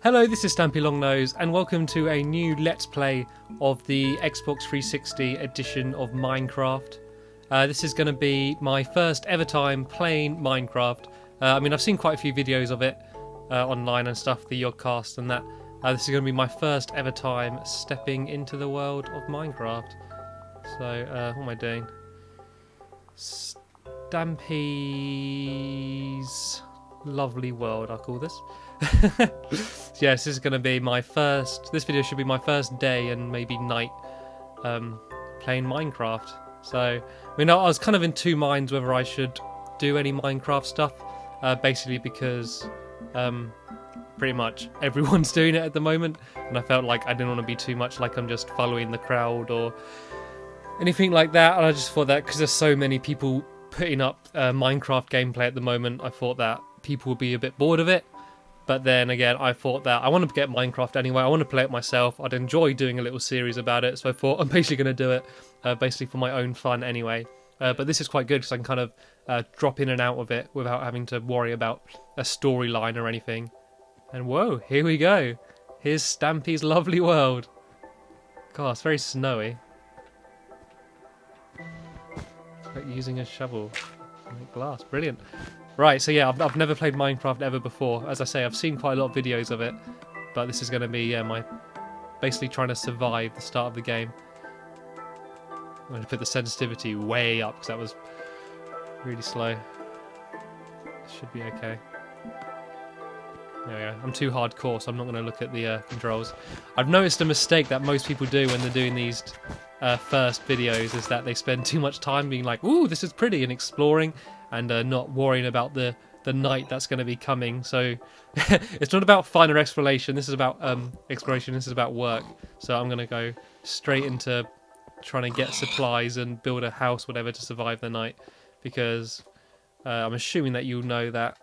Hello, this is Stampy Longnose, and welcome to a new Let's Play of the Xbox 360 edition of Minecraft. This is going to be my first ever time playing Minecraft. I mean, I've seen quite a few videos of it online and stuff, the Yodcast and that. This is going to be my first ever time stepping into the world of Minecraft. So, what am I doing? Stampy's lovely world, I'll call this. Yes, this is going to be my first. This video should be my first day and maybe night playing Minecraft. So, I mean, I was kind of in two minds whether I should do any Minecraft stuff, basically because pretty much everyone's doing it at the moment, and I felt like I didn't want to be too much like I'm just following the crowd or anything like that. And I just thought that because there's so many people putting up Minecraft gameplay at the moment, I thought that people would be a bit bored of it. But then again, I thought that I want to get Minecraft anyway. I want to play it myself. I'd enjoy doing a little series about it. So I thought I'm basically going to do it basically for my own fun anyway. But this is quite good because I can kind of drop in and out of it without having to worry about a storyline or anything. And whoa, here we go. Here's Stampy's lovely world. God, it's very snowy. It's like using a shovel. Glass, brilliant. Right, so yeah, I've never played Minecraft ever before. As I say, I've seen quite a lot of videos of it, but this is going to be my basically trying to survive the start of the game. I'm going to put the sensitivity way up because that was really slow. Should be okay. There we go. I'm too hardcore, so I'm not going to look at the controls. I've noticed a mistake that most people do when they're doing these first videos is that they spend too much time being like, ooh, this is pretty, and exploring, and not worrying about the night that's going to be coming. So it's not about fun or exploration. This is about exploration. This is about work. So I'm going to go straight into trying to get supplies and build a house, whatever, to survive the night. Because I'm assuming that you'll know that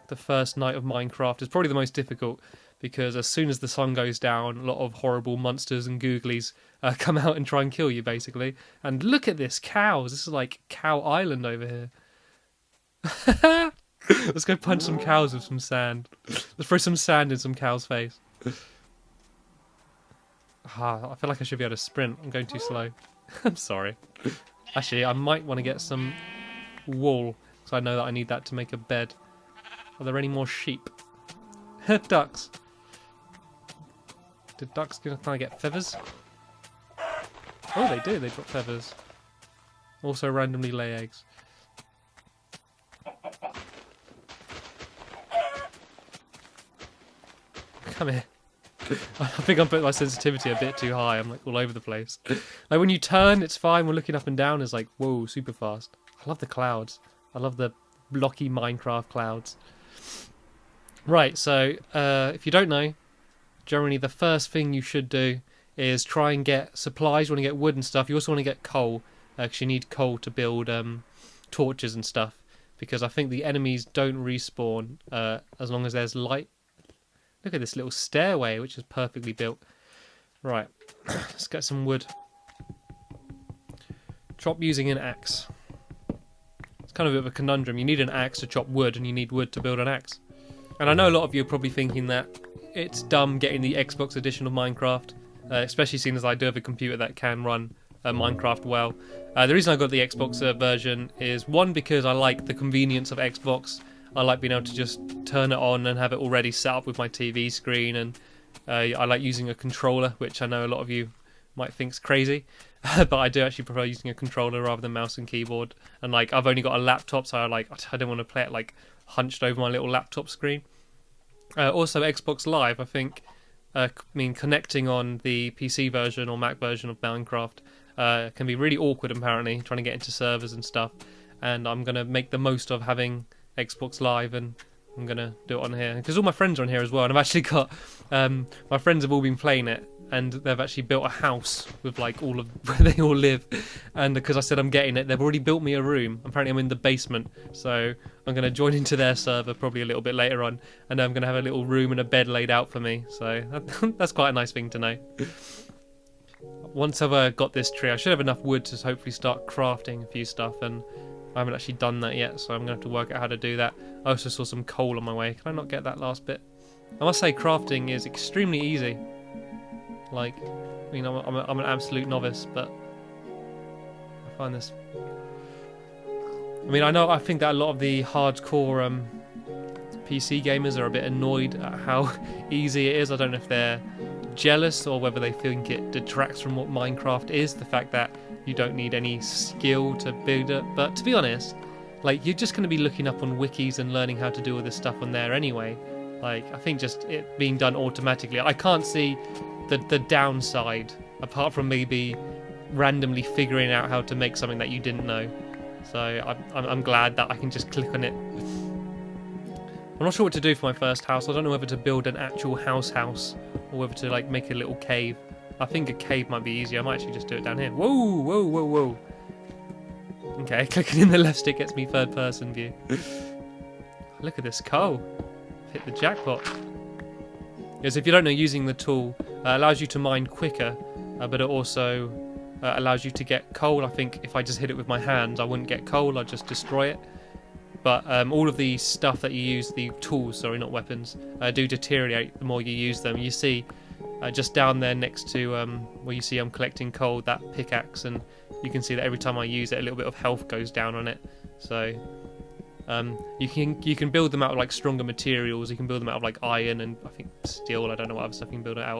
the first night of Minecraft is probably the most difficult. Because as soon as the sun goes down, a lot of horrible monsters and googlies come out and try and kill you, basically. And look at this, cows. This is like Cow Island over here. Let's go punch some cows with some sand. Let's throw some sand in some cow's face. I feel like I should be able to sprint. I'm going too slow. I'm sorry. Actually, I might want to get some wool, because I know that I need that to make a bed. Are there any more sheep? Ducks. Did ducks kind of get feathers? Oh, they do. They drop feathers. Also randomly lay eggs. Come here. I think I'm putting my sensitivity a bit too high. I'm like all over the place. Like when you turn, it's fine. When looking up and down, it's like, whoa, super fast. I love the clouds. I love the blocky Minecraft clouds. Right, so if you don't know, generally the first thing you should do is try and get supplies. You want to get wood and stuff. You also want to get coal, because you need coal to build torches and stuff. Because I think the enemies don't respawn as long as there's light. Look at this little stairway, which is perfectly built. Right, let's get some wood. Chop using an axe. It's kind of a bit of a conundrum. You need an axe to chop wood, and you need wood to build an axe. And I know a lot of you are probably thinking that it's dumb getting the Xbox edition of Minecraft, especially seeing as I do have a computer that can run Minecraft well. The reason I got the Xbox version is, one, because I like the convenience of Xbox. I like being able to just turn it on and have it already set up with my TV screen, and I like using a controller, which I know a lot of you might think's crazy, but I do actually prefer using a controller rather than mouse and keyboard. And like, I've only got a laptop, so I don't want to play it like hunched over my little laptop screen. Also, Xbox Live, I think, connecting on the PC version or Mac version of Minecraft can be really awkward, apparently, trying to get into servers and stuff. And I'm going to make the most of having Xbox Live, and I'm going to do it on here. Because all my friends are on here as well, and I've actually got... my friends have all been playing it, and they've actually built a house with like all of where they all live. And because I said I'm getting it, they've already built me a room. Apparently I'm in the basement, so I'm going to join into their server probably a little bit later on, and I'm going to have a little room and a bed laid out for me. So that's quite a nice thing to know. Once I've got this tree, I should have enough wood to hopefully start crafting a few stuff, and I haven't actually done that yet, so I'm going to have to work out how to do that. I also saw some coal on my way. Can I not get that last bit? I must say crafting is extremely easy. Like, you know, I'm an absolute novice, but I find this... I mean, I think that a lot of the hardcore PC gamers are a bit annoyed at how easy it is. I don't know if they're jealous or whether they think it detracts from what Minecraft is, the fact that you don't need any skill to build it. But to be honest, like, you're just going to be looking up on wikis and learning how to do all this stuff on there anyway. Like, I think just it being done automatically, I can't see the downside apart from maybe randomly figuring out how to make something that you didn't know. So I'm glad that I can just click on it. I'm not sure what to do for my first house. I don't know whether to build an actual house or whether to like make a little cave. I think a cave might be easier. I might actually just do it down here. Whoa, whoa, whoa, whoa. Okay, clicking in the left stick gets me third person view. Look at this coal. Hit the jackpot. Because if you don't know, using the tool allows you to mine quicker, but it also allows you to get coal. I think if I just hit it with my hands, I wouldn't get coal. I'd just destroy it. But all of the stuff that you use, the tools, sorry, not weapons, do deteriorate the more you use them. You see, just down there next to where you see I'm collecting coal, that pickaxe, and you can see that every time I use it, a little bit of health goes down on it. So you can build them out of like stronger materials. You can build them out of like iron and I think steel. I don't know what other stuff you can build it out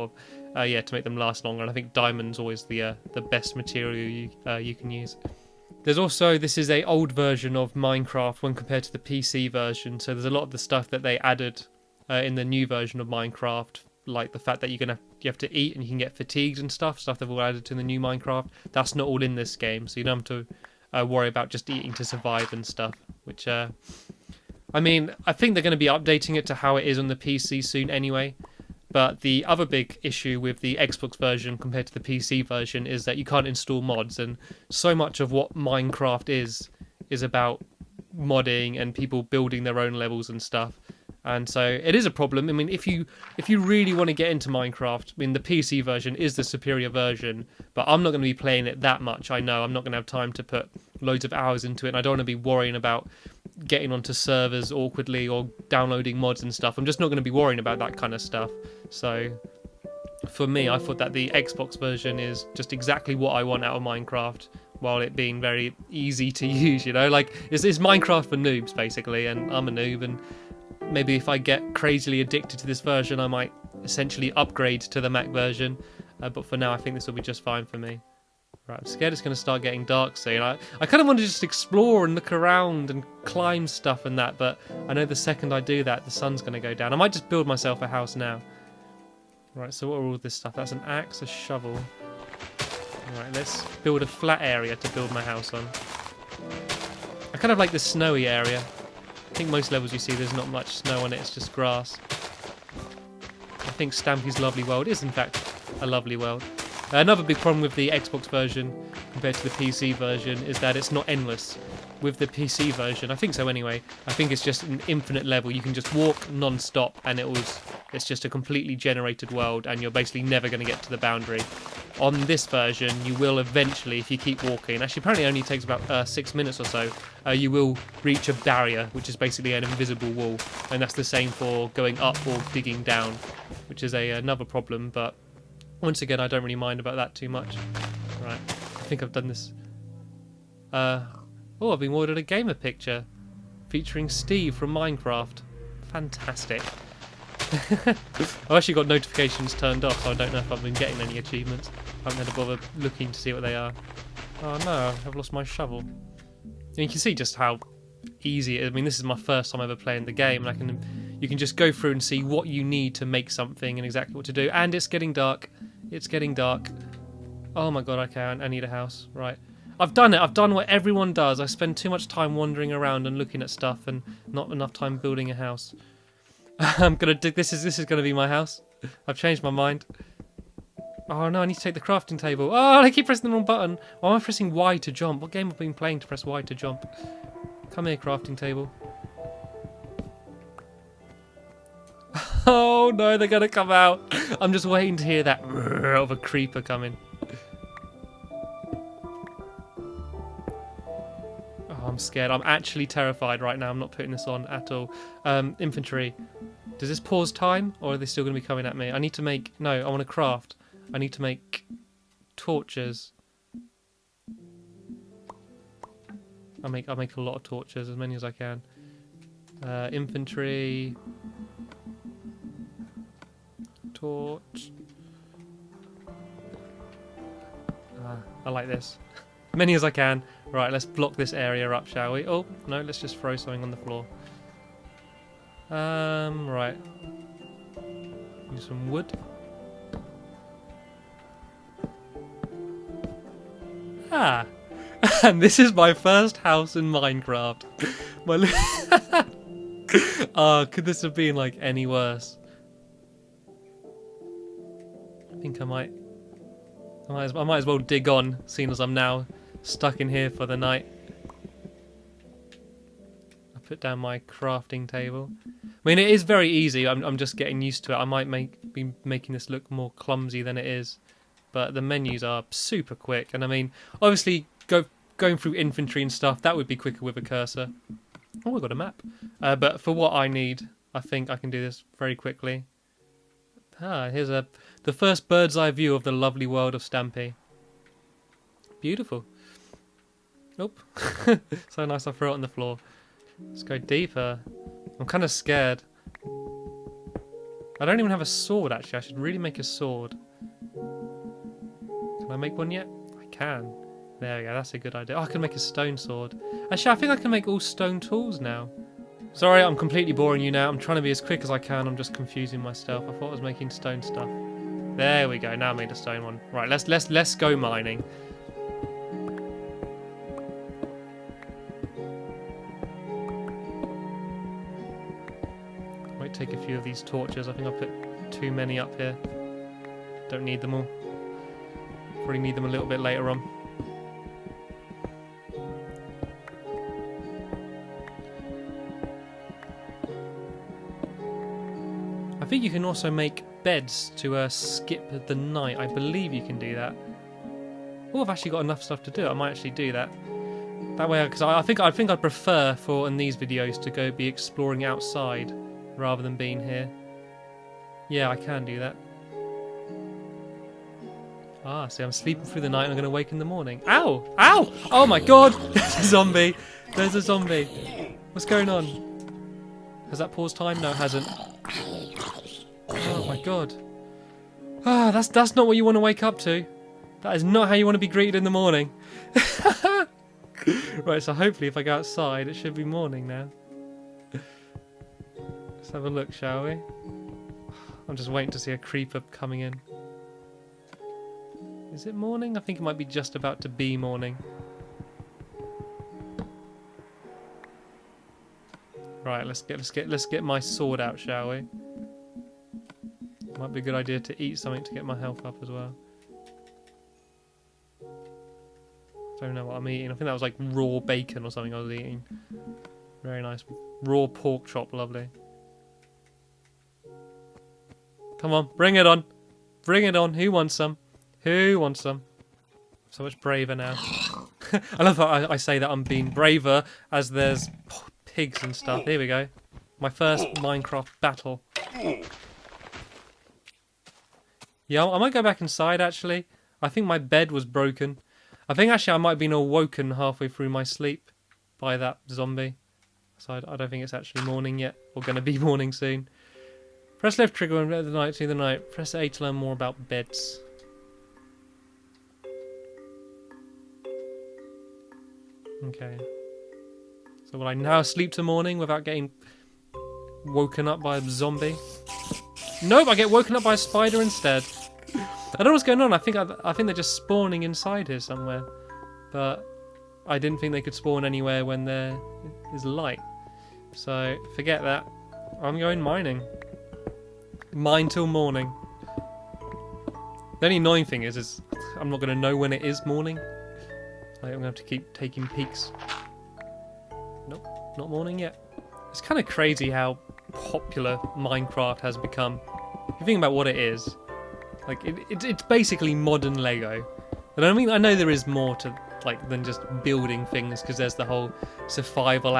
of. Yeah, to make them last longer. And I think diamond's always the best material you can use. There's also, this is a old version of Minecraft when compared to the PC version, so there's a lot of the stuff that they added in the new version of Minecraft, like the fact that you have to eat and you can get fatigued and stuff they've all added to the new Minecraft. That's not all in this game, so you don't have to worry about just eating to survive and stuff, which, I mean, I think they're going to be updating it to how it is on the PC soon anyway. But the other big issue with the Xbox version compared to the PC version is that you can't install mods, and so much of what Minecraft is about modding and people building their own levels and stuff. And so it is a problem. I mean, if you really want to get into Minecraft, I mean, the PC version is the superior version, but I'm not going to be playing it that much. I know I'm not going to have time to put loads of hours into it, and I don't want to be worrying about getting onto servers awkwardly or downloading mods and stuff. I'm just not going to be worrying about that kind of stuff. So for me, I thought that the Xbox version is just exactly what I want out of Minecraft, while it being very easy to use, you know, like it's Minecraft for noobs basically, and I'm a noob, and maybe if I get crazily addicted to this version, I might essentially upgrade to the Mac version, but for now I think this will be just fine for me. Right, I'm scared it's going to start getting dark soon. I kind of want to just explore and look around and climb stuff and that, but I know the second I do that, the sun's going to go down. I might just build myself a house now. Right, so what are all this stuff? That's an axe, a shovel. Right, let's build a flat area to build my house on. I kind of like the snowy area. I think most levels you see there's not much snow on it, it's just grass. I think Stampy's lovely world is in fact a lovely world. Another big problem with the Xbox version compared to the PC version is that it's not endless. With the PC version, I think so anyway, I think it's just an infinite level. You can just walk non-stop and it's just a completely generated world, and you're basically never going to get to the boundary. On this version, you will eventually, if you keep walking, actually apparently it only takes about 6 minutes or so, you will reach a barrier, which is basically an invisible wall, and that's the same for going up or digging down, which is another problem, but once again, I don't really mind about that too much. Right, I think I've done this. Oh, I've been ordered a gamer picture featuring Steve from Minecraft. Fantastic. I've actually got notifications turned off, so I don't know if I've been getting any achievements. I haven't had to bother looking to see what they are. Oh no, I've lost my shovel. And you can see just how easy it is. I mean, this is my first time ever playing the game, and you can just go through and see what you need to make something and exactly what to do. And it's getting dark. It's getting dark. Oh my god, okay, I need a house. Right. I've done it. I've done what everyone does. I spend too much time wandering around and looking at stuff and not enough time building a house. I'm gonna dig. This is gonna be my house. I've changed my mind. Oh no, I need to take the crafting table. Oh, I keep pressing the wrong button. Why am I pressing Y to jump? What game have I been playing to press Y to jump? Come here, crafting table. Oh no, they're gonna come out. I'm just waiting to hear that of a creeper coming. Oh, I'm scared. I'm actually terrified right now. I'm not putting this on at all. Infantry. Does this pause time, or are they still going to be coming at me? I need to make... No, I want to craft. I need to make torches. I'll make a lot of torches, as many as I can. Infantry. Torch. I like this. Many as I can. Right, let's block this area up, shall we? Oh, no, let's just throw something on the floor. Right. Use some wood. Ah! And this is my first house in Minecraft. Could this have been like any worse? I think I might as well dig on, seeing as I'm now stuck in here for the night. I put down my crafting table. I mean, it is very easy. I'm just getting used to it. I might be making this look more clumsy than it is, but the menus are super quick. And I mean, obviously, going through infantry and stuff, that would be quicker with a cursor. Oh, I got a map. But for what I need, I think I can do this very quickly. Here's the first bird's eye view of the lovely world of Stampy. Beautiful. Nope. So nice, I throw it on the floor. Let's go deeper. I'm kind of scared. I don't even have a sword, actually. I should really make a sword. Can I make one yet? I can. There we go, that's a good idea. Oh, I can make a stone sword. Actually, I think I can make all stone tools now. Sorry, I'm completely boring you now. I'm trying to be as quick as I can. I'm just confusing myself. I thought I was making stone stuff. There we go. Now I made a stone one. Right, let's go mining. Might take a few of these torches. I think I put too many up here. Don't need them all. Probably need them a little bit later on. I think you can also make beds to skip the night. I believe you can do that. Oh, I've actually got enough stuff to do it. I might actually do that. That way, because I think I'd prefer in these videos to go be exploring outside rather than being here. Yeah, I can do that. See, I'm sleeping through the night and I'm going to wake in the morning. Ow! Ow! Oh my god! There's a zombie! There's a zombie! What's going on? Has that paused time? No, it hasn't. Oh my god. That's not what you want to wake up to. That is not how you want to be greeted in the morning. Right, so hopefully if I go outside, it should be morning now. Let's have a look, shall we? I'm just waiting to see a creeper coming in. Is it morning? I think it might be just about to be morning. Right, let's get my sword out, shall we? Might be a good idea to eat something to get my health up as well. Don't know what I'm eating. I think that was like raw bacon or something I was eating. Very nice. Raw pork chop, lovely. Come on, bring it on. Bring it on. Who wants some? Who wants some? So much braver now. I love how I say that I'm being braver as there's pigs and stuff. Here we go. My first Minecraft battle. Yeah, I might go back inside actually. I think my bed was broken. I think actually I might have been awoken halfway through my sleep by that zombie. So I don't think it's actually morning yet, or going to be morning soon. Press left trigger when the night to the night. Press A to learn more about beds. Okay. So will I now sleep to morning without getting woken up by a zombie? Nope, I get woken up by a spider instead. I don't know what's going on. I think they're just spawning inside here somewhere, but I didn't think they could spawn anywhere when there is light. So forget that. I'm going mining. Mine till morning. The only annoying thing is I'm not going to know when it is morning. I'm going to have to keep taking peeks. Nope, not morning yet. It's kind of crazy how popular Minecraft has become. If you think about what it is, like it's basically modern Lego. And I mean, I know there is more to than just building things, because there's the whole survival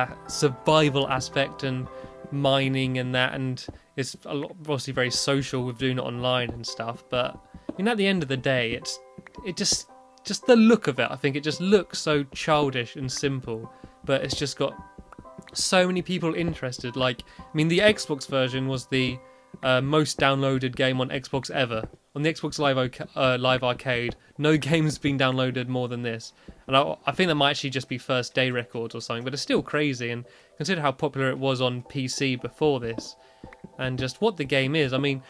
aspect and mining and that, and it's a lot, obviously very social with doing it online and stuff. But I mean, at the end of the day, it just the look of it. I think it just looks so childish and simple, but it's just got so many people interested. Like, I mean, the Xbox version was the most downloaded game on Xbox ever. On the Xbox Live Arcade, no game's been downloaded more than this. And I think that might actually just be first day records or something, but it's still crazy. And consider how popular it was on PC before this, and just what the game is. I mean,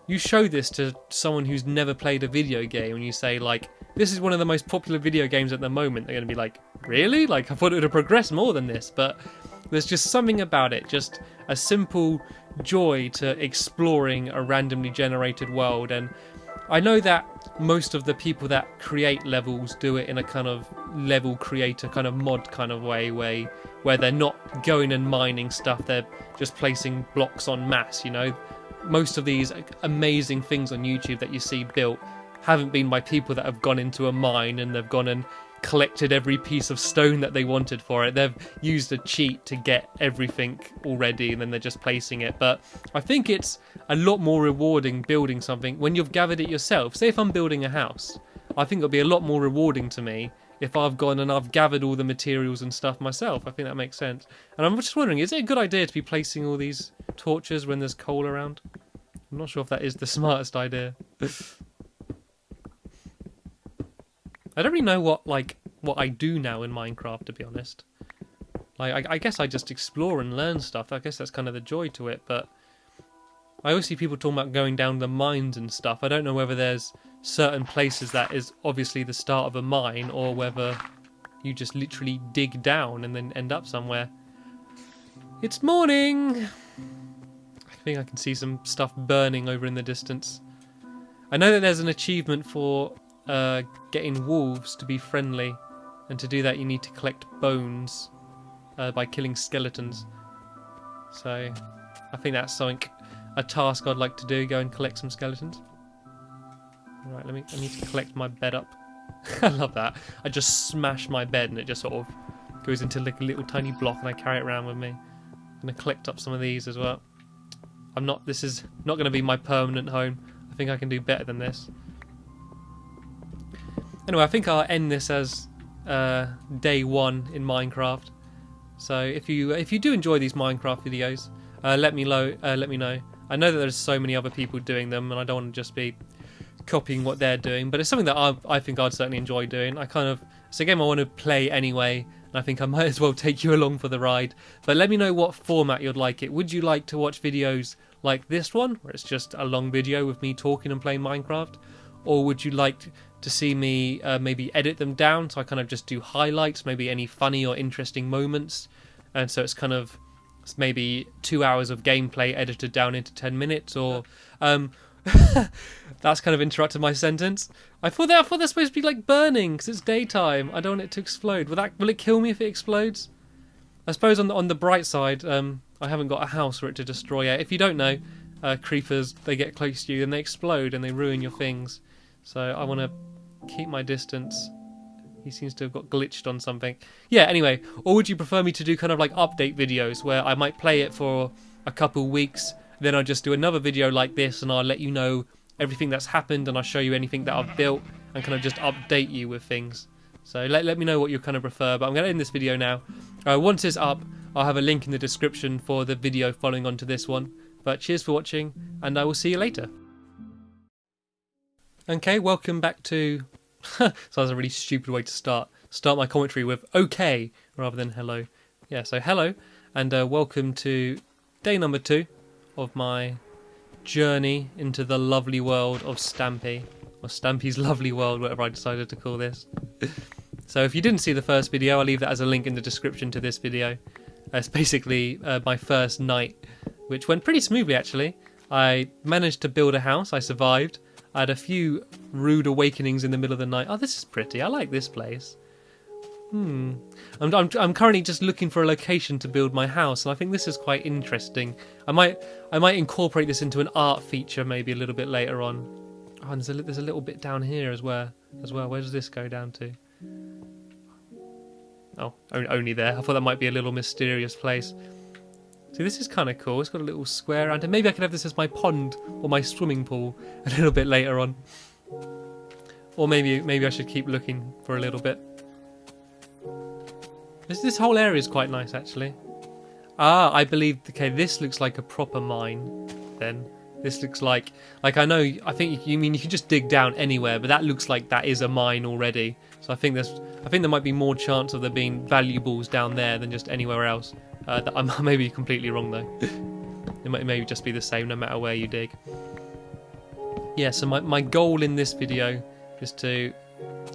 you show this to someone who's never played a video game, and you say, like, this is one of the most popular video games at the moment. They're going to be like, really? Like, I thought it would have progressed more than this. But there's just something about it, just a simple joy to exploring a randomly generated world. And I know that most of the people that create levels do it in a kind of level creator kind of mod kind of way, where they're not going and mining stuff, they're just placing blocks en masse, you know. Most of these amazing things on YouTube that you see built haven't been by people that have gone into a mine and they've gone and collected every piece of stone that they wanted for it. They've used a cheat to get everything already, and then they're just placing it. But I think it's a lot more rewarding building something when you've gathered it yourself. Say if I'm building a house, I think it'll be a lot more rewarding to me if I've gone and I've gathered all the materials and stuff myself. I think that makes sense. And I'm just wondering, is it a good idea to be placing all these torches when there's coal around? I'm not sure if that is the smartest idea. I don't really know what I do now in Minecraft, to be honest. Like, I guess I just explore and learn stuff. I guess that's kind of the joy to it, but I always see people talking about going down the mines and stuff. I don't know whether there's certain places that is obviously the start of a mine, or whether you just literally dig down and then end up somewhere. It's morning! I think I can see some stuff burning over in the distance. I know that there's an achievement for getting wolves to be friendly, and to do that you need to collect bones by killing skeletons. So I think that's a task I'd like to do, go and collect some skeletons. Right, I need to collect my bed up. I love that. I just smash my bed and it just sort of goes into like a little tiny block, and I carry it around with me. I'm going to collect up some of these as well. This is not going to be my permanent home. I think I can do better than this. Anyway, I think I'll end this as day one in Minecraft. So if you do enjoy these Minecraft videos, let me know. I know that there's so many other people doing them, and I don't want to just be copying what they're doing. But it's something that I think I'd certainly enjoy doing. It's a game I want to play anyway, and I think I might as well take you along for the ride. But let me know what format you'd like it. Would you like to watch videos like this one, where it's just a long video with me talking and playing Minecraft? Or would you like to see me maybe edit them down, so I kind of just do highlights, maybe any funny or interesting moments, and so it's maybe 2 hours of gameplay edited down into 10 minutes, or that's kind of interrupted my sentence. I thought they're supposed to be like burning because it's daytime. I don't want it to explode. Will it kill me if it explodes? I suppose on the bright side, I haven't got a house for it to destroy yet. If you don't know, creepers, they get close to you and they explode and they ruin your things. So I want to keep my distance. He seems to have got glitched on something. Yeah, anyway. Or would you prefer me to do kind of like update videos where I might play it for a couple weeks, then I'll just do another video like this and I'll let you know everything that's happened and I'll show you anything that I've built and kind of just update you with things. So let me know what you kind of prefer. But I'm going to end this video now. Once it's up, I'll have a link in the description for the video following on to this one. But cheers for watching, and I will see you later. Okay, welcome back to... so that's a really stupid way to start my commentary with okay rather than hello. Yeah, so hello, and welcome to day number 2 of my journey into the lovely world of Stampy, or Stampy's lovely world, whatever I decided to call this. So if you didn't see the first video, I'll leave that as a link in the description to this video. It's basically my first night, which went pretty smoothly actually. I managed to build a house, I survived. I had a few rude awakenings in the middle of the night. Oh, this is pretty. I like this place. I'm currently just looking for a location to build my house, and I think this is quite interesting. I might incorporate this into an art feature maybe a little bit later on. Oh, and there's a little bit down here as well. Where does this go down to? Oh, only there. I thought that might be a little mysterious place. See, this is kind of cool. It's got a little square around it. Maybe I could have this as my pond or my swimming pool a little bit later on. Or maybe I should keep looking for a little bit. This whole area is quite nice, actually. Ah, I believe, okay, this looks like a proper mine, then. This looks like I think you can just dig down anywhere, but that looks like that is a mine already. So I think there might be more chance of there being valuables down there than just anywhere else. I may be completely wrong though. It may just be the same no matter where you dig. Yeah, so my goal in this video is to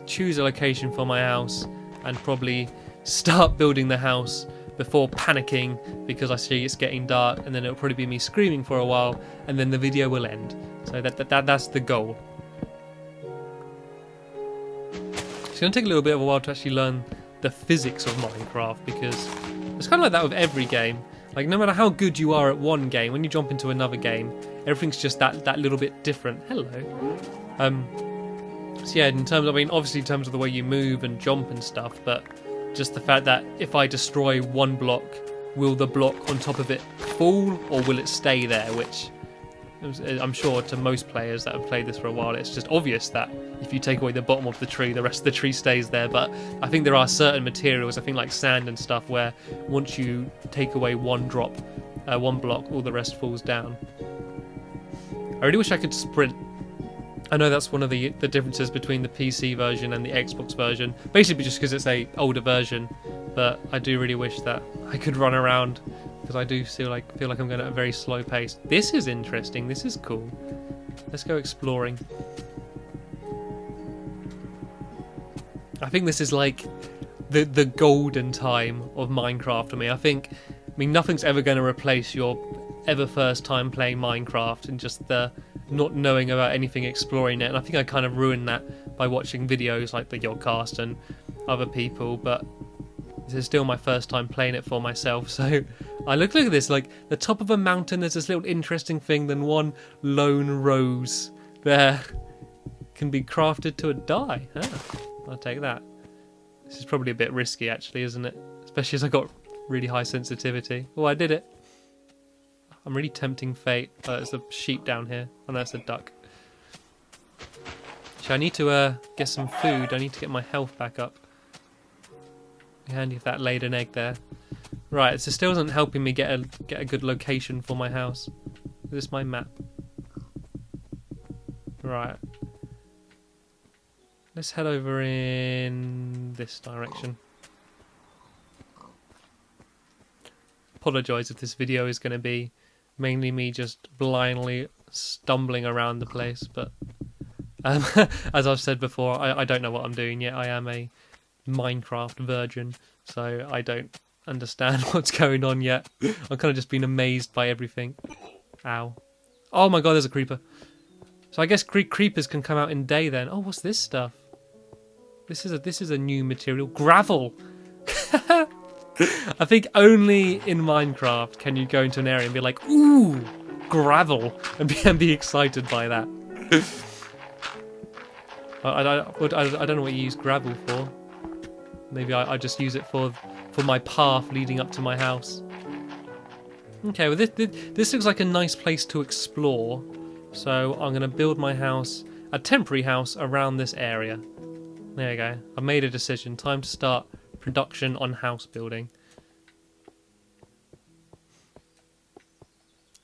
choose a location for my house and probably start building the house before panicking because I see it's getting dark, and then it'll probably be me screaming for a while, and then the video will end. So that's the goal. It's going to take a little bit of a while to actually learn the physics of Minecraft, because it's kind of like that with every game. Like, no matter how good you are at one game, when you jump into another game, everything's just that little bit different. Hello. So yeah, obviously in terms of the way you move and jump and stuff, but just the fact that if I destroy one block, will the block on top of it fall, or will it stay there? Which I'm sure to most players that have played this for a while, it's just obvious that if you take away the bottom of the tree, the rest of the tree stays there. But I think there are certain materials, I think like sand and stuff, where once you take away one block, all the rest falls down. I really wish I could sprint. I know that's one of the differences between the PC version and the Xbox version, basically just because it's a older version, but I do really wish that I could run around, because I do feel like I'm going at a very slow pace. This is interesting, this is cool. Let's go exploring. I think this is like the golden time of Minecraft for me. I mean nothing's ever going to replace your ever first time playing Minecraft and just the not knowing about anything, exploring it. And I think I kind of ruined that by watching videos like the Yodcast and other people, but this is still my first time playing it for myself. So I look at this, like the top of a mountain, there's this little interesting thing, then one lone rose there can be crafted to a die. I'll take that. This is probably a bit risky actually, isn't it? Especially as I got really high sensitivity. Oh, I did it. I'm really tempting fate. Oh, there's a sheep down here. Oh, that's a duck. So I need to get some food. I need to get my health back up. Be handy if that laid an egg there. Right, this still isn't helping me get a good location for my house. Is this my map? Right. Let's head over in this direction. Apologise if this video is going to be mainly me just blindly stumbling around the place, but as I've said before, I don't know what I'm doing yet. I am a Minecraft virgin, so I don't understand what's going on yet. I've kind of just been amazed by everything. Ow. Oh my god, there's a creeper. So I guess creepers can come out in day then. Oh, what's this stuff? This is a new material. Gravel! I think only in Minecraft can you go into an area and be like, ooh, gravel, and be excited by that. I don't know what you use gravel for. Maybe I just use it for my path leading up to my house. Okay, well this looks like a nice place to explore. So I'm going to build my house, a temporary house around this area. There you go. I've made a decision. Time to start production on house building.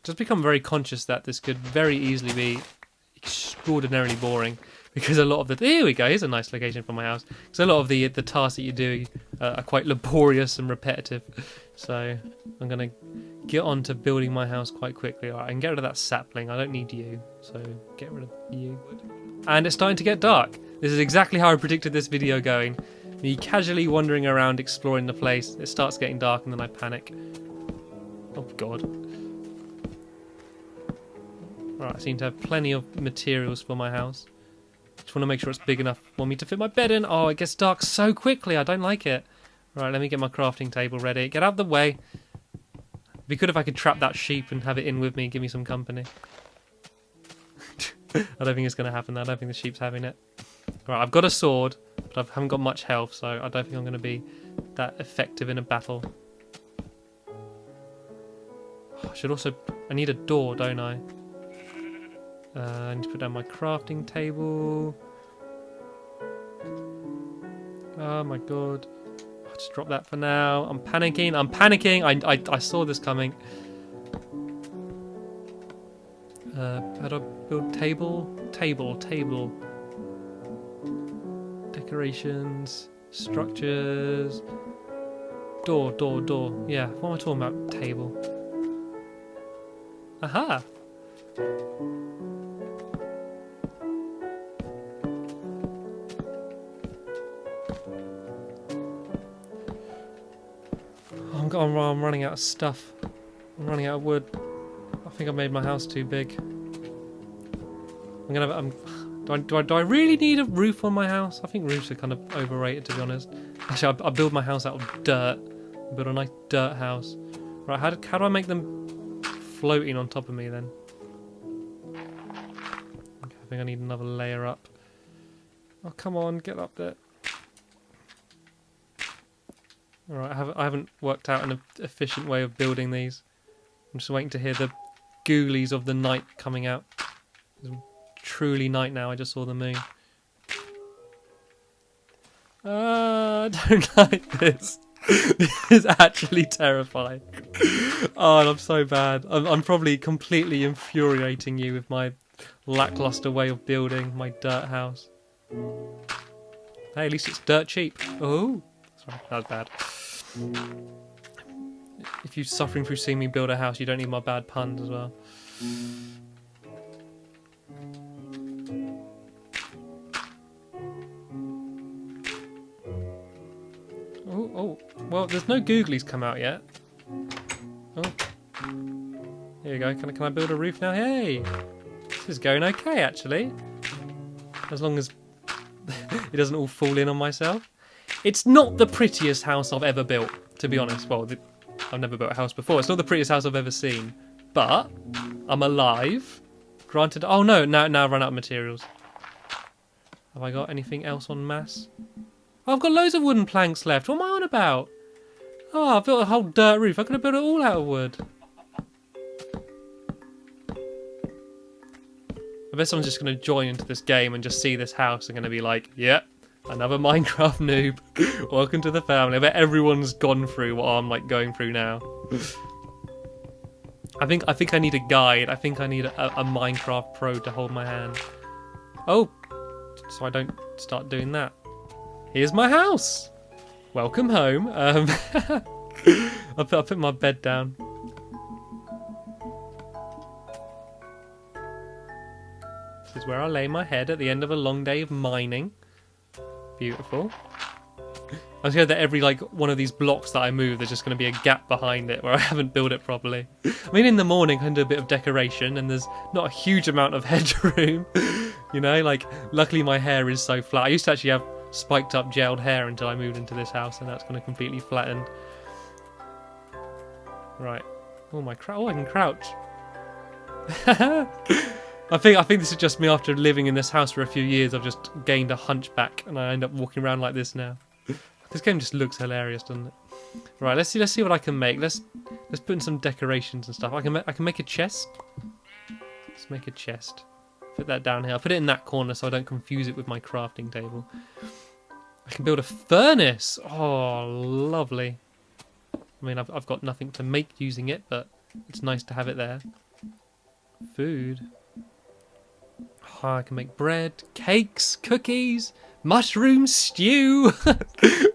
Just become very conscious that this could very easily be extraordinarily boring, because a lot of here we go, here's a nice location for my house, because a lot of the tasks that you do are quite laborious and repetitive. So I'm going to get on to building my house quite quickly. Alright, I can get rid of that sapling, I don't need you, so get rid of you. And it's starting to get dark. This is exactly how I predicted this video going. Me casually wandering around exploring the place, it starts getting dark and then I panic. Oh god. Right, I seem to have plenty of materials for my house. Just want to make sure it's big enough for me to fit my bed in. Oh, it gets dark so quickly, I don't like it. Right, let me get my crafting table ready. Get out of the way. It'd be good if I could trap that sheep and have it in with me, give me some company. I don't think it's going to happen though. I don't think the sheep's having it. Right, I've got a sword, but I haven't got much health, so I don't think I'm going to be that effective in a battle. should also... I need a door, don't I? I need to put down my crafting table. Oh my god. I'll just drop that for now. I'm panicking. I'm panicking. I saw this coming. How do I build table? Table. Decorations. Structures. Door. Yeah, what am I talking about? Table. Aha! I'm running out of stuff. I'm running out of wood. I think I made my house too big. I'm gonna have. Do I really need a roof on my house? I think roofs are kind of overrated, to be honest. Actually, I build my house out of dirt. I build a nice dirt house. Right, how do I make them floating on top of me then? Okay, I think I need another layer up. Oh, come on, get up there. Alright, I haven't worked out an efficient way of building these. I'm just waiting to hear the ghoulies of the night coming out. It's truly night now, I just saw the moon. I don't like this. This is actually terrifying. Oh, and I'm so bad. I'm probably completely infuriating you with my lackluster way of building my dirt house. Hey, at least it's dirt cheap. Oh, sorry, that was bad. If you're suffering through seeing me build a house, you don't need my bad puns as well. Oh, well, there's no googlies come out yet. Oh, here you go. Can I build a roof now? Hey, this is going okay actually. As long as it doesn't all fall in on myself. It's not the prettiest house I've ever built, to be honest. Well, I've never built a house before. It's not the prettiest house I've ever seen. But I'm alive. Granted. Oh no, now I've run out of materials. Have I got anything else en masse? Oh, I've got loads of wooden planks left. What am I on about? Oh, I've built a whole dirt roof. I could have built it all out of wood. I bet someone's just going to join into this game and just see this house and going to be like, yep. Another Minecraft noob. Welcome to the family. I bet everyone's gone through what I'm like going through now. I think I need a guide. I think I need a Minecraft pro to hold my hand. Oh, so I don't start doing that. Here's my house. Welcome home. I put my bed down. This is where I lay my head at the end of a long day of mining. Beautiful. I scared that every one of these blocks that I move, there's just going to be a gap behind it where I haven't built it properly. I mean, in the morning I can do a bit of decoration, and there's not a huge amount of headroom. You know, luckily my hair is so flat. I used to actually have spiked up gelled hair until I moved into this house, and that's going to completely flatten. Right. Oh my! Oh, I can crouch. I think this is just me after living in this house for a few years. I've just gained a hunchback, and I end up walking around like this now. This game just looks hilarious, doesn't it? Right, let's see what I can make. Let's put in some decorations and stuff. I can make a chest. Let's make a chest. Put that down here. I'll put it in that corner so I don't confuse it with my crafting table. I can build a furnace. Oh, lovely. I mean, I've got nothing to make using it, but it's nice to have it there. Food. Oh, I can make bread, cakes, cookies, mushroom stew.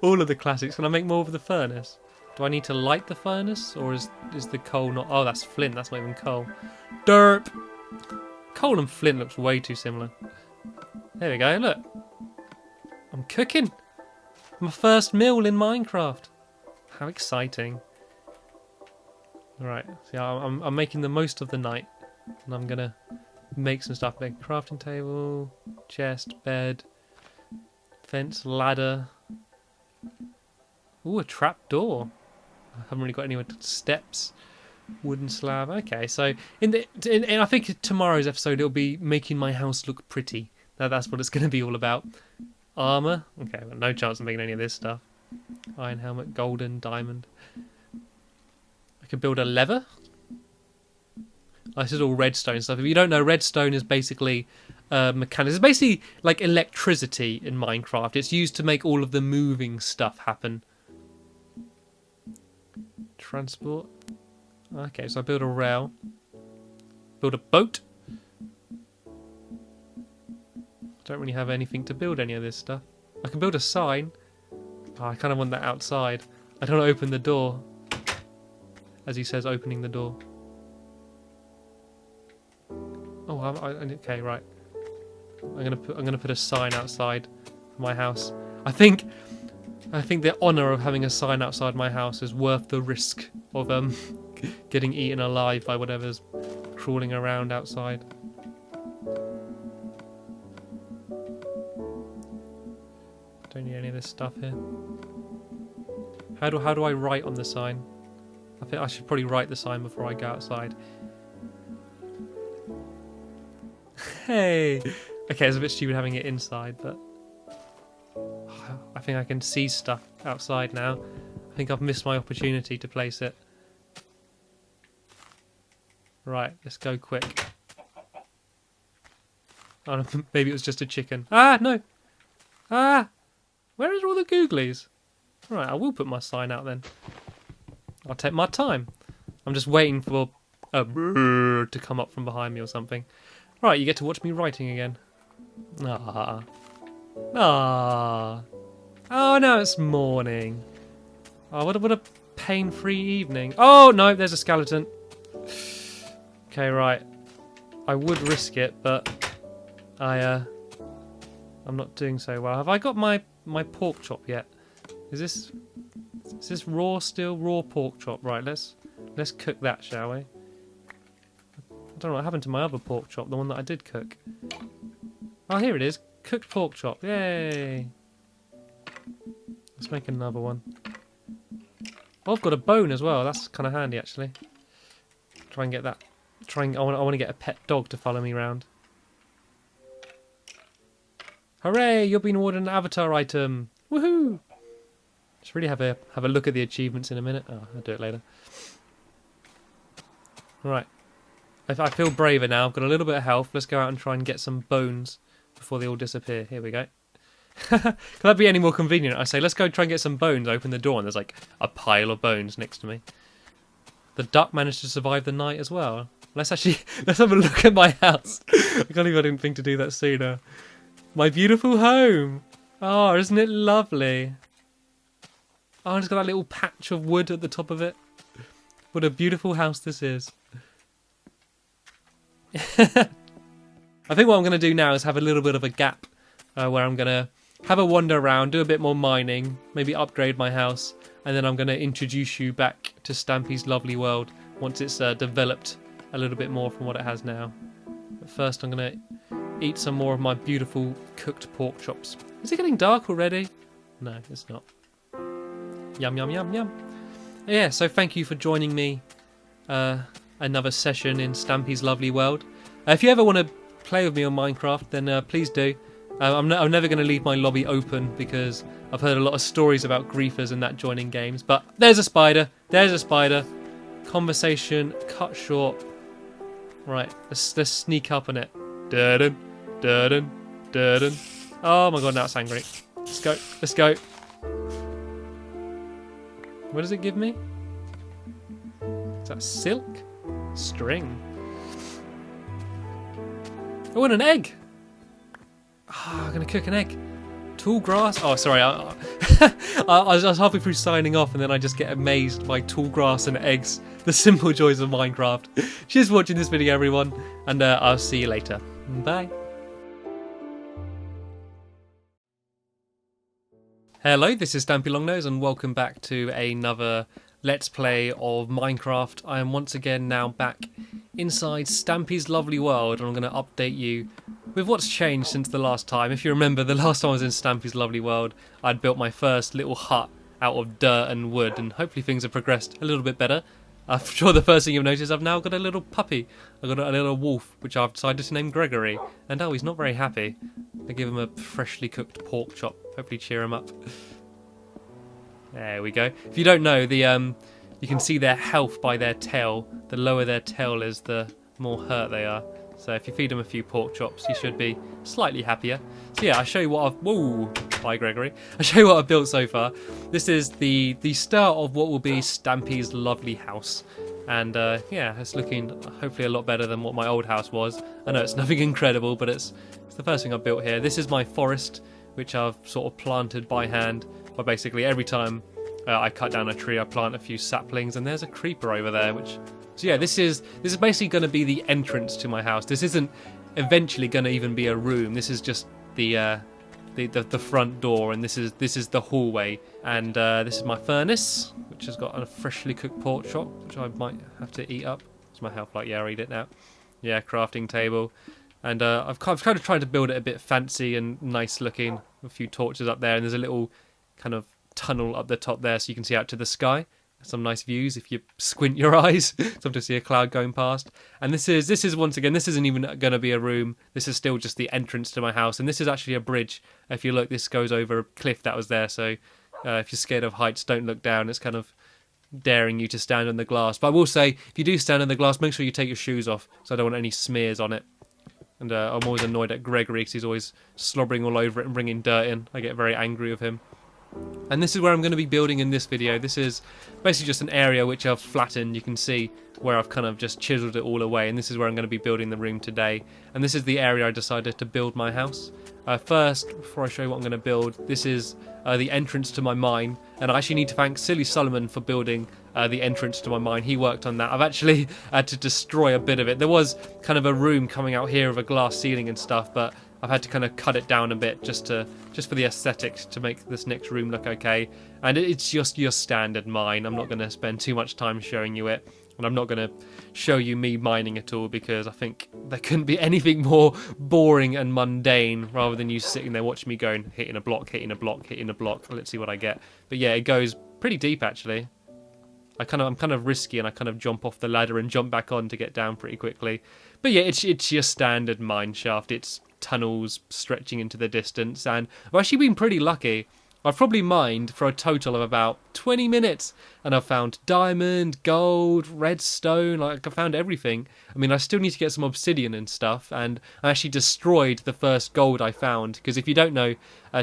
All of the classics. Can I make more of the furnace? Do I need to light the furnace, or is the coal not... Oh, that's flint. That's not even coal. Derp. Coal and flint looks way too similar. There we go. Look. I'm cooking. My first meal in Minecraft. How exciting. Alright. So I'm making the most of the night. And I'm going to make some stuff. Make a crafting table, chest, bed, fence, ladder. Ooh, a trap door. I haven't really got any steps. Wooden slab. Okay, so in I think tomorrow's episode it'll be making my house look pretty. That's what it's going to be all about. Armor. Okay, well, no chance of making any of this stuff. Iron helmet, golden, diamond. I could build a lever. This is all redstone stuff. If you don't know, redstone is basically mechanics. It's basically like electricity in Minecraft. It's used to make all of the moving stuff happen. Transport. Okay, so I build a rail. Build a boat. Don't really have anything to build any of this stuff. I can build a sign. Oh, I kind of want that outside. I don't want to open the door. As he says, opening the door. Oh, okay, right. I'm gonna put a sign outside my house. I think the honour of having a sign outside my house is worth the risk of getting eaten alive by whatever's crawling around outside. Don't need any of this stuff here. How do I write on the sign? I think I should probably write the sign before I go outside. Hey! Okay, it's a bit stupid having it inside, but I think I can see stuff outside now. I think I've missed my opportunity to place it. Right, let's go quick. Oh, maybe it was just a chicken. Ah, no! Ah! Where are all the googlies? Right, I will put my sign out then. I'll take my time. I'm just waiting for a brrr to come up from behind me or something. Right, you get to watch me writing again. Ah. Ah. Oh, now it's morning. Oh, what a pain-free evening. Oh, no, there's a skeleton. Okay, right. I would risk it, but I'm not doing so well. Have I got my pork chop yet? Is this raw still? Raw pork chop. Right, let's cook that, shall we? I don't know what happened to my other pork chop, the one that I did cook. Oh, here it is. Cooked pork chop. Yay! Let's make another one. Oh, I've got a bone as well. That's kind of handy, actually. Try and get that. I want to get a pet dog to follow me around. Hooray! You've been awarded an avatar item. Woohoo! Just really have a look at the achievements in a minute. Oh, I'll do it later. Right. I feel braver now. I've got a little bit of health. Let's go out and try and get some bones before they all disappear. Here we go. Can that be any more convenient? I say, let's go try and get some bones. Open the door and there's like a pile of bones next to me. The duck managed to survive the night as well. Let's have a look at my house. I can't believe I didn't think to do that sooner. My beautiful home. Oh, isn't it lovely? Oh, it's got that little patch of wood at the top of it. What a beautiful house this is. I think what I'm going to do now is have a little bit of a gap where I'm going to have a wander around, do a bit more mining, maybe upgrade my house, and then I'm going to introduce you back to Stampy's lovely world once it's developed a little bit more from what it has now. But first I'm going to eat some more of my beautiful cooked pork chops. Is it getting dark already? No, it's not. Yum, yum, yum, yum. Yeah, so thank you for joining me another session in Stampy's lovely world. If you ever want to play with me on Minecraft, then please do. I'm never going to leave my lobby open because I've heard a lot of stories about griefers and that joining games. But there's a spider. There's a spider. Conversation cut short. Right, let's sneak up on it. Dun dun dun. Oh my god, now it's angry. Let's go. Let's go. What does it give me? Is that silk? String. Oh, and an egg. Oh, I'm going to cook an egg. Tall grass. Oh, sorry. I was halfway through signing off and then I just get amazed by tall grass and eggs. The simple joys of Minecraft. Cheers for watching this video, everyone. And I'll see you later. Bye. Hello, this is Stampy Longnose and welcome back to another Let's Play of Minecraft. I am once again now back inside Stampy's lovely world and I'm going to update you with what's changed since the last time. If you remember, the last time I was in Stampy's lovely world, I'd built my first little hut out of dirt and wood and hopefully things have progressed a little bit better. I'm sure the first thing you've noticed, I've now got a little puppy. I've got a little wolf, which I've decided to name Gregory. And oh, he's not very happy. I give him a freshly cooked pork chop. Hopefully cheer him up. There we go. If you don't know, you can see their health by their tail. The lower their tail is, the the more hurt they are. So if you feed them a few pork chops, you should be slightly happier. So yeah, I'll show you what I've... Whoa! Bye, Gregory. I'll show you what I've built so far. This is the start of what will be Stampy's lovely house. And yeah, it's looking hopefully a lot better than what my old house was. I know it's nothing incredible, but it's the first thing I've built here. This is my forest, which I've sort of planted by hand. But basically every time I cut down a tree, I plant a few saplings, and there's a creeper over there, which... So yeah, this is basically going to be the entrance to my house. This isn't eventually going to even be a room. This is just the front door, and this is the hallway. And this is my furnace, which has got a freshly cooked pork chop, which I might have to eat up. It's my health light. Yeah, I'll eat it now. Yeah, crafting table. And I've kind of tried to build it a bit fancy and nice looking. A few torches up there, and there's a little kind of tunnel up the top there, so you can see out to the sky. Some nice views if you squint your eyes. Sometimes to see a cloud going past. And this is once again, this isn't even going to be a room. This is still just the entrance to my house, and this is actually a bridge. If you look, this goes over a cliff that was there. So if you're scared of heights, don't look down. It's kind of daring you to stand on the glass. But I will say, if you do stand on the glass, make sure you take your shoes off, so I don't want any smears on it. And I'm always annoyed at Gregory because he's always slobbering all over it and bringing dirt in. I get very angry with him. And this is where I'm going to be building in this video. This is basically just an area which I've flattened. You can see where I've kind of just chiseled it all away, and this is where I'm going to be building the room today. And this is the area I decided to build my house. First, before I show you what I'm going to build, this is the entrance to my mine, and I actually need to thank Silly Solomon for building the entrance to my mine. He worked on that. I've actually had to destroy a bit of it. There was kind of a room coming out here with a glass ceiling and stuff, but I've had to kind of cut it down a bit just for the aesthetics, to make this next room look okay. And it's just your standard mine. I'm not going to spend too much time showing you it, and I'm not going to show you me mining at all, because I think there couldn't be anything more boring and mundane rather than you sitting there watching me going, hitting a block, hitting a block, hitting a block. Let's see what I get. But yeah, it goes pretty deep actually. I'm kind of risky, and I kind of jump off the ladder and jump back on to get down pretty quickly. But yeah, it's your standard mine shaft. It's tunnels stretching into the distance, and I've actually been pretty lucky. I've probably mined for a total of about 20 minutes, and I've found diamond, gold, redstone. Like, I found everything. I mean, I still need to get some obsidian and stuff, and I actually destroyed the first gold I found, because if you don't know,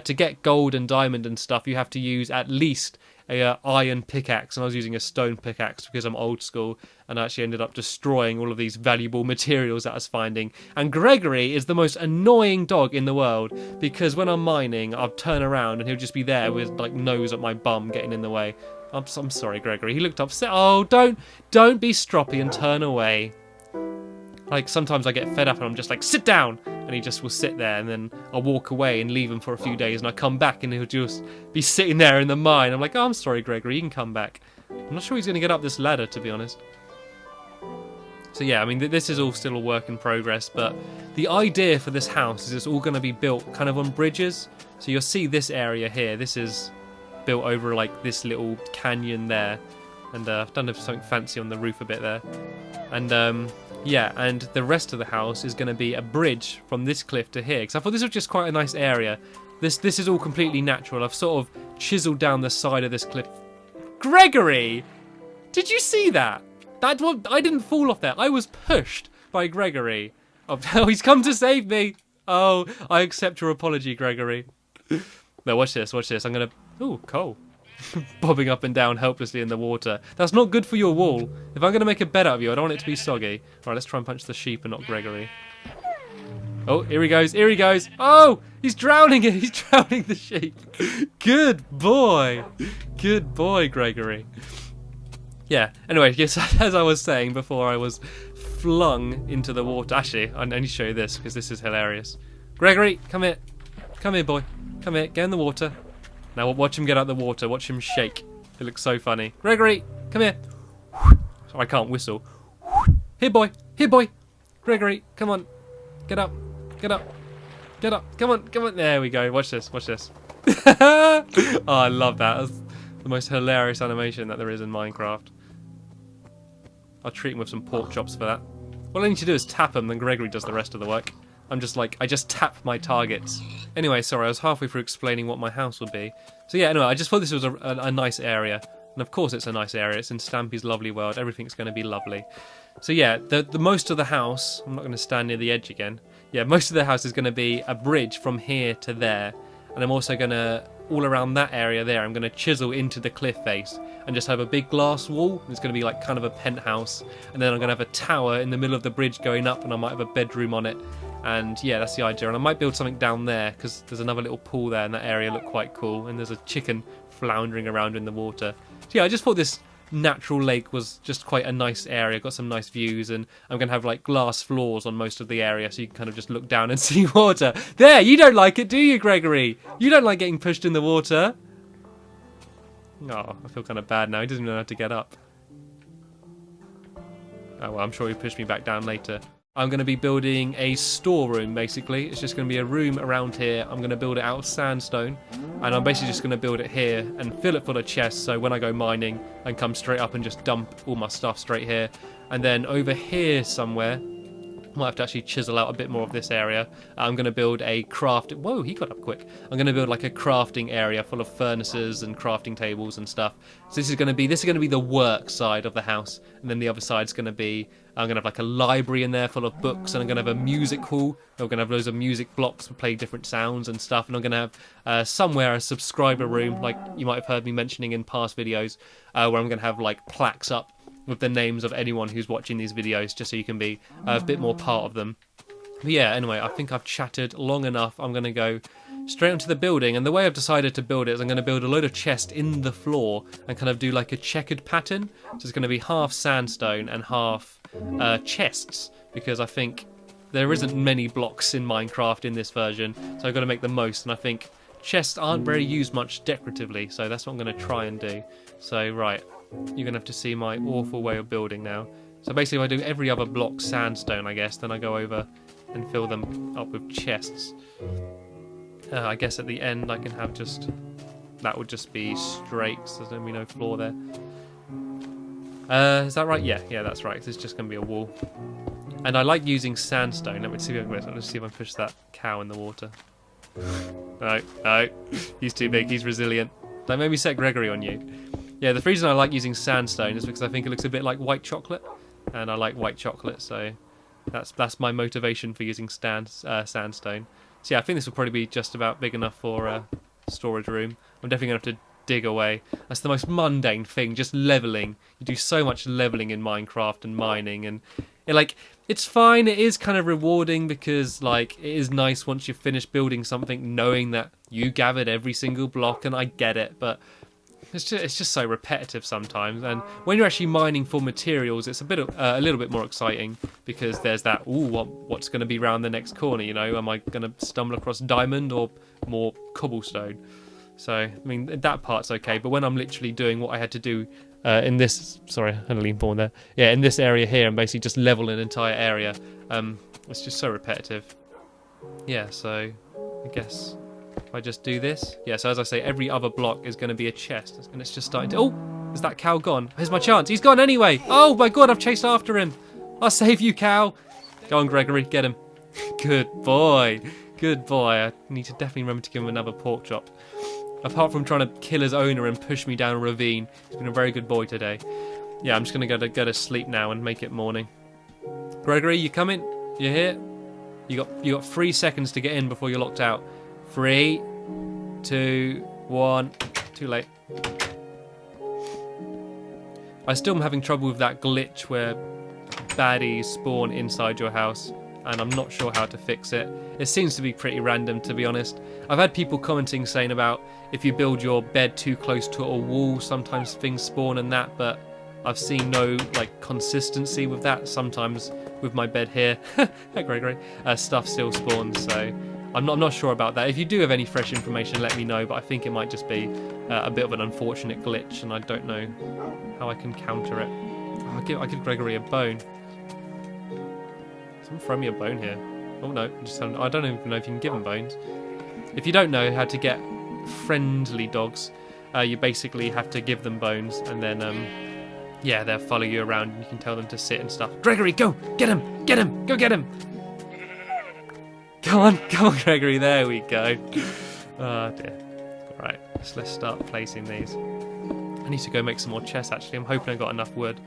to get gold and diamond and stuff, you have to use at least a iron pickaxe, and I was using a stone pickaxe because I'm old school, and I actually ended up destroying all of these valuable materials that I was finding. And Gregory is the most annoying dog in the world, because when I'm mining, I'll turn around and he'll just be there with like nose at my bum getting in the way. I'm sorry, Gregory. He looked upset. Oh, don't be stroppy and turn away. Like, sometimes I get fed up and I'm just like, sit down! And he just will sit there, and then I'll walk away and leave him for a few days, and I come back and he'll just be sitting there in the mine. I'm like, oh, I'm sorry, Gregory, you can come back. I'm not sure he's going to get up this ladder, to be honest. So yeah, I mean, this is all still a work in progress, but the idea for this house is it's all going to be built kind of on bridges. So you'll see this area here. This is built over like this little canyon there, and I've done something fancy on the roof a bit there. And yeah, and the rest of the house is going to be a bridge from this cliff to here, because I thought this was just quite a nice area. This is all completely natural. I've sort of chiseled down the side of this cliff. Gregory! Did you see that? I didn't fall off there. I was pushed by Gregory. Oh, he's come to save me. Oh, I accept your apology, Gregory. No, watch this, watch this. I'm going to... Ooh, coal. Bobbing up and down helplessly in the water. That's not good for your wall. If I'm going to make a bed out of you, I don't want it to be soggy. Right, let's try and punch the sheep and not Gregory. Oh, here he goes, here he goes. Oh, he's drowning it. He's drowning the sheep. Good boy. Good boy, Gregory. Yeah, anyway, yes, as I was saying before, I was flung into the water. Actually, I need to show you this because this is hilarious. Gregory, come here. Come here, boy. Come here, get in the water. Now watch him get out the water. Watch him shake. It looks so funny. Gregory, come here. I can't whistle. Here, boy. Here, boy. Gregory, come on. Get up. Get up. Get up. Come on. Come on. There we go. Watch this. Watch this. Oh, I love that. That's the most hilarious animation that there is in Minecraft. I'll treat him with some pork chops for that. All I need to do is tap him, then Gregory does the rest of the work. I'm just like, I just tap my targets. Anyway, sorry, I was halfway through explaining what my house would be. So yeah, anyway, I just thought this was a nice area. And of course it's a nice area. It's in Stampy's lovely world. Everything's going to be lovely. So yeah, the most of the house, I'm not going to stand near the edge again. Yeah, most of the house is going to be a bridge from here to there. And I'm also going to, all around that area there, I'm going to chisel into the cliff face and just have a big glass wall. It's going to be like kind of a penthouse. And then I'm going to have a tower in the middle of the bridge going up, and I might have a bedroom on it. And yeah, that's the idea. And I might build something down there because there's another little pool there, and that area looked quite cool. And there's a chicken floundering around in the water. So yeah, I just thought this natural lake was just quite a nice area, got some nice views, and I'm going to have like glass floors on most of the area so you can kind of just look down and see water. There, you don't like it, do you, Gregory? You don't like getting pushed in the water. Oh, I feel kind of bad now. He doesn't even know how to get up. Oh well, I'm sure he'll push me back down later. I'm going to be building a storeroom, basically. It's just going to be a room around here. I'm going to build it out of sandstone, and I'm basically just going to build it here and fill it full of chests, so when I go mining, I can come straight up and just dump all my stuff straight here. And then over here somewhere, I might have to actually chisel out a bit more of this area. I'm going to build a craft... Whoa, he got up quick. I'm going to build like a crafting area full of furnaces and crafting tables and stuff. So this is going to be the work side of the house, and then the other side's going to be... I'm going to have like a library in there full of books, and I'm going to have a music hall. I'm going to have loads of music blocks to play different sounds and stuff, and I'm going to have somewhere a subscriber room, like you might have heard me mentioning in past videos, where I'm going to have like plaques up with the names of anyone who's watching these videos, just so you can be a bit more part of them. But yeah, anyway, I think I've chatted long enough. I'm going to go straight onto the building, and the way I've decided to build it is I'm going to build a load of chests in the floor and kind of do like a checkered pattern. So it's going to be half sandstone and half chests, because I think there isn't many blocks in Minecraft in this version, so I've got to make the most, and I think chests aren't very used much decoratively, so that's what I'm going to try and do. So right, you're going to have to see my awful way of building now. So basically if I do every other block sandstone, I guess, then I go over and fill them up with chests. I guess at the end I can have just... That would just be straight, so there's going to be no floor there. Is that right? Yeah, that's right. It's just going to be a wall. And I like using sandstone. Let's see if I push that cow in the water. No, he's too big. He's resilient. Don't make me set Gregory on you. Yeah, the reason I like using sandstone is because I think it looks a bit like white chocolate, and I like white chocolate, so that's my motivation for using sandstone. So yeah, I think this will probably be just about big enough for a storage room. I'm definitely going to have to dig away. That's the most mundane thing, just leveling. You do so much leveling in Minecraft and mining, and it's fine. It is kind of rewarding because it is nice once you've finished building something, knowing that you gathered every single block, and I get it, but it's just so repetitive sometimes. And when you're actually mining for materials, it's a little bit more exciting, because there's that, what's going to be round the next corner, you know? Am I going to stumble across diamond or more cobblestone? So, I mean, that part's okay, but when I'm literally doing what I had to do in this... Sorry, I had a lean forward there. Yeah, in this area here, and basically just level an entire area, it's just so repetitive. Yeah, so I guess if I just do this... Yeah, so as I say, every other block is going to be a chest, and it's just starting to... Oh, is that cow gone? Here's my chance. He's gone anyway. Oh, my God, I've chased after him. I'll save you, cow. Go on, Gregory, get him. Good boy. Good boy. I need to definitely remember to give him another pork chop. Apart from trying to kill his owner and push me down a ravine, he's been a very good boy today. Yeah, I'm just going to go to sleep now and make it morning. Gregory, you coming? You here? You got 3 seconds to get in before you're locked out. 3, 2, 1. Too late. I still am having trouble with that glitch where baddies spawn inside your house, and I'm not sure how to fix it. It seems to be pretty random, to be honest. I've had people commenting saying about if you build your bed too close to a wall, sometimes things spawn and that, but I've seen no consistency with that. Sometimes with my bed here, hey Gregory, stuff still spawns, so I'm not sure about that. If you do have any fresh information, let me know, but I think it might just be a bit of an unfortunate glitch, and I don't know how I can counter it. I'll give Gregory a bone. Someone throw me a bone here. Oh no, I don't even know if you can give them bones. If you don't know how to get friendly dogs, you basically have to give them bones, and then yeah, they'll follow you around, and you can tell them to sit and stuff. Gregory, go! Get him! Get him! Go get him! Come on, Gregory, there we go. Oh dear. Alright, let's start placing these. I need to go make some more chests, actually. I'm hoping I got enough wood.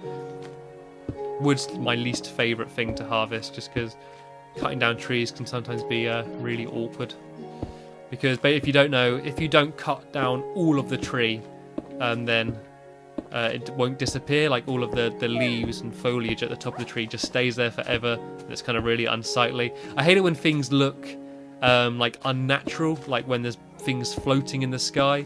wood's my least favourite thing to harvest, just because cutting down trees can sometimes be really awkward. Because if you don't know, if you don't cut down all of the tree, then it won't disappear. Like all of the leaves and foliage at the top of the tree just stays there forever. It's kind of really unsightly. I hate it when things look like unnatural, like when there's things floating in the sky.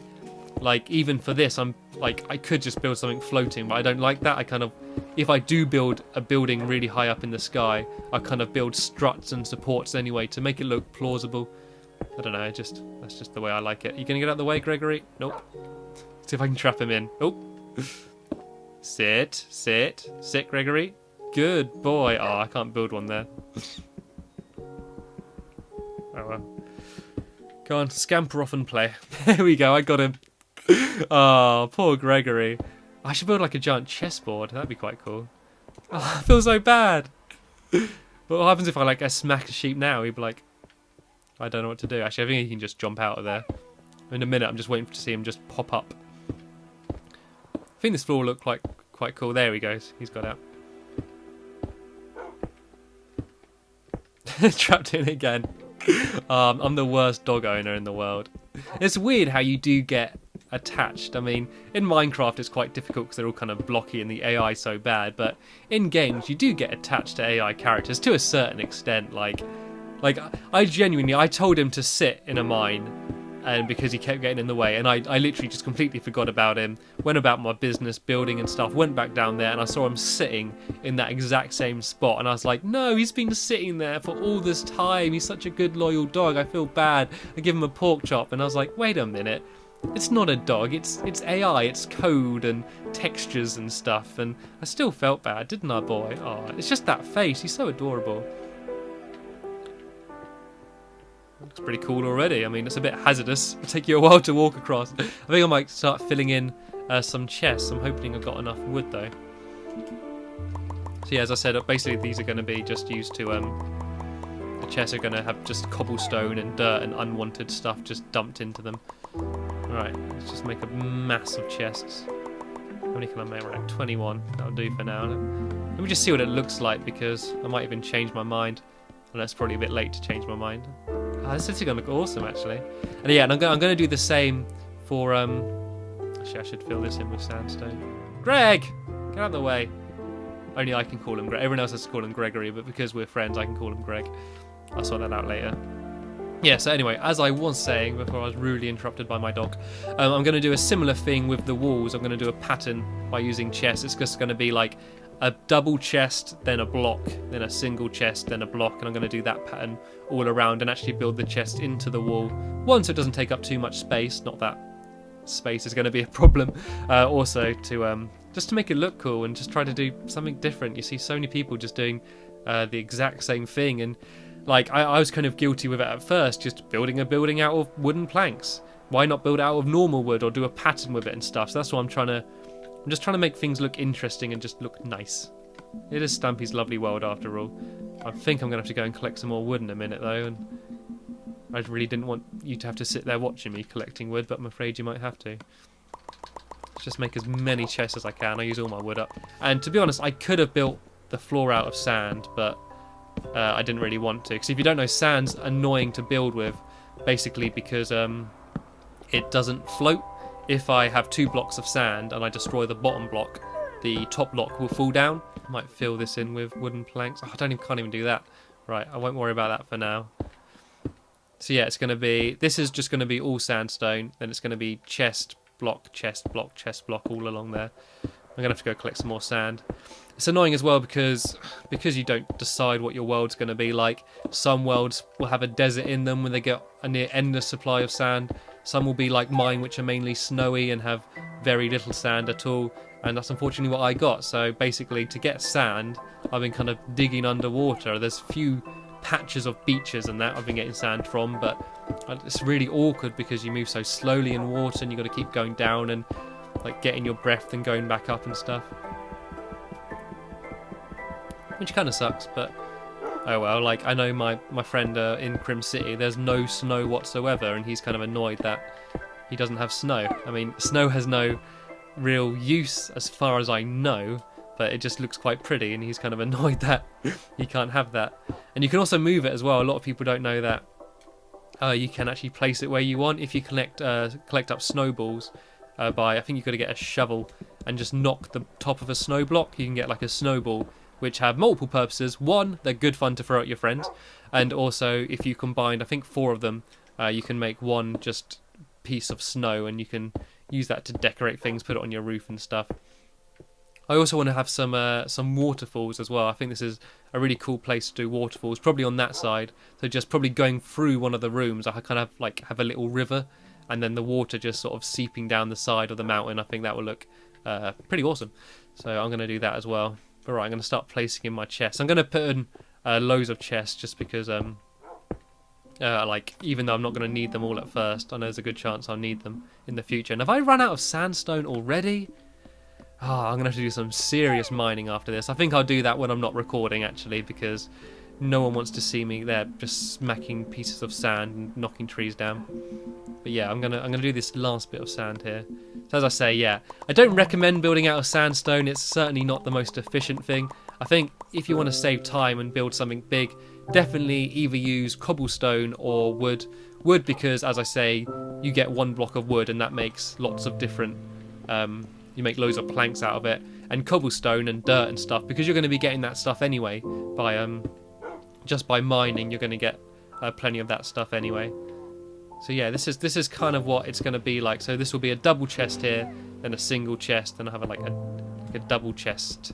Like even for this, I'm like, I could just build something floating, but I don't like that. I kind of, if I do build a building really high up in the sky, I kind of build struts and supports anyway to make it look plausible. I don't know, that's just the way I like it. You gonna get out of the way, Gregory? Nope. See if I can trap him in. Oh. Sit, Gregory. Good boy. Oh, I can't build one there. Oh well. Go on, scamper off and play. There we go, I got him. Oh, poor Gregory. I should build like a giant chessboard. That'd be quite cool. Oh, I feel so bad. What happens if I smack a sheep now? He'd be like, I don't know what to do. Actually, I think he can just jump out of there. In a minute, I'm just waiting to see him just pop up. I think this floor will look quite cool. There he goes. He's got out. Trapped in again. I'm the worst dog owner in the world. It's weird how you do get attached. I mean, in Minecraft it's quite difficult because they're all kind of blocky and the AI is so bad, but in games you do get attached to AI characters to a certain extent. Like I told him to sit in a mine, and because he kept getting in the way, and I literally just completely forgot about him, went about my business building and stuff, went back down there and I saw him sitting in that exact same spot, and I was like, no, he's been sitting there for all this time, he's such a good loyal dog, I feel bad. I give him a pork chop, and I was like, wait a minute, it's not a dog, it's AI, it's code and textures and stuff, and I still felt bad, didn't I, boy? Oh, it's just that face, he's so adorable. Looks pretty cool already. I mean, it's a bit hazardous. It'll take you a while to walk across. I think I might start filling in some chests. I'm hoping I've got enough wood though. So yeah, as I said, basically these are going to be just used to, the chests are going to have just cobblestone and dirt and unwanted stuff just dumped into them. Alright, let's just make a massive chests. How many can I make? Right, 21. That'll do for now. Let me just see what it looks like, because I might even change my mind. And that's probably a bit late to change my mind. Oh, this is going to look awesome, actually. And yeah, and I'm going to do the same for... Actually, I should fill this in with sandstone. Greg! Get out of the way. Only I can call him Greg. Everyone else has to call him Gregory, but because we're friends, I can call him Greg. I'll sort that out later. Yeah, so anyway, as I was saying before I was rudely interrupted by my dog, I'm going to do a similar thing with the walls. I'm going to do a pattern by using chests. It's just going to be like a double chest, then a block, then a single chest, then a block, and I'm going to do that pattern all around and actually build the chest into the wall. One, so it doesn't take up too much space, not that space is going to be a problem. Also, to just to make it look cool and just try to do something different. You see so many people just doing the exact same thing, and like I was kind of guilty with it at first, just building a building out of wooden planks. Why not build it out of normal wood or do a pattern with it and stuff? So that's what I'm just trying to make things look interesting and just look nice. It is Stampy's lovely world after all. I think I'm going to have to go and collect some more wood in a minute though, and I really didn't want you to have to sit there watching me collecting wood, but I'm afraid you might have to. Let's just make as many chests as I can. I use all my wood up. And to be honest, I could have built the floor out of sand, but I didn't really want to. Because if you don't know, sand's annoying to build with, basically because it doesn't float. If I have 2 blocks of sand and I destroy the bottom block, the top block will fall down. I might fill this in with wooden planks. Oh, can't even do that. Right, I won't worry about that for now. So yeah, it's going to be, this is just going to be all sandstone. Then it's going to be chest, block, chest, block, chest, block all along there. I'm going to have to go collect some more sand. It's annoying as well because you don't decide what your world's going to be like. Some worlds will have a desert in them when they get a near endless supply of sand. Some will be like mine, which are mainly snowy and have very little sand at all. And that's unfortunately what I got. So basically, to get sand, I've been kind of digging underwater. There's few patches of beaches and that I've been getting sand from, but it's really awkward because you move so slowly in water and you've got to keep going down and like getting your breath and going back up and stuff. Which kind of sucks, but oh well. Like I know my friend in Crim City, there's no snow whatsoever, and he's kind of annoyed that he doesn't have snow. I mean, snow has no real use as far as I know, but it just looks quite pretty, and he's kind of annoyed that he can't have that. And you can also move it as well. A lot of people don't know that you can actually place it where you want if you collect up snowballs by, I think you've got to get a shovel and just knock the top of a snow block. You can get like a snowball, which have multiple purposes. One, they're good fun to throw at your friends, and also if you combine, I think 4 of them, you can make one just piece of snow, and you can use that to decorate things, put it on your roof and stuff. I also want to have some waterfalls as well. I think this is a really cool place to do waterfalls, probably on that side. So just probably going through one of the rooms, I kind of like have a little river, and then the water just sort of seeping down the side of the mountain. I think that will look pretty awesome. So I'm going to do that as well. But right, I'm going to start placing in my chests. I'm going to put in loads of chests just because, like, even though I'm not going to need them all at first, I know there's a good chance I'll need them in the future. And have I run out of sandstone already? Oh, I'm going to have to do some serious mining after this. I think I'll do that when I'm not recording, actually, because no one wants to see me there just smacking pieces of sand and knocking trees down. But yeah, I'm gonna do this last bit of sand here. So as I say, yeah, I don't recommend building out of sandstone. It's certainly not the most efficient thing. I think if you want to save time and build something big, definitely either use cobblestone or wood. Wood because, as I say, you get 1 block of wood and that makes lots of different... you make loads of planks out of it. And cobblestone and dirt and stuff, because you're going to be getting that stuff anyway. By just by mining, you're going to get plenty of that stuff anyway. So yeah, this is kind of what it's going to be like. So this will be a double chest here, then a single chest, then I have like a double chest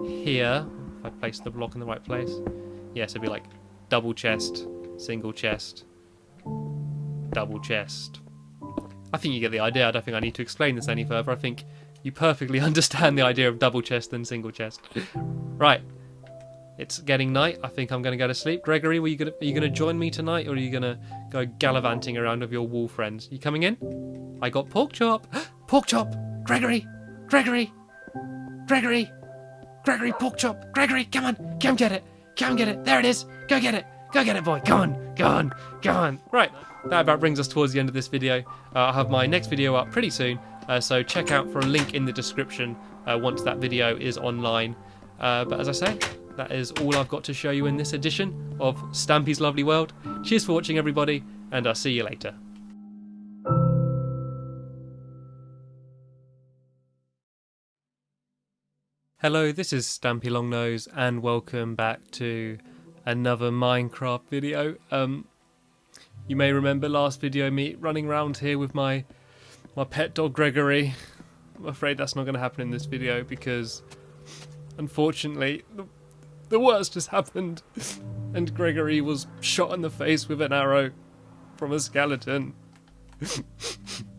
here. If I place the block in the right place. Yeah, so it'll be like double chest, single chest, double chest. I think you get the idea. I don't think I need to explain this any further. I think you perfectly understand the idea of double chest and single chest. Right. It's getting night. I think I'm going to go to sleep. Gregory, are you going to join me tonight, or are you going to go gallivanting around with your wool friends? You coming in? I got pork chop. Pork chop. Gregory. Gregory. Gregory. Gregory, pork chop. Gregory, come on. Come get it. Come get it. There it is. Go get it. Go get it, boy. Go on. Go on. Go on. Right. That about brings us towards the end of this video. I'll have my next video up pretty soon. So check out for a link in the description once that video is online. But as I say, that is all I've got to show you in this edition of Stampy's Lovely World. Cheers for watching, everybody, and I'll see you later. Hello, this is Stampy Longnose, and welcome back to another Minecraft video. You may remember last video me running around here with my pet dog Gregory. I'm afraid that's not going to happen in this video because, unfortunately, the worst has happened, and Gregory was shot in the face with an arrow from a skeleton.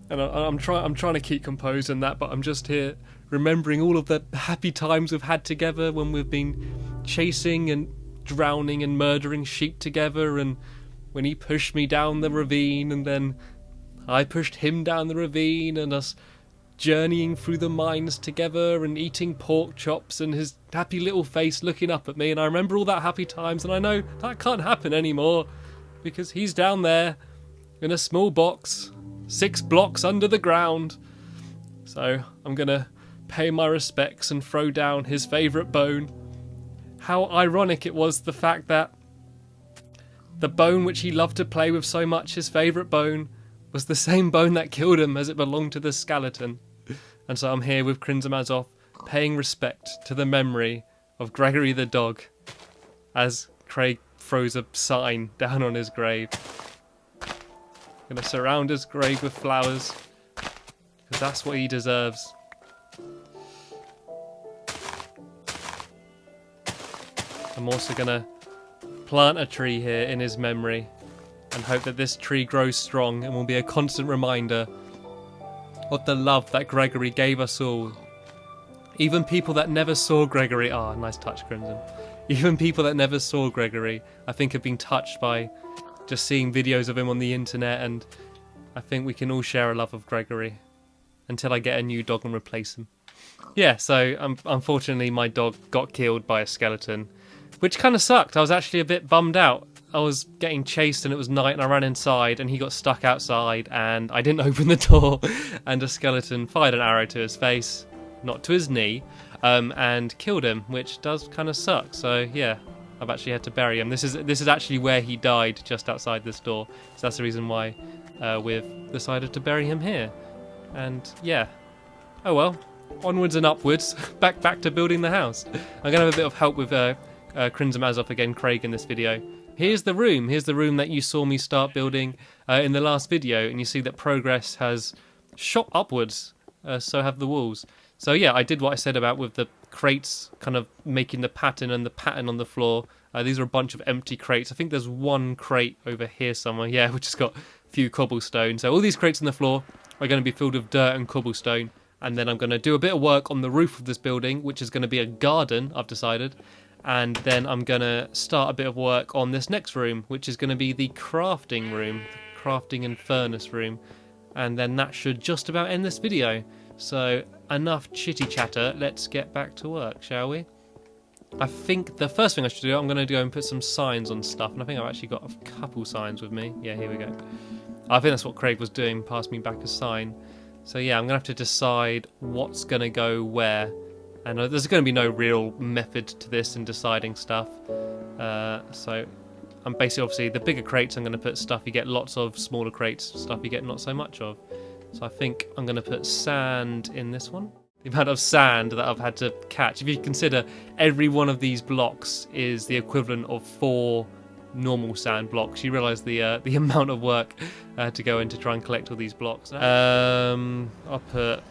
And I'm trying to keep composed in that, but I'm just here remembering all of the happy times we've had together when we've been chasing and drowning and murdering sheep together, and when he pushed me down the ravine, and then I pushed him down the ravine, and us journeying through the mines together and eating pork chops, and his happy little face looking up at me. And I remember all that happy times, and I know that can't happen anymore because he's down there in a small box 6 blocks under the ground. So I'm gonna pay my respects and throw down his favourite bone. How ironic it was, the fact that the bone which he loved to play with so much, his favourite bone, was the same bone that killed him, as it belonged to the skeleton. And so I'm here with Krinzamazov, paying respect to the memory of Gregory the dog, as Craig throws a sign down on his grave. Gonna surround his grave with flowers, because that's what he deserves. I'm also gonna plant a tree here in his memory, and hope that this tree grows strong and will be a constant reminder of the love that Gregory gave us all. Even people that never saw Gregory, nice touch, Crimson. Even people that never saw Gregory, I think, have been touched by just seeing videos of him on the internet, and I think we can all share a love of Gregory until I get a new dog and replace him. Yeah, so unfortunately my dog got killed by a skeleton, which kind of sucked. I was actually a bit bummed out. I was getting chased and it was night, and I ran inside and he got stuck outside, and I didn't open the door, and a skeleton fired an arrow to his face, not to his knee, and killed him, which does kind of suck. So yeah, I've actually had to bury him. This is actually where he died, just outside this door. So that's the reason why we've decided to bury him here. And yeah, oh well, onwards and upwards, back to building the house. I'm gonna have a bit of help with Crimson Mazov again, Craig, in this video. Here's the room that you saw me start building in the last video, and you see that progress has shot upwards, so have the walls. So yeah, I did what I said about with the crates kind of making the pattern and the pattern on the floor. These are a bunch of empty crates. I think there's one crate over here somewhere, yeah, which has got a few cobblestone. So all these crates on the floor are going to be filled with dirt and cobblestone, and then I'm going to do a bit of work on the roof of this building, which is going to be a garden, I've decided. And then I'm going to start a bit of work on this next room, which is going to be the crafting room, the crafting and furnace room. And then that should just about end this video. So enough chitty chatter, let's get back to work, shall we? I think the first thing I should do, I'm going to go and put some signs on stuff. And I think I've actually got a couple signs with me. Yeah, here we go. I think that's what Craig was doing, passed me back a sign. So yeah, I'm going to have to decide what's going to go where. And there's going to be no real method to this in deciding stuff. So I'm basically, obviously, the bigger crates I'm going to put stuff you get lots of, smaller crates, stuff you get not so much of. So I think I'm going to put sand in this one. The amount of sand that I've had to catch. If you consider every one of these blocks is the equivalent of 4 normal sand blocks, you realise the amount of work to go in to try and collect all these blocks. I'll put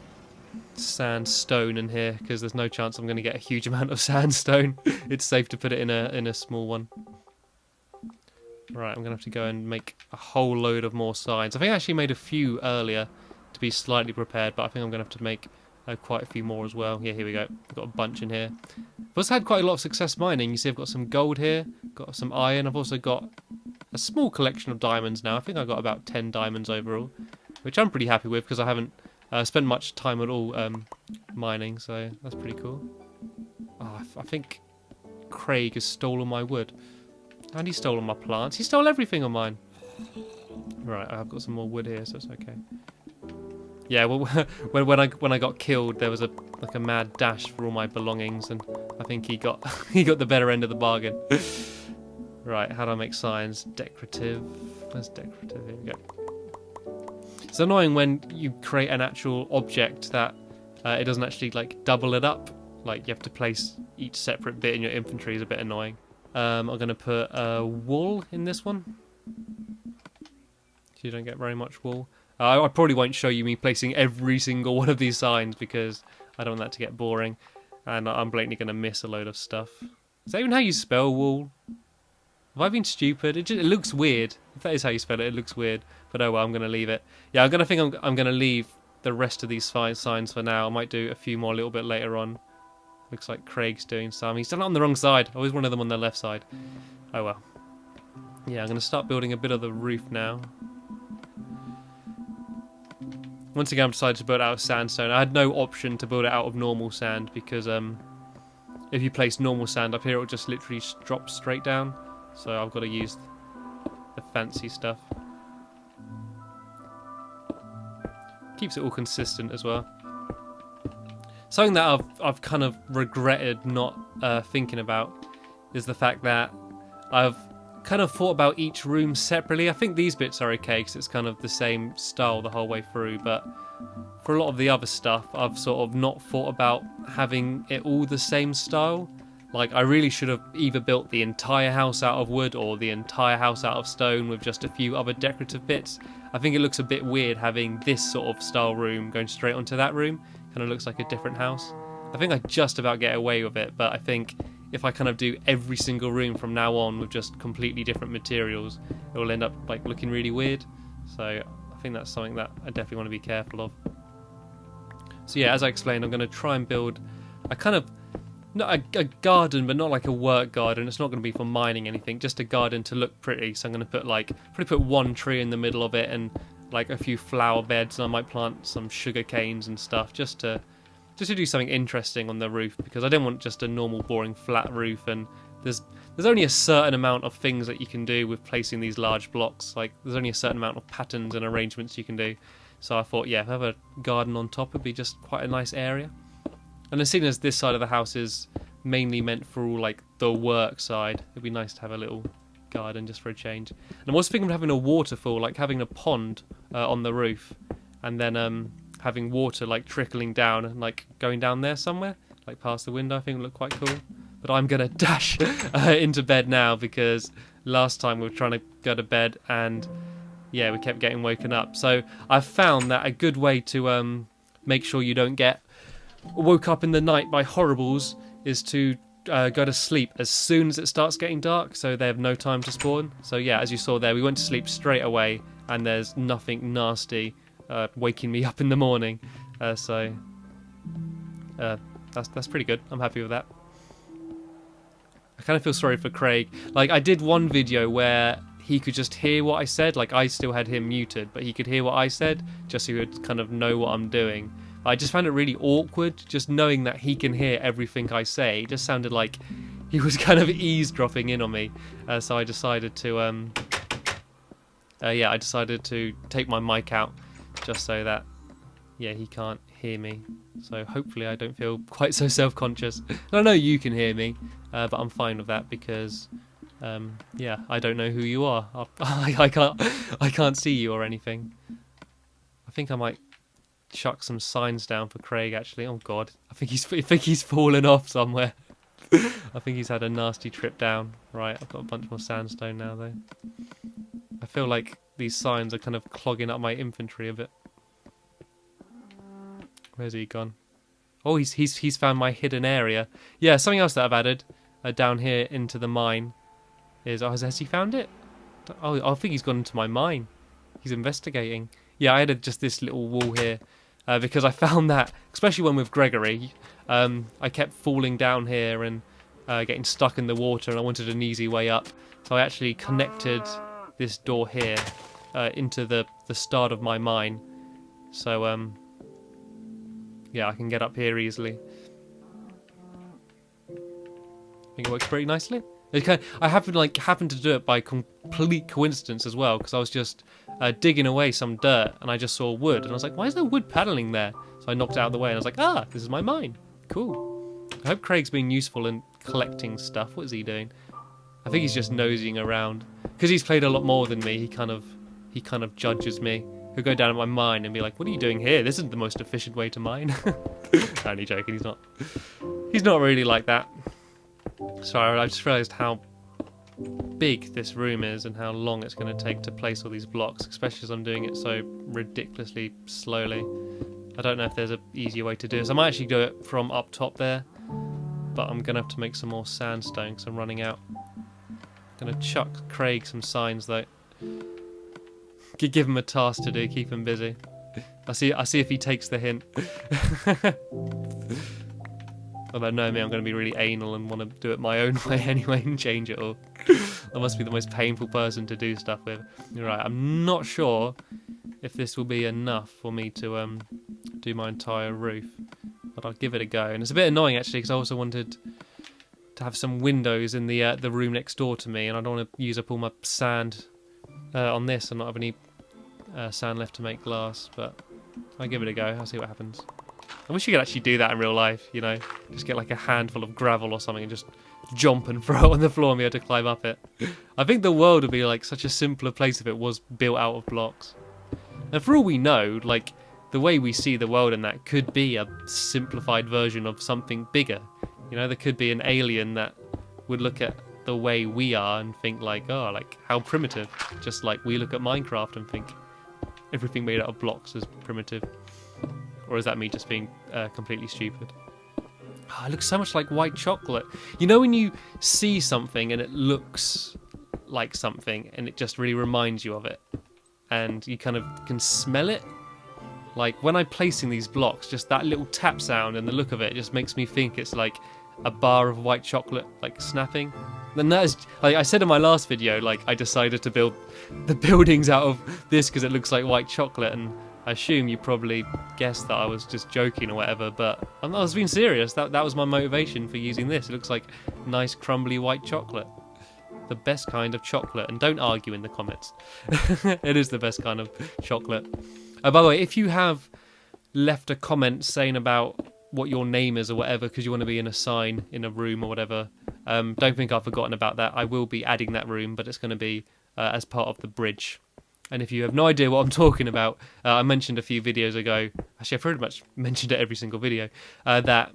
sandstone in here because there's no chance I'm going to get a huge amount of sandstone. It's safe to put it in a small one. Right, I'm going to have to go and make a whole load of more signs. I think I actually made a few earlier to be slightly prepared, but I think I'm going to have to make quite a few more as well. Yeah, here we go. I've got a bunch in here. I've also had quite a lot of success mining. You see I've got some gold here, got some iron. I've also got a small collection of diamonds now. I think I've got about 10 diamonds overall, which I'm pretty happy with because I haven't spent much time at all mining, so that's pretty cool. Oh, I think Craig has stolen my wood. And he stole all my plants. He stole everything on mine. Right, I've got some more wood here, so it's okay. Yeah, well, when I got killed, there was a mad dash for all my belongings, and I think he got the better end of the bargain. Right, how do I make signs? Decorative. Where's decorative? Here we go. It's annoying when you create an actual object that it doesn't actually like double it up. Like you have to place each separate bit in your inventory is a bit annoying. I'm going to put wool in this one. So you don't get very much wool. I probably won't show you me placing every single one of these signs because I don't want that to get boring. And I'm blatantly going to miss a load of stuff. Is that even how you spell wool? Have I been stupid? It looks weird. If that is how you spell it, it looks weird. But oh well, I'm going to leave it. Yeah, I'm going to leave the rest of these signs for now. I might do a few more a little bit later on. Looks like Craig's doing some. He's done it on the wrong side. I always wanted them on the left side. Oh well. Yeah, I'm going to start building a bit of the roof now. Once again, I've decided to build it out of sandstone. I had no option to build it out of normal sand because if you place normal sand up here, it will just literally drop straight down. So I've got to use the fancy stuff. Keeps it all consistent as well. Something that I've kind of regretted not thinking about is the fact that I've kind of thought about each room separately. I think these bits are okay because it's kind of the same style the whole way through, but for a lot of the other stuff I've sort of not thought about having it all the same style. Like I really should have either built the entire house out of wood or the entire house out of stone with just a few other decorative bits. I think it looks a bit weird having this sort of style room going straight onto that room. Kind of looks like a different house. I think I just about get away with it, but I think if I kind of do every single room from now on with just completely different materials, it will end up like looking really weird. So I think that's something that I definitely want to be careful of. So yeah, as I explained, I'm going to try and build a kind of, not a garden, but not like a work garden. It's not going to be for mining anything, just a garden to look pretty. So I'm going to put probably put one tree in the middle of it and like a few flower beds, and I might plant some sugar canes and stuff just to do something interesting on the roof, because I don't want just a normal boring flat roof, and there's only a certain amount of things that you can do with placing these large blocks. Like there's only a certain amount of patterns and arrangements you can do. So I thought, yeah, if I have a garden on top, it'd be just quite a nice area. And then seeing as this side of the house is mainly meant for all like the work side, it'd be nice to have a little garden just for a change. And I'm also thinking of having a waterfall, like having a pond on the roof, and then having water like trickling down and like going down there somewhere, like past the window. I think it would look quite cool. But I'm gonna dash into bed now because last time we were trying to go to bed and yeah, we kept getting woken up. So I've found that a good way to make sure you don't get woke up in the night by horribles is to go to sleep as soon as it starts getting dark, so they have no time to spawn. So yeah, as you saw there, we went to sleep straight away and there's nothing nasty waking me up in the morning. So that's pretty good. I'm happy with that. I kind of feel sorry for Craig. Like, I did one video where he could just hear what I said. Like, I still had him muted, but he could hear what I said, just so he would kind of know what I'm doing. I just found it really awkward, just knowing that he can hear everything I say. It just sounded like he was kind of eavesdropping in on me. So I decided to, I decided to take my mic out, just so that, yeah, he can't hear me. So hopefully I don't feel quite so self-conscious. I know you can hear me, but I'm fine with that because, yeah, I don't know who you are. I can't see you or anything. I think I might chuck some signs down for Craig. Actually, oh god, I think he's fallen off somewhere. I think he's had a nasty trip down. Right, I've got a bunch more sandstone now though. I feel like these signs are kind of clogging up my inventory a bit. Where's he gone? Oh, he's found my hidden area. Yeah, something else that I've added down here into the mine is... Oh, has he found it? Oh, I think he's gone into my mine. He's investigating. Yeah, I added just this little wall here because I found that, especially when with Gregory, I kept falling down here and getting stuck in the water, and I wanted an easy way up. So I actually connected this door here into the start of my mine. So, yeah, I can get up here easily. I think it works pretty nicely. I happened to do it by complete coincidence as well, because I was just digging away some dirt and I just saw wood and I was like, why is there wood paneling there? So I knocked it out of the way and I was like, ah, this is my mine. Cool. I hope Craig's being useful in collecting stuff. What is he doing? I think he's just nosing around. Because he's played a lot more than me, he kind of judges me. He'll go down at my mine and be like, what are you doing here? This isn't the most efficient way to mine. Only joking, he's not really like that. Sorry, I just realised how big this room is and how long it's going to take to place all these blocks, especially as I'm doing it so ridiculously slowly. I don't know if there's an easier way to do this. I might actually do it from up top there, but I'm going to have to make some more sandstone because I'm running out. I'm going to chuck Craig some signs though. Give him a task to do, keep him busy. I see if he takes the hint. Although knowing me, I'm going to be really anal and want to do it my own way anyway and change it all. I must be the most painful person to do stuff with. Right, I'm not sure if this will be enough for me to do my entire roof, but I'll give it a go. And it's a bit annoying actually because I also wanted to have some windows in the room next door to me, and I don't want to use up all my sand on this and not have any sand left to make glass, but I'll give it a go. I'll see what happens. I wish you could actually do that in real life, you know, just get like a handful of gravel or something and just jump and throw it on the floor and be able to climb up it. I think the world would be like such a simpler place if it was built out of blocks. And for all we know, like the way we see the world and that could be a simplified version of something bigger. You know, there could be an alien that would look at the way we are and think like, oh, like how primitive. Just like we look at Minecraft and think everything made out of blocks is primitive. Or is that me just being completely stupid? Oh, it looks so much like white chocolate. You know when you see something and it looks like something and it just really reminds you of it? And you kind of can smell it? Like when I'm placing these blocks, just that little tap sound and the look of it just makes me think it's like a bar of white chocolate like snapping. And that is, like I said in my last video, like I decided to build the buildings out of this because it looks like white chocolate, and I assume you probably guessed that I was just joking or whatever, but I was being serious. That was my motivation for using this. It looks like nice crumbly white chocolate. The best kind of chocolate. And don't argue in the comments. It is the best kind of chocolate. By the way, if you have left a comment saying about what your name is or whatever, because you want to be in a sign in a room or whatever. Don't think I've forgotten about that. I will be adding that room, but it's going to be as part of the bridge. And if you have no idea what I'm talking about, I mentioned a few videos ago, actually I pretty much mentioned it every single video, that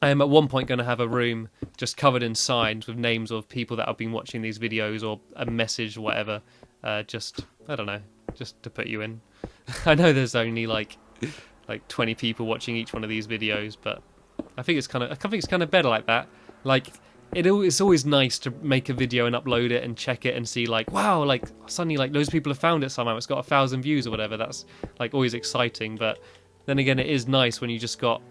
I am at one point going to have a room just covered in signs with names of people that have been watching these videos, or a message or whatever, just, I don't know, just to put you in. I know there's only like 20 people watching each one of these videos, but I think it's kind of better like that. Like, it's always nice to make a video and upload it and check it and see like, wow, like suddenly like those people have found it somehow, it's got 1,000 views or whatever. That's like always exciting. But then again, it is nice when you just got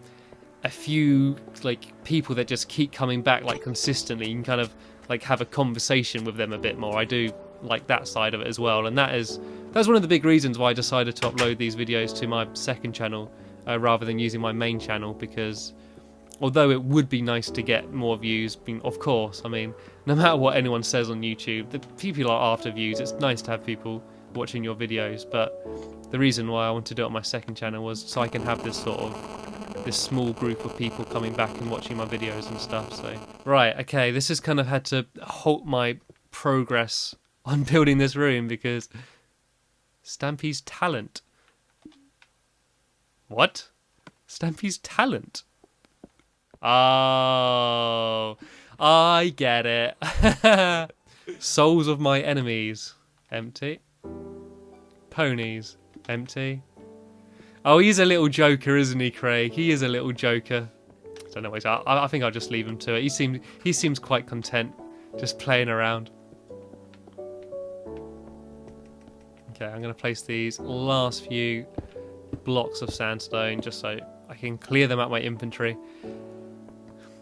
a few like people that just keep coming back like consistently. You can kind of like have a conversation with them a bit more. I do like that side of it as well, and that's one of the big reasons why I decided to upload these videos to my second channel rather than using my main channel, because although it would be nice to get more views, of course, I mean, no matter what anyone says on YouTube, the people are after views. It's nice to have people watching your videos, but the reason why I wanted to do it on my second channel was so I can have this small group of people coming back and watching my videos and stuff. So right, okay, this has kind of had to halt my progress on building this room because Stampy's talent. What? Stampy's talent? Oh, I get it. Souls of my enemies. Empty. Ponies. Empty. Oh, he's a little joker, isn't he, Craig? He is a little joker. I don't know what I think I'll just leave him to it. He seems quite content, just playing around. Okay, I'm going to place these last few blocks of sandstone just so I can clear them out my inventory.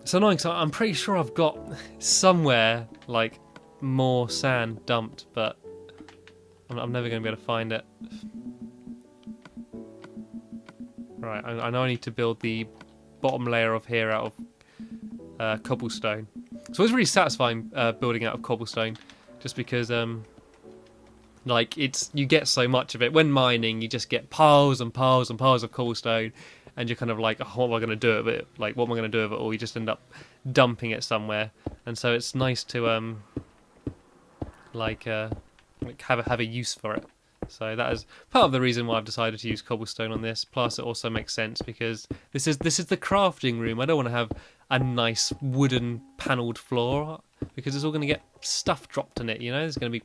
It's annoying, so I'm pretty sure I've got somewhere like more sand dumped, but I'm never going to be able to find it. Right, I know I need to build the bottom layer of here out of cobblestone. So it's really satisfying building out of cobblestone, just because like you get so much of it. When mining, you just get piles and piles and piles of cobblestone, and you're kind of like, oh, what am I going to do with it? Like, what am I going to do with it? Or you just end up dumping it somewhere. And so it's nice to have a use for it. So that is part of the reason why I've decided to use cobblestone on this. Plus, it also makes sense because this is the crafting room. I don't want to have a nice wooden panelled floor because it's all going to get stuff dropped in it. You know, there's going to be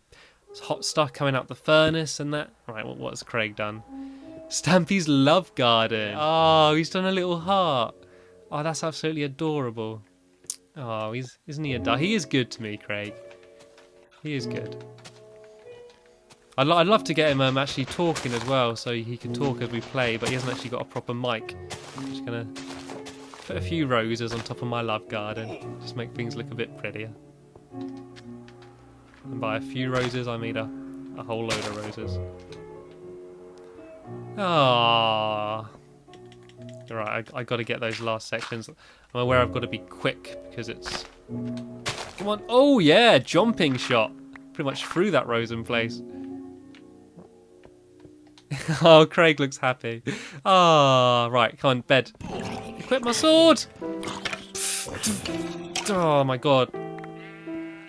hot stuff coming out the furnace and that. Right, what has Craig done? Stampy's love garden. Oh, he's done a little heart. Oh, that's absolutely adorable. Oh, isn't he he is good to me, Craig. He is good. I'd love to get him actually talking as well, so he can talk as we play, but he hasn't actually got a proper mic. I'm just going to put a few roses on top of my love garden, just make things look a bit prettier. And by a few roses, I mean a whole load of roses. Ah. Alright, I got to get those last sections. I'm aware I've got to be quick because it's... Come on. Oh, yeah, jumping shot. Pretty much through that rose in place. Oh, Craig looks happy. Ah, right, come on, bed. Equip my sword! Oh my god.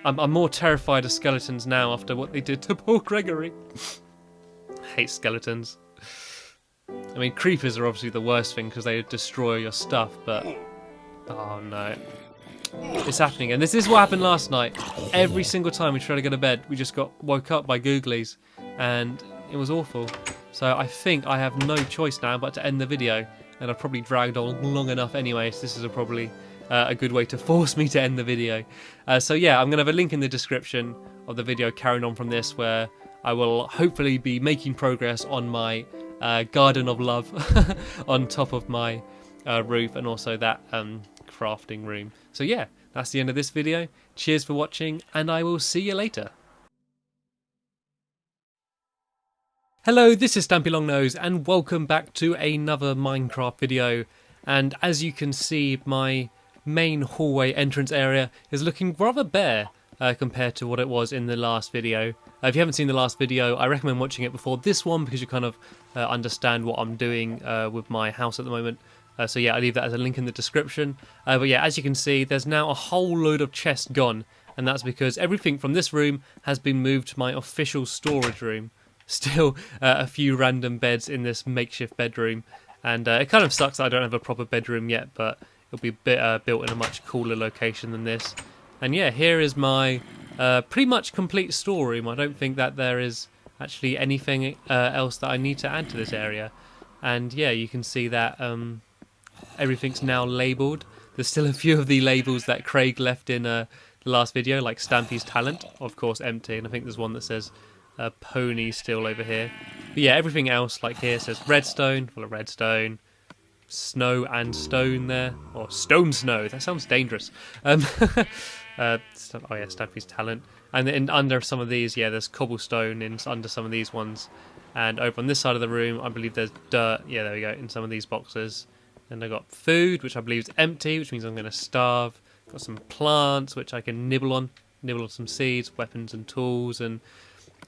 I'm more terrified of skeletons now after what they did to poor Gregory. I hate skeletons. I mean, creepers are obviously the worst thing because they destroy your stuff, but... Oh no. It's happening, and this is what happened last night. Every single time we tried to go to bed, we just got woke up by googlies, and it was awful. So I think I have no choice now but to end the video, and I've probably dragged on long enough anyway, so this is probably a good way to force me to end the video. So yeah, I'm going to have a link in the description of the video carrying on from this, where I will hopefully be making progress on my garden of love on top of my roof, and also that crafting room. So yeah, that's the end of this video. Cheers for watching, and I will see you later. Hello, this is Stampy Longnose, and welcome back to another Minecraft video. And as you can see, my main hallway entrance area is looking rather bare compared to what it was in the last video. If you haven't seen the last video, I recommend watching it before this one because you kind of understand what I'm doing with my house at the moment. So yeah, I'll leave that as a link in the description. But yeah, as you can see, there's now a whole load of chests gone, and that's because everything from this room has been moved to my official storage room. Still a few random beds in this makeshift bedroom, and it kind of sucks that I don't have a proper bedroom yet, but it'll be built in a much cooler location than this. And yeah, here is my pretty much complete storeroom. I don't think that there is actually anything else that I need to add to this area. And yeah, you can see that everything's now labelled. There's still a few of the labels that Craig left in the last video, like Stampy's talent, of course empty, and I think there's one that says pony still over here. But yeah, everything else, like here, says redstone, full of redstone, snow and stone there, or stone snow, that sounds dangerous. Oh yeah, Stampy's talent. And then under some of these, yeah, there's cobblestone under some of these ones. And over on this side of the room, I believe there's dirt, yeah, there we go, in some of these boxes. And I got food, which I believe is empty, which means I'm going to starve. Got some plants, which I can nibble on some seeds, weapons and tools, and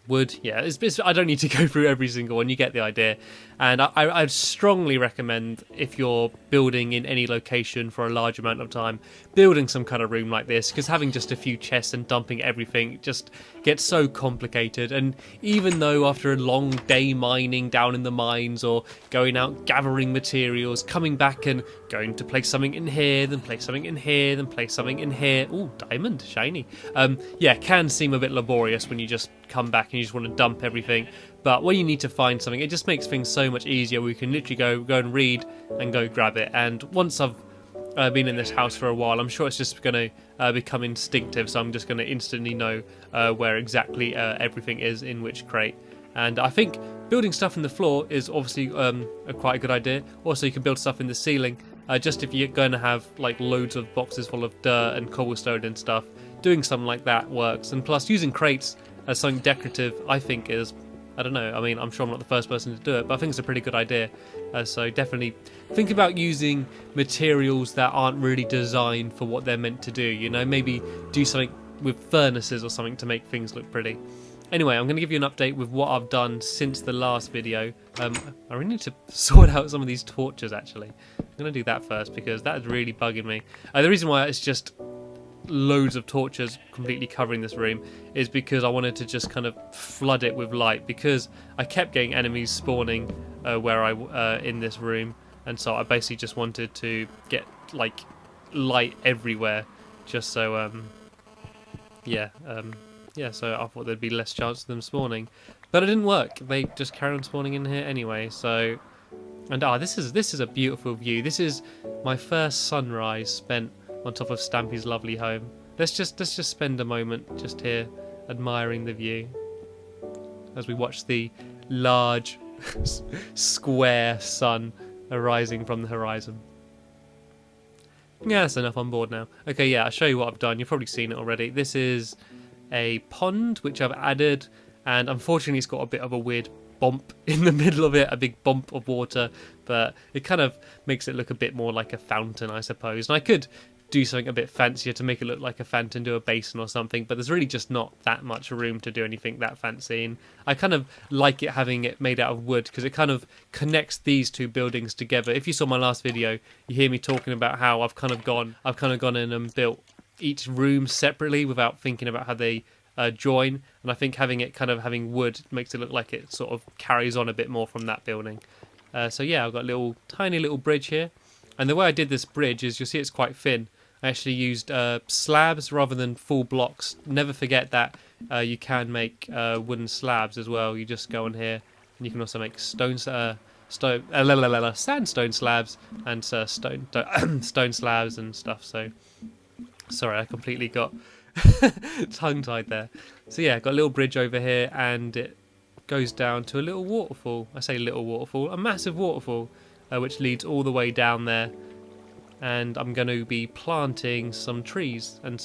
wood. Yeah, I don't need to go through every single one, you get the idea. And I'd strongly recommend, if you're building in any location for a large amount of time, building some kind of room like this, because having just a few chests and dumping everything just gets so complicated. And even though after a long day mining down in the mines, or going out gathering materials, coming back and going to place something in here, then place something in here, then place something in here, ooh, diamond, shiny, yeah, can seem a bit laborious when you just come back and you just want to dump everything. But when you need to find something, it just makes things so much easier. We can literally go and read and go grab it. And once I've been in this house for a while, I'm sure it's just going to become instinctive. So I'm just going to instantly know where exactly everything is in which crate. And I think building stuff in the floor is obviously quite a good idea. Also, you can build stuff in the ceiling. Just if you're going to have like loads of boxes full of dirt and cobblestone and stuff, doing something like that works. And plus, using crates as something decorative, I think is, I don't know, I mean, I'm sure I'm not the first person to do it, but I think it's a pretty good idea. So definitely think about using materials that aren't really designed for what they're meant to do, you know, maybe do something with furnaces or something to make things look pretty. Anyway, I'm going to give you an update with what I've done since the last video. I really need to sort out some of these torches, actually. I'm going to do that first, because that is really bugging me. The reason why it's just loads of torches completely covering this room is because I wanted to just kind of flood it with light, because I kept getting enemies spawning where I in this room, and so I basically just wanted to get like light everywhere, just so so I thought there'd be less chance of them spawning, but it didn't work. They just carry on spawning in here anyway. So, and this is a beautiful view. This is my first sunrise spent on top of Stampy's lovely home. Let's just spend a moment just here admiring the view as we watch the large square sun arising from the horizon. Yeah, that's enough. I'm bored now. Okay, yeah, I'll show you what I've done. You've probably seen it already. This is a pond which I've added, and unfortunately it's got a bit of a weird bump in the middle of it, a big bump of water, but it kind of makes it look a bit more like a fountain, I suppose. And I could do something a bit fancier to make it look like a fountain, do a basin or something, but there's really just not that much room to do anything that fancy. And I kind of like it having it made out of wood, because it kind of connects these two buildings together. If you saw my last video, you hear me talking about how I've kind of gone in and built each room separately without thinking about how they join, and I think having wood makes it look like it sort of carries on a bit more from that building. So yeah, I've got a tiny little bridge here, and the way I did this bridge is, you'll see it's quite thin. I actually used slabs rather than full blocks. Never forget that you can make wooden slabs as well. You just go on here, and you can also make sandstone slabs and stone slabs and stuff. So sorry, I completely got tongue-tied there. So yeah, got a little bridge over here, and it goes down to a little waterfall. I say little waterfall, a massive waterfall, which leads all the way down there. And I'm going to be planting some trees and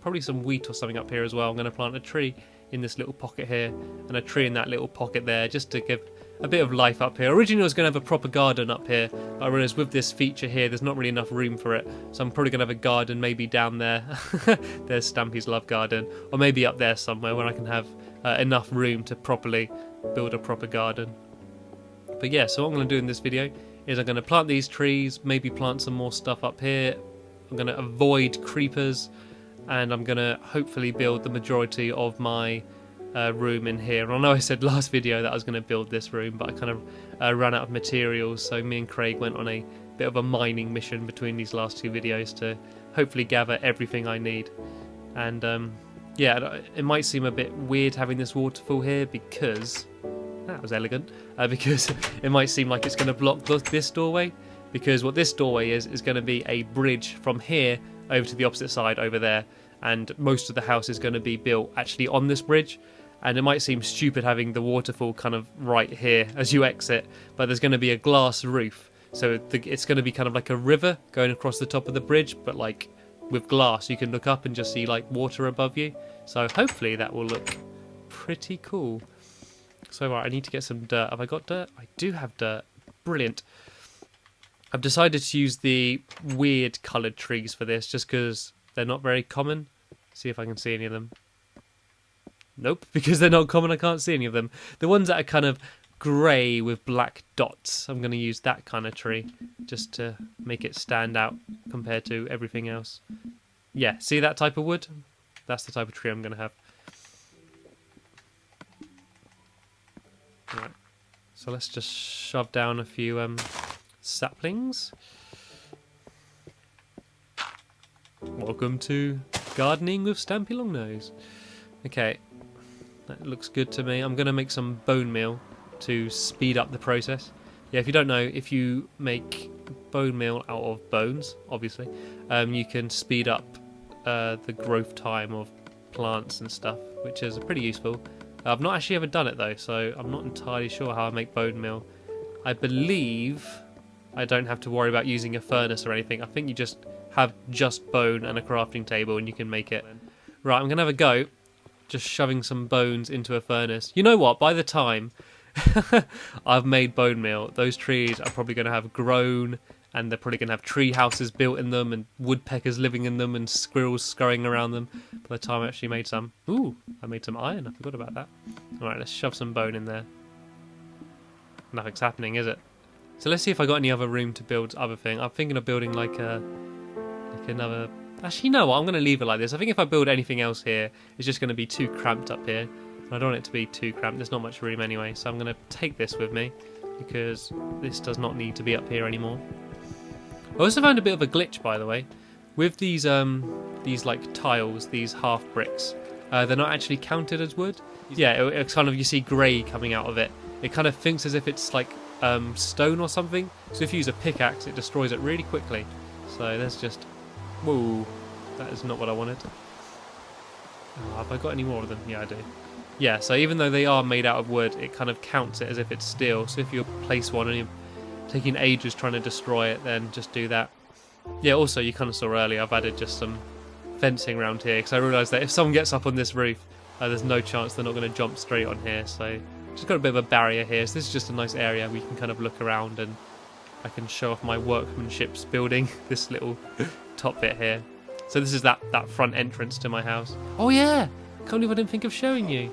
probably some wheat or something up here as well. I'm going to plant a tree in this little pocket here, and a tree in that little pocket there, just to give a bit of life up here. Originally I was going to have a proper garden up here, but I realised with this feature here there's not really enough room for it, so I'm probably going to have a garden maybe down there. There's Stampy's love garden, or maybe up there somewhere where I can have enough room to properly build a proper garden. But yeah, so what I'm going to do in this video is I'm going to plant these trees, maybe plant some more stuff up here. I'm going to avoid creepers, and I'm going to hopefully build the majority of my room in here. And I know I said last video that I was going to build this room, but I kind of ran out of materials, so me and Craig went on a bit of a mining mission between these last two videos to hopefully gather everything I need. And yeah, it might seem a bit weird having this waterfall here because... That was elegant. Because it might seem like it's going to block this doorway, because what this doorway is going to be a bridge from here over to the opposite side over there, and most of the house is going to be built actually on this bridge. And it might seem stupid having the waterfall kind of right here as you exit, but there's going to be a glass roof, so it's going to be kind of like a river going across the top of the bridge, but like with glass. You can look up and just see like water above you, so hopefully that will look pretty cool. So right, I need to get some dirt. Have I got dirt? I do have dirt. Brilliant. I've decided to use the weird coloured trees for this just because they're not very common. See if I can see any of them. Nope, because they're not common I can't see any of them. The ones that are kind of grey with black dots, I'm going to use that kind of tree just to make it stand out compared to everything else. Yeah, see that type of wood? That's the type of tree I'm going to have. Right. So let's just shove down a few saplings. Welcome to gardening with Stampy Longnose. Okay, that looks good to me. I'm going to make some bone meal to speed up the process. Yeah, if you don't know, if you make bone meal out of bones, obviously, you can speed up the growth time of plants and stuff, which is pretty useful. I've not actually ever done it though, so I'm not entirely sure how I make bone meal. I believe I don't have to worry about using a furnace or anything. I think you just have just bone and a crafting table and you can make it. Right, I'm going to have a go just shoving some bones into a furnace. You know what, by the time I've made bone meal, those trees are probably going to have grown, and they're probably going to have tree houses built in them and woodpeckers living in them and squirrels scurrying around them by the time I actually made some. Ooh, I made some iron. I forgot about that. Alright, let's shove some bone in there. Nothing's happening, is it? So let's see if I got any other room to build other thing. I'm thinking of building like another... Actually, you know what? I'm going to leave it like this. I think if I build anything else here, it's just going to be too cramped up here. And I don't want it to be too cramped. There's not much room anyway. So I'm going to take this with me because this does not need to be up here anymore. I also found a bit of a glitch, by the way, with these like tiles, these half bricks. They're not actually counted as wood. Yeah, it's kind of, you see grey coming out of it. It kind of thinks as if it's like stone or something. So if you use a pickaxe, it destroys it really quickly. So there's just, whoa, that is not what I wanted. Oh, have I got any more of them? Yeah, I do. Yeah, so even though they are made out of wood, it kind of counts it as if it's steel. So if you place one and you're taking ages trying to destroy it, then just do that. Yeah, also you kind of saw earlier I've added just some fencing around here because I realised that if someone gets up on this roof, there's no chance they're not going to jump straight on here. So just got a bit of a barrier here. So this is just a nice area where you can kind of look around and I can show off my workmanship's building this little top bit here. So this is that front entrance to my house. Oh yeah, can't believe I didn't think of showing you.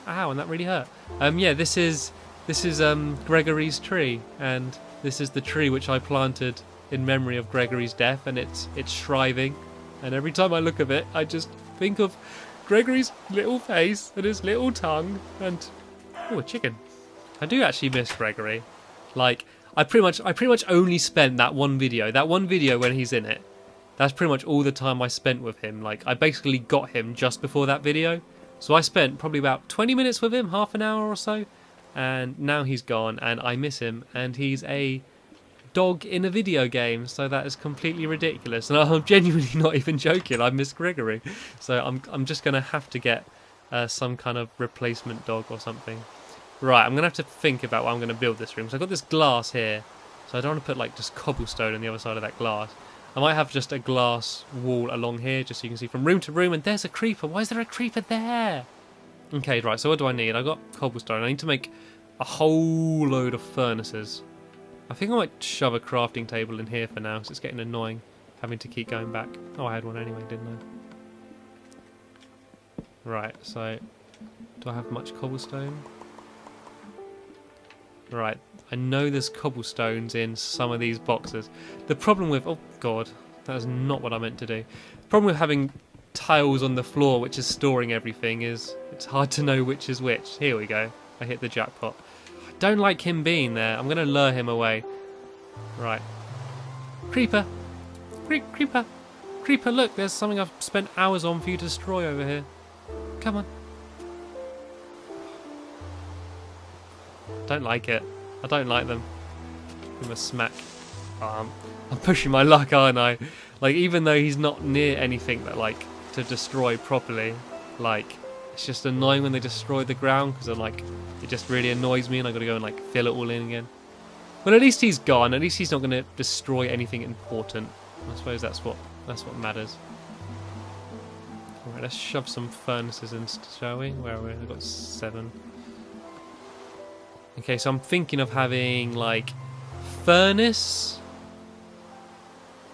Ow, and that really hurt. Yeah, this is Gregory's tree, and this is the tree which I planted in memory of Gregory's death, and it's thriving. And every time I look at it, I just think of Gregory's little face and his little tongue, and oh, a chicken. I do actually miss Gregory. Like I pretty much only spent that one video when he's in it. That's pretty much all the time I spent with him. Like I basically got him just before that video, so I spent probably about 20 minutes with him, half an hour or so. And now he's gone and I miss him, and he's a dog in a video game, so that is completely ridiculous, and I'm genuinely not even joking. I miss Gregory, so I'm just gonna have to get some kind of replacement dog or something. Right, I'm gonna have to think about what I'm gonna build this room. So I've got this glass here, so I don't want to put like just cobblestone on the other side of that glass. I might have just a glass wall along here just so you can see from room to room. And there's a creeper. Why is there a creeper there? Okay, right, so what do I need? I got cobblestone. I need to make a whole load of furnaces. I think I might shove a crafting table in here for now, because it's getting annoying having to keep going back. Oh, I had one anyway, didn't I? Right, so do I have much cobblestone? Right, I know there's cobblestones in some of these boxes. The problem with... Oh, God. That is not what I meant to do. The problem with having tiles on the floor, which is storing everything, is it's hard to know which is which. Here we go. I hit the jackpot. I don't like him being there. I'm going to lure him away. Right. Creeper. Creeper. Creeper, look, there's something I've spent hours on for you to destroy over here. Come on. Don't like it. I don't like them. Give him a smack. I'm pushing my luck, aren't I? Like, even though he's not near anything that, like, to destroy properly, like, it's just annoying when they destroy the ground, because like, it just really annoys me and I've got to go and like fill it all in again. But at least he's gone. At least he's not going to destroy anything important. I suppose that's what matters. Alright, let's shove some furnaces in, shall we? Where are we? I've got 7. Okay, so I'm thinking of having like furnace,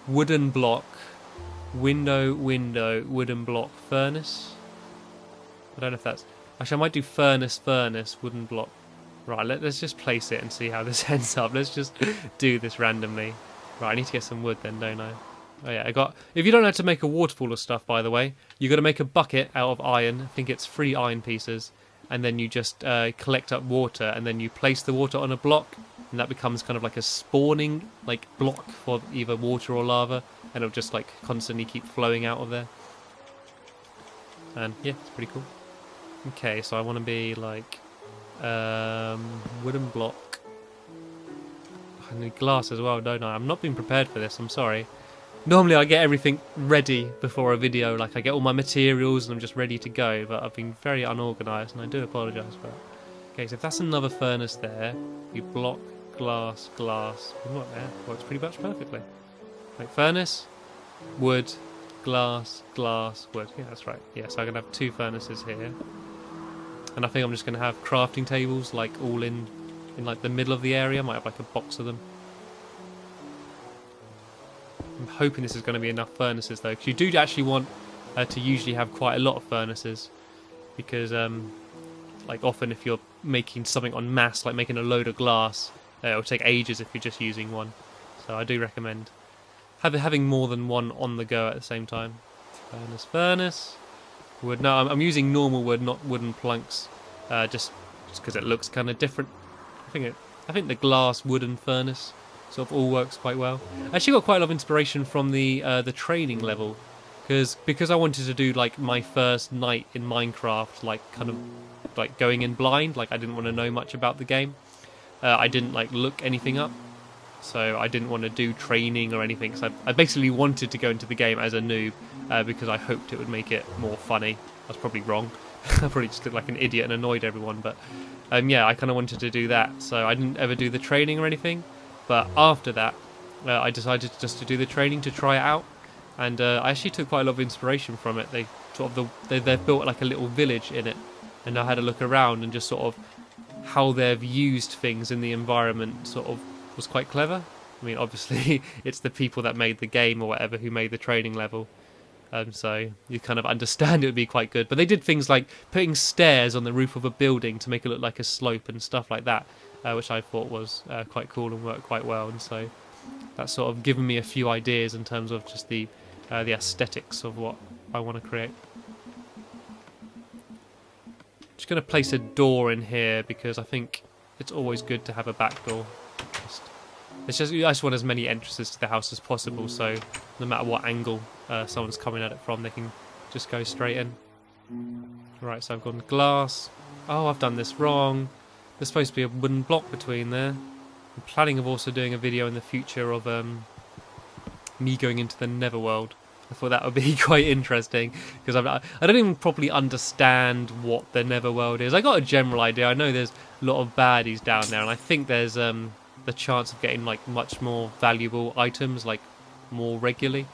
wooden block, window, wooden block, furnace. I don't know if that's... Actually, I might do furnace, wooden block. Right, let's just place it and see how this ends up. Let's just do this randomly. Right, I need to get some wood then, don't I? Oh yeah, I got... If you don't know how to make a waterfall of stuff, by the way, you got to make a bucket out of iron. I think it's 3 iron pieces. And then you just collect up water, and then you place the water on a block, and that becomes kind of like a spawning like block for either water or lava, and it'll just like constantly keep flowing out of there. And yeah, it's pretty cool. Okay, so I want to be like wooden block. I need glass as well, don't I? I'm not being prepared for this, I'm sorry. Normally I get everything ready before a video, like I get all my materials and I'm just ready to go, but I've been very unorganised and I do apologise for that. Okay, so if that's another furnace there, you block, glass, not there, works pretty much perfectly. Like furnace, wood, glass, wood. Yeah, that's right. Yeah, so I'm going to have 2 furnaces here. And I think I'm just going to have crafting tables like all in like the middle of the area. I might have like a box of them. I'm hoping this is going to be enough furnaces though, because you do actually want to usually have quite a lot of furnaces, because like often if you're making something en masse, like making a load of glass, it'll take ages if you're just using one. So I do recommend having more than one on the go at the same time. Furnace, wood. No, I'm using normal wood, not wooden planks, just because it looks kind of different. I think the glass wooden furnace sort of all works quite well. I actually got quite a lot of inspiration from the training level, because I wanted to do like my first night in Minecraft, like kind of like going in blind, like I didn't want to know much about the game. I didn't like look anything up, so I didn't want to do training or anything. So I basically wanted to go into the game as a noob, because I hoped it would make it more funny. I was probably wrong. I probably just looked like an idiot and annoyed everyone, but yeah, I kind of wanted to do that, so I didn't ever do the training or anything. But after that, I decided just to do the training to try it out, and I actually took quite a lot of inspiration from it. They've built like a little village in it, and I had a look around, and just sort of how they've used things in the environment sort of was quite clever. I mean, obviously it's the people that made the game or whatever who made the training level, so you kind of understand it would be quite good. But they did things like putting stairs on the roof of a building to make it look like a slope and stuff like that. Which I thought was quite cool and worked quite well, and so that's sort of given me a few ideas in terms of just the aesthetics of what I want to create. Just going to place a door in here because I think it's always good to have a back door. I just want as many entrances to the house as possible, so no matter what angle someone's coming at it from, they can just go straight in. Right, so I've gone glass. Oh, I've done this wrong. There's supposed to be a wooden block between there. I'm planning of also doing a video in the future of me going into the Netherworld. I thought that would be quite interesting, because I don't even properly understand what the Netherworld is. I got a general idea. I know there's a lot of baddies down there, and I think there's the chance of getting like much more valuable items like more regularly.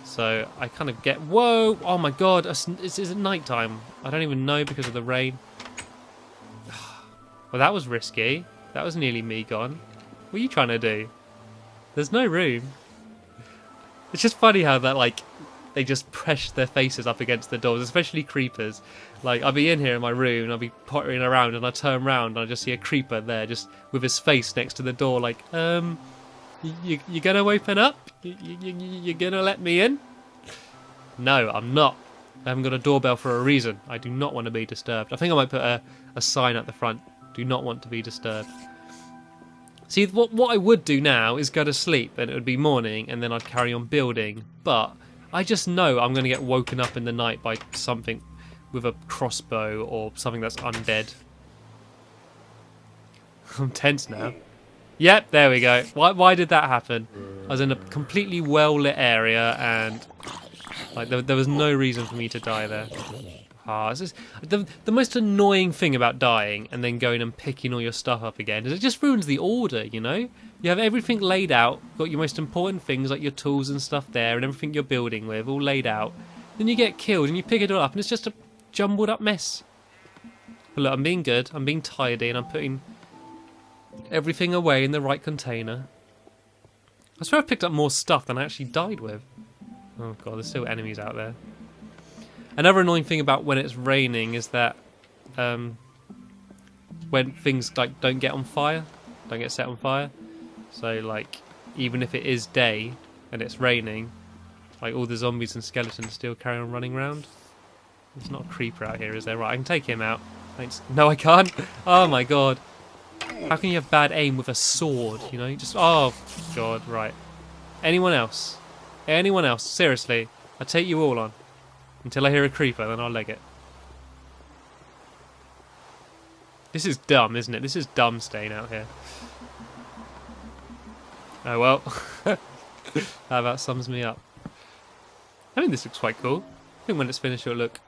So I kind of get... Whoa! Oh my god! Is it night time? I don't even know because of the rain. Well, that was risky. That was nearly me gone. What are you trying to do? There's no room. It's just funny how that, like, they just press their faces up against the doors, especially creepers. Like, I'll be in here in my room, and I'll be pottering around, and I turn around, and I just see a creeper there, just with his face next to the door, like, you gonna open up? You gonna let me in? No, I'm not. I haven't got a doorbell for a reason. I do not want to be disturbed. I think I might put a sign at the front. Do not want to be disturbed. See, what I would do now is go to sleep, and it would be morning, and then I'd carry on building. But I just know I'm going to get woken up in the night by something with a crossbow or something that's undead. I'm tense now. Yep, there we go. Why did that happen? I was in a completely well-lit area, and like there was no reason for me to die there. It's just, the most annoying thing about dying and then going and picking all your stuff up again is it just ruins the order, you know? You have everything laid out, got your most important things like your tools and stuff there and everything you're building with all laid out. Then you get killed and you pick it all up and it's just a jumbled up mess. But look, I'm being good, I'm being tidy, and I'm putting everything away in the right container. I swear I've picked up more stuff than I actually died with. Oh god, there's still enemies out there. Another annoying thing about when it's raining is that when things like don't get on fire, don't get set on fire. So like even if it is day and it's raining, like all the zombies and skeletons still carry on running around. There's not a creeper out here, is there? Right, I can take him out. Thanks. No, I can't. Oh my god. How can you have bad aim with a sword, you know? Just, oh god, right. Anyone else? Anyone else? Seriously, I'll take you all on. Until I hear a creeper, then I'll leg it. This is dumb, isn't it? This is dumb staying out here. Oh well. That about sums me up. I mean, this looks quite cool. I think when it's finished it'll look...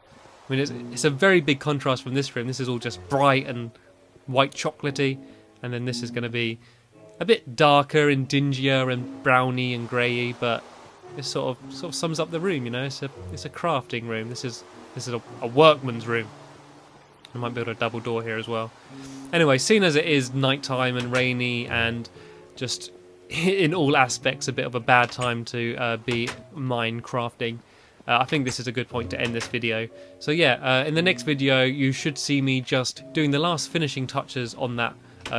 I mean, it's a very big contrast from this room. This is all just bright and white chocolatey. And then this is going to be a bit darker and dingier and browny and greyy, but... it sort of sums up the room, you know. It's a crafting room. This is a workman's room. I might build a double door here as well. Anyway, seeing as it is nighttime and rainy and just in all aspects a bit of a bad time to be Minecrafting, I think this is a good point to end this video. So yeah, in the next video you should see me just doing the last finishing touches on that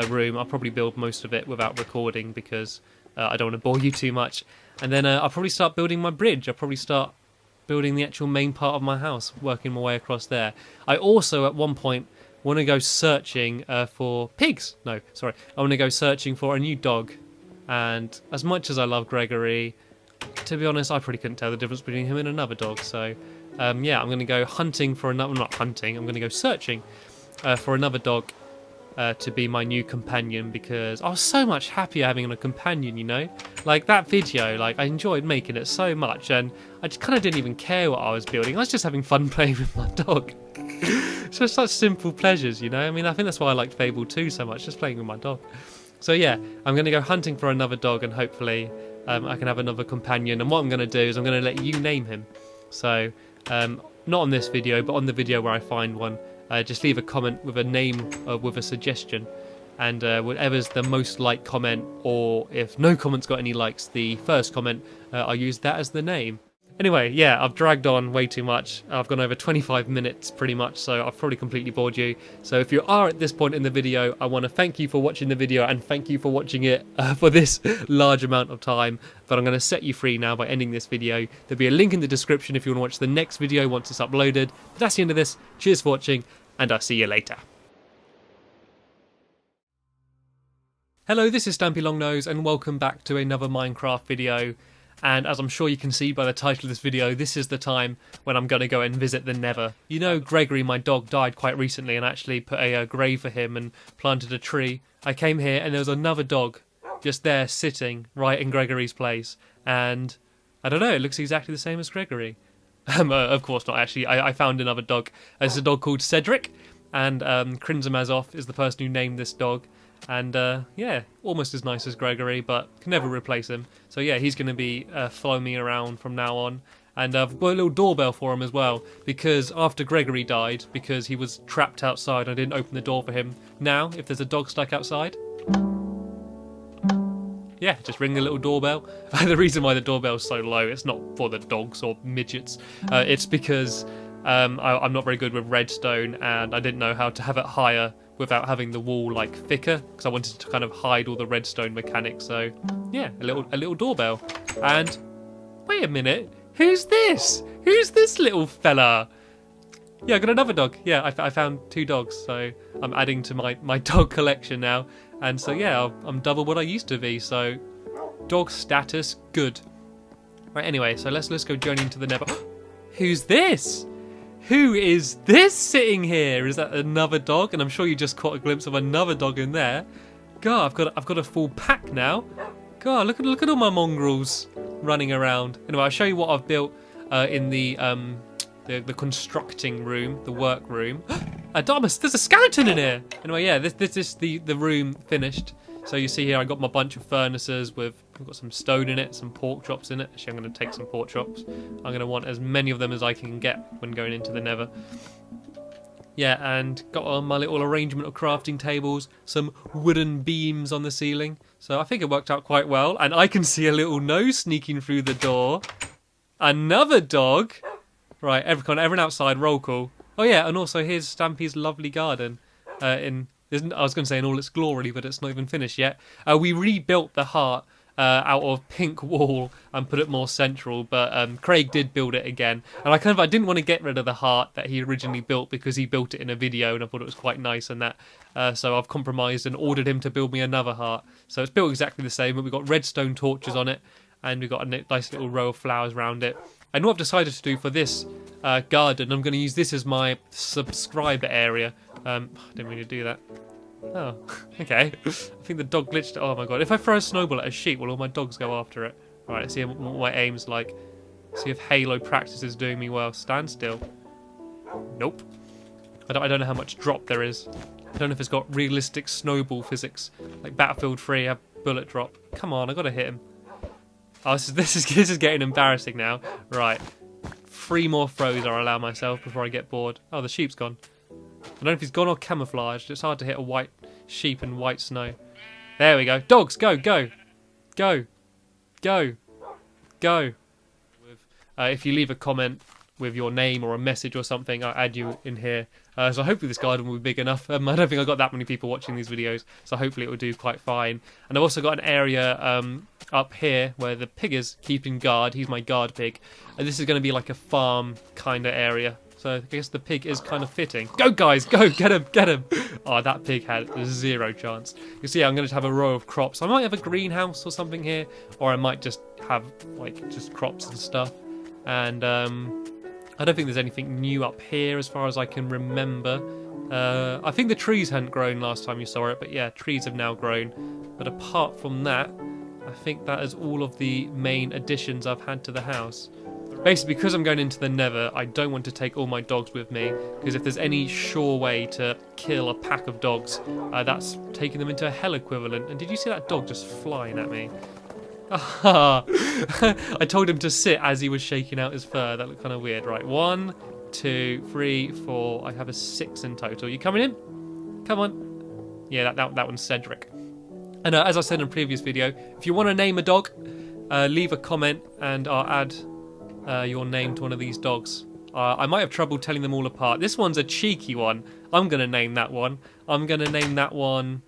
room. I'll probably build most of it without recording because I don't want to bore you too much. And then I'll probably start building my bridge. I'll probably start building the actual main part of my house, working my way across there. I also, at one point, want to go searching for pigs. No, sorry. I want to go searching for a new dog. And as much as I love Gregory, to be honest, I probably couldn't tell the difference between him and another dog. So, yeah, I'm going to go hunting for another... not hunting, I'm going to go searching for another dog. To be my new companion, because I was so much happier having a companion, you know? Like that video, like I enjoyed making it so much and I just kind of didn't even care what I was building. I was just having fun playing with my dog. It's just such simple pleasures, you know? I mean, I think that's why I liked Fable 2 so much, just playing with my dog. So yeah, I'm going to go hunting for another dog and hopefully I can have another companion. And what I'm going to do is I'm going to let you name him. So, not on this video, but on the video where I find one. Just leave a comment with a name with a suggestion, and whatever's the most liked comment, or if no comment's got any likes, the first comment, I'll use that as the name. Anyway, yeah, I've dragged on way too much. I've gone over 25 minutes pretty much, so I've probably completely bored you. So if you are at this point in the video, I want to thank you for watching the video and thank you for watching it for this large amount of time. But I'm going to set you free now by ending this video. There'll be a link in the description if you want to watch the next video once it's uploaded. But that's the end of this. Cheers for watching, and I'll see you later. Hello, this is Stampy Longnose, and welcome back to another Minecraft video. And as I'm sure you can see by the title of this video, this is the time when I'm going to go and visit the Nether. You know, Gregory, my dog, died quite recently, and actually put a grave for him and planted a tree. I came here and there was another dog just there sitting right in Gregory's place. And I don't know, it looks exactly the same as Gregory. Of course not, actually. I found another dog. There's a dog called Cedric, and Krinzamazov is the person who named this dog. And yeah, almost as nice as Gregory, but can never replace him. So yeah, he's going to be following me around from now on. And I've got a little doorbell for him as well, because after Gregory died, because he was trapped outside, I didn't open the door for him. Now, if there's a dog stuck outside, yeah, just ring the little doorbell. The reason why the doorbell's so low, it's not for the dogs or midgets. It's because I'm not very good with redstone, and I didn't know how to have it higher without having the wall like thicker, because I wanted to kind of hide all the redstone mechanics. So yeah, a little doorbell. And wait a minute, who's this? Who's this little fella? Yeah, I got another dog. Yeah, I found 2 dogs, so I'm adding to my dog collection now. And so yeah, I'm double what I used to be. So dog status good. Right, anyway, so let's go journey into the Nether. Who's this? Who is this sitting here? Is that another dog? And I'm sure you just caught a glimpse of another dog in there. God, I've got a full pack now. God, look at all my mongrels running around. Anyway, I'll show you what I've built in the constructing room, the work room. Adamus, there's a skeleton in here. Anyway, yeah, this is the room finished. So you see here, I got my bunch of furnaces I've got some stone in it, some pork chops in it. Actually, I'm going to take some pork chops. I'm going to want as many of them as I can get when going into the Nether. Yeah, and got on my little arrangement of crafting tables, some wooden beams on the ceiling. So I think it worked out quite well. And I can see a little nose sneaking through the door. Another dog. Right, everyone outside, roll call. Oh yeah, and also here's Stampy's lovely garden. I was going to say in all its glory, but it's not even finished yet. We rebuilt the heart out of pink wall and put it more central, but Craig did build it again. And I didn't want to get rid of the heart that he originally built because he built it in a video and I thought it was quite nice and that. So I've compromised and ordered him to build me another heart. So it's built exactly the same, but we've got redstone torches on it and we've got a nice little row of flowers around it. And what I've decided to do for this garden, I'm going to use this as my subscriber area. I didn't mean to do that. Oh, okay. I think the dog glitched. Oh my god. If I throw a snowball at a sheep, will all my dogs go after it? Alright, let's see what my aim's like. See if Halo practice is doing me well. Stand still. Nope. I don't know how much drop there is. I don't know if it's got realistic snowball physics. Like Battlefield 3, have bullet drop. Come on, I gotta hit him. Oh, this is getting embarrassing now. Right. 3 more throws I'll allow myself before I get bored. Oh, the sheep's gone. I don't know if he's gone or camouflaged. It's hard to hit a white sheep in white snow. There we go. Dogs, go, go. Go. Go. Go. If you leave a comment with your name or a message or something, I'll add you in here. So hopefully this garden will be big enough. I don't think I've got that many people watching these videos, so hopefully it will do quite fine. And I've also got an area up here where the pig is keeping guard. He's my guard pig. And this is going to be like a farm kind of area. So I guess the pig is kind of fitting. Go guys, go, get him, get him. Oh, that pig had 0 chance. You see, I'm going to have a row of crops. I might have a greenhouse or something here, or I might just have like just crops and stuff. And I don't think there's anything new up here as far as I can remember. I think the trees hadn't grown last time you saw it, but yeah, trees have now grown. But apart from that, I think that is all of the main additions I've had to the house. Basically, because I'm going into the Nether, I don't want to take all my dogs with me, because if there's any sure way to kill a pack of dogs, that's taking them into a hell equivalent. And did you see that dog just flying at me? I told him to sit as he was shaking out his fur. That looked kind of weird. Right, 1, 2, 3, 4. I have a 6 in total. You coming in? Come on. Yeah, that one's Cedric. And as I said in a previous video, if you want to name a dog, leave a comment and I'll add your name to one of these dogs. I might have trouble telling them all apart. This one's a cheeky one. I'm going to name that one. I'm going to name that one...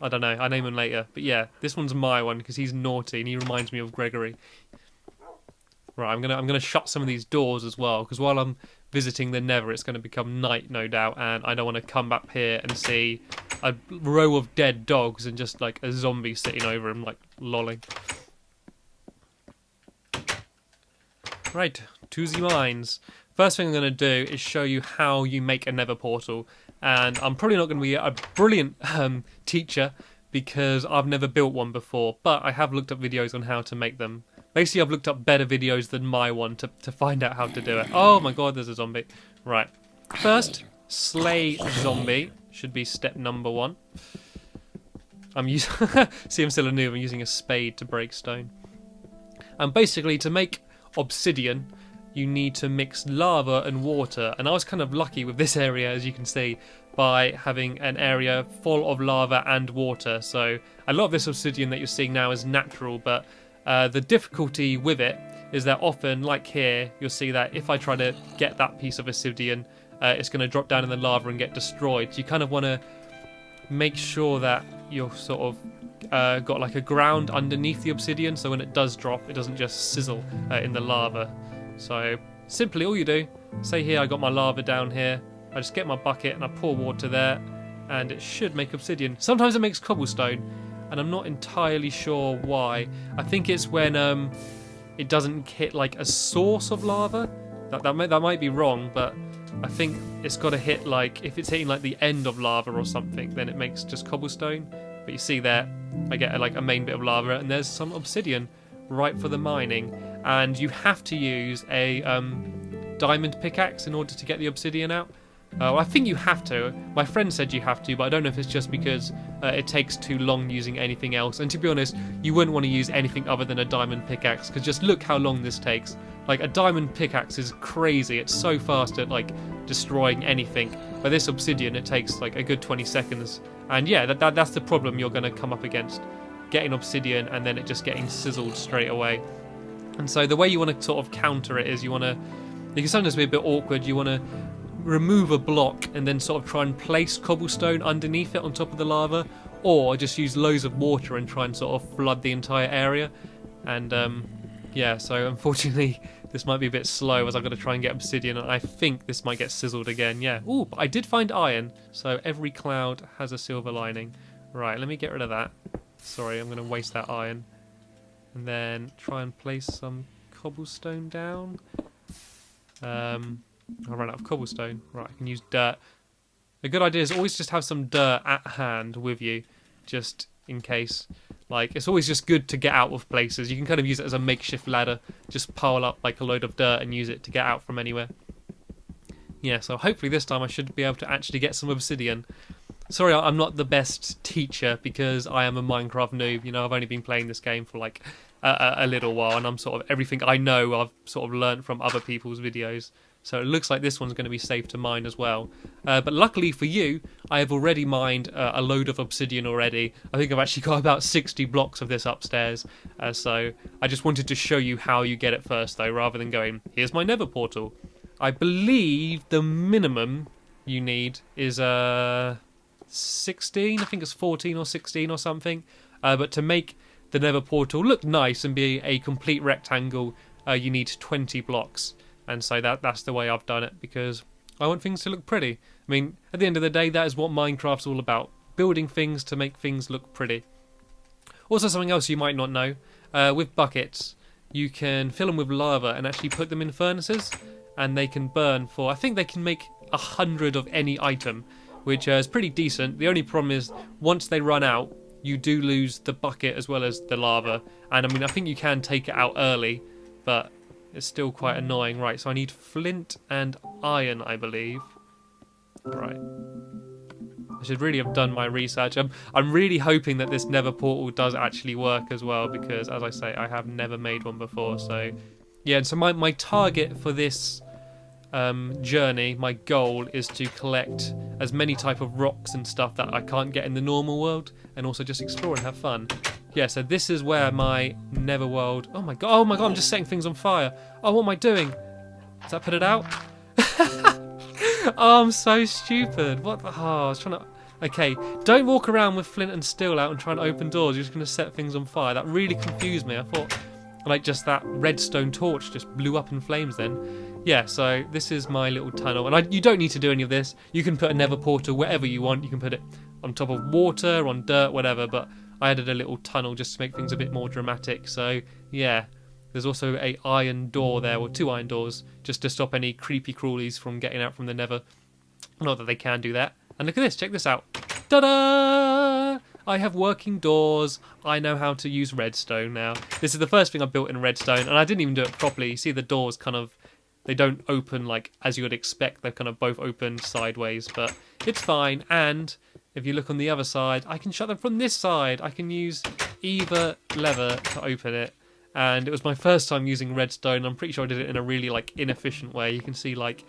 I don't know. I'll name him later. But yeah, this one's my one because he's naughty and he reminds me of Gregory. Right, I'm gonna shut some of these doors as well because while I'm visiting the Nether, it's going to become night, no doubt, and I don't want to come back here and see a row of dead dogs and just like a zombie sitting over him, like lolling. Right, to the mines. First thing I'm going to do is show you how you make a Nether portal. And I'm probably not going to be a brilliant teacher because I've never built one before, but I have looked up videos on how to make them. Basically, I've looked up better videos than my one to find out how to do it. Oh my god, there's a zombie. Right. First, slay zombie should be step number 1. I'm using... See, I'm still a noob. I'm using a spade to break stone. And basically, to make obsidian, you need to mix lava and water. And I was kind of lucky with this area, as you can see, by having an area full of lava and water. So a lot of this obsidian that you're seeing now is natural, but the difficulty with it is that often, like here, you'll see that if I try to get that piece of obsidian, it's going to drop down in the lava and get destroyed. So you kind of want to make sure that you're sort of got like a ground underneath the obsidian, so when it does drop, it doesn't just sizzle in the lava. So simply all you do, say here I got my lava down here, I just get my bucket and I pour water there, and it should make obsidian. Sometimes it makes cobblestone, and I'm not entirely sure why. I think it's when it doesn't hit like a source of lava. That might be wrong, but I think it's got to hit like, if it's hitting like the end of lava or something, then it makes just cobblestone. But you see there, I get like a main bit of lava, and there's some obsidian right for the mining. And you have to use a diamond pickaxe in order to get the obsidian out. I think you have to. My friend said you have to, but I don't know if it's just because it takes too long using anything else. And to be honest, you wouldn't want to use anything other than a diamond pickaxe, because just look how long this takes. Like, a diamond pickaxe is crazy. It's so fast at like destroying anything. But this obsidian, it takes like a good 20 seconds. And yeah, that's the problem you're going to come up against. Getting obsidian and then it just getting sizzled straight away. And so the way you want to sort of counter it is you can sometimes be a bit awkward. You want to remove a block and then sort of try and place cobblestone underneath it on top of the lava, or just use loads of water and try and sort of flood the entire area. And yeah, so unfortunately this might be a bit slow as I've got to try and get obsidian, and I think this might get sizzled again. Yeah. Ooh, but I did find iron, so every cloud has a silver lining. Right, let me get rid of that. Sorry, I'm going to waste that iron. And then try and place some cobblestone down. I ran out of cobblestone. Right, I can use dirt. A good idea is always just have some dirt at hand with you, just in case. Like, it's always just good to get out of places. You can kind of use it as a makeshift ladder. Just pile up like a load of dirt and use it to get out from anywhere. Yeah, so hopefully this time I should be able to actually get some obsidian. Sorry, I'm not the best teacher because I am a Minecraft noob. You know, I've only been playing this game for like a little while, and I'm sort of, everything I know I've sort of learnt from other people's videos. So it looks like this one's going to be safe to mine as well. But luckily for you, I have already mined a load of obsidian already. I think I've actually got about 60 blocks of this upstairs. So I just wanted to show you how you get it first, though, rather than going, here's my nether portal. I believe the minimum you need is 16. I think it's 14 or 16 or something. But to make the nether portal look nice and be a complete rectangle, you need 20 blocks. And so that's the way I've done it, because I want things to look pretty. I mean, at the end of the day, that is what Minecraft's all about. Building things to make things look pretty. Also, something else you might not know. With buckets, you can fill them with lava and actually put them in furnaces. And they can burn for, I think they can make 100 of any item, which is pretty decent. The only problem is, once they run out, you do lose the bucket as well as the lava. And I mean, I think you can take it out early, but it's still quite annoying. Right, so I need flint and iron, I believe. Right. I should really have done my research. I'm really hoping that this nether portal does actually work as well, because, as I say, I have never made one before. So, yeah, and so my target for this journey, my goal, is to collect as many type of rocks and stuff that I can't get in the normal world, and also just explore and have fun. Yeah, so this is where my netherworld... Oh my god, I'm just setting things on fire. Oh, what am I doing? Does that put it out? Oh, I'm so stupid. What the... Oh, I was trying to... Okay, don't walk around with flint and steel out and try and open doors. You're just going to set things on fire. That really confused me. I thought, like, just that redstone torch just blew up in flames then. Yeah, so this is my little tunnel. And you don't need to do any of this. You can put a nether portal wherever you want. You can put it on top of water, on dirt, whatever, but I added a little tunnel just to make things a bit more dramatic. So, yeah. There's also a iron door there, or 2 iron doors, just to stop any creepy crawlies from getting out from the nether. Not that they can do that. And look at this, check this out. Ta-da! I have working doors. I know how to use redstone now. This is the first thing I built in redstone, and I didn't even do it properly. You see the doors kind of, they don't open like as you would expect. They're kind of both open sideways, but it's fine. And if you look on the other side, I can shut them from this side. I can use either lever to open it. and it was my first time using redstone. I'm pretty sure I did it in a really like inefficient way. You can see like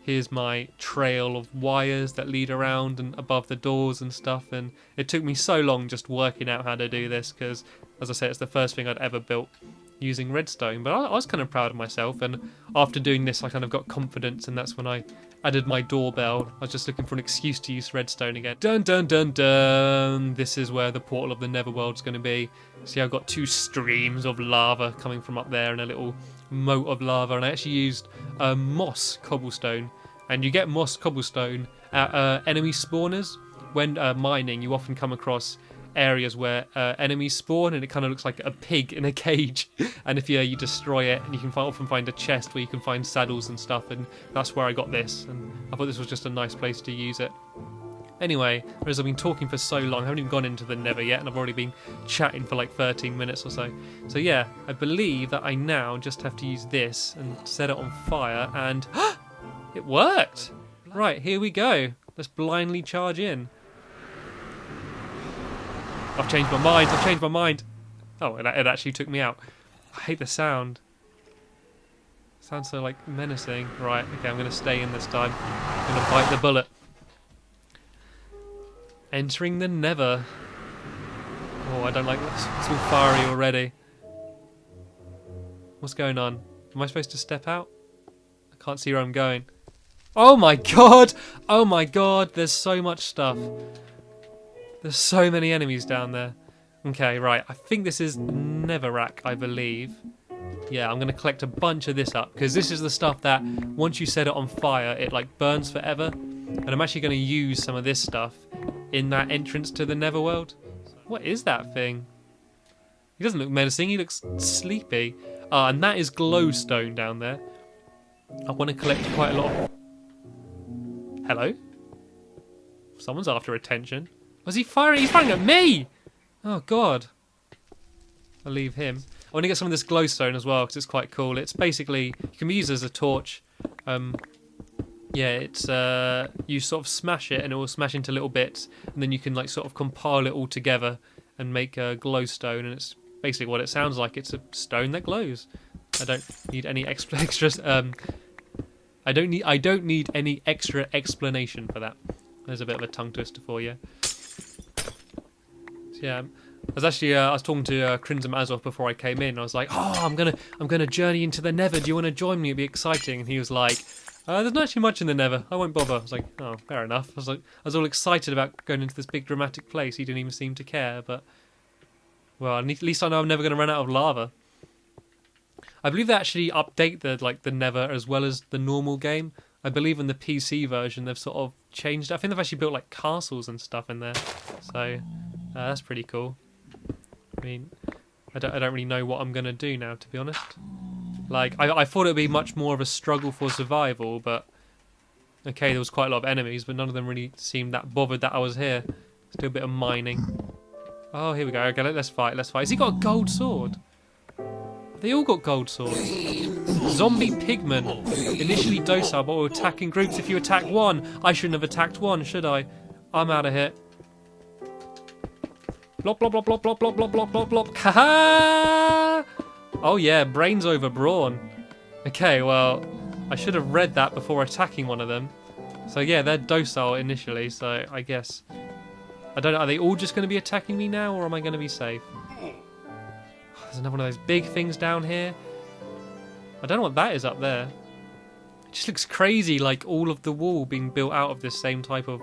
here's my trail of wires that lead around and above the doors and stuff, and it took me so long just working out how to do this because, as I said, it's the first thing I'd ever built using redstone. But I was kind of proud of myself, and after doing this I kind of got confidence, and that's when I added my doorbell. I was just looking for an excuse to use redstone again. Dun dun dun dun! This is where the portal of the Netherworld's going to be. See, I've got 2 streams of lava coming from up there and a little moat of lava, and I actually used moss cobblestone, and you get moss cobblestone at enemy spawners. When mining, you often come across areas where enemies spawn, and it kind of looks like a pig in a cage, and if you destroy it, and you can often find a chest where you can find saddles and stuff, and that's where I got this, and I thought this was just a nice place to use it. Anyway, whereas I've been talking for so long, I haven't even gone into the Nether yet, and I've already been chatting for like 13 minutes or so. So yeah, I believe that I now just have to use this and set it on fire, and it worked! Right, here we go. Let's blindly charge in. I've changed my mind. Oh, it actually took me out. I hate the sound. It sounds so like menacing. Right, okay, I'm going to stay in this time. I'm going to bite the bullet. Entering the Nether. Oh, I don't like this. It's all fiery already. What's going on? Am I supposed to step out? I can't see where I'm going. Oh my god! Oh my god, there's so much stuff. There's so many enemies down there. Okay, right. I think this is Netherrack, I believe. Yeah, I'm going to collect a bunch of this up, because this is the stuff that once you set it on fire, it like burns forever. And I'm actually going to use some of this stuff in that entrance to the Netherworld. What is that thing? He doesn't look menacing, he looks sleepy. And that is glowstone down there. I want to collect quite a lot of... Hello? Someone's after attention. Was he firing? He's firing at me! Oh, God. I'll leave him. I want to get some of this glowstone as well, because it's quite cool. It's basically... You can be used as a torch. Yeah, it's... you sort of smash it, and it will smash into little bits. And then you can, like, sort of compile it all together and make a glowstone. And it's basically what it sounds like. It's a stone that glows. I don't need any extras... I don't need any extra explanation for that. There's a bit of a tongue twister for you. Yeah, I was talking to Crimson Azoth before I came in. I was like, "Oh, I'm gonna journey into the Nether. Do you want to join me? It'd be exciting." And he was like, "There's not actually much in the Nether. I won't bother." I was like, "Oh, fair enough." I was all excited about going into this big dramatic place. He didn't even seem to care. But well, at least I know I'm never going to run out of lava. I believe they actually update the Nether as well as the normal game. I believe in the PC version they've sort of changed it. I think they've actually built like castles and stuff in there. So that's pretty cool. I mean, I don't really know what I'm gonna do now, to be honest. Like I thought it'd be much more of a struggle for survival, but okay, there was quite a lot of enemies, but none of them really seemed that bothered that I was here. Let's do a bit of mining. Oh, here we go. Okay, let's fight. Has he got a gold sword? They all got gold swords. Zombie pigmen. Initially docile, but will attack in groups if you attack one. I shouldn't have attacked one, should I? I'm out of here. Blop, blop, blop, blop, blop, blop, blop, blop, blop, blop. Ha-ha! Oh yeah, brains over brawn. Okay, well, I should have read that before attacking one of them. So yeah, they're docile initially, so I guess... I don't know, are they all just going to be attacking me now, or am I going to be safe? There's another one of those big things down here. I don't know what that is up there. It just looks crazy, like all of the wall being built out of this same type of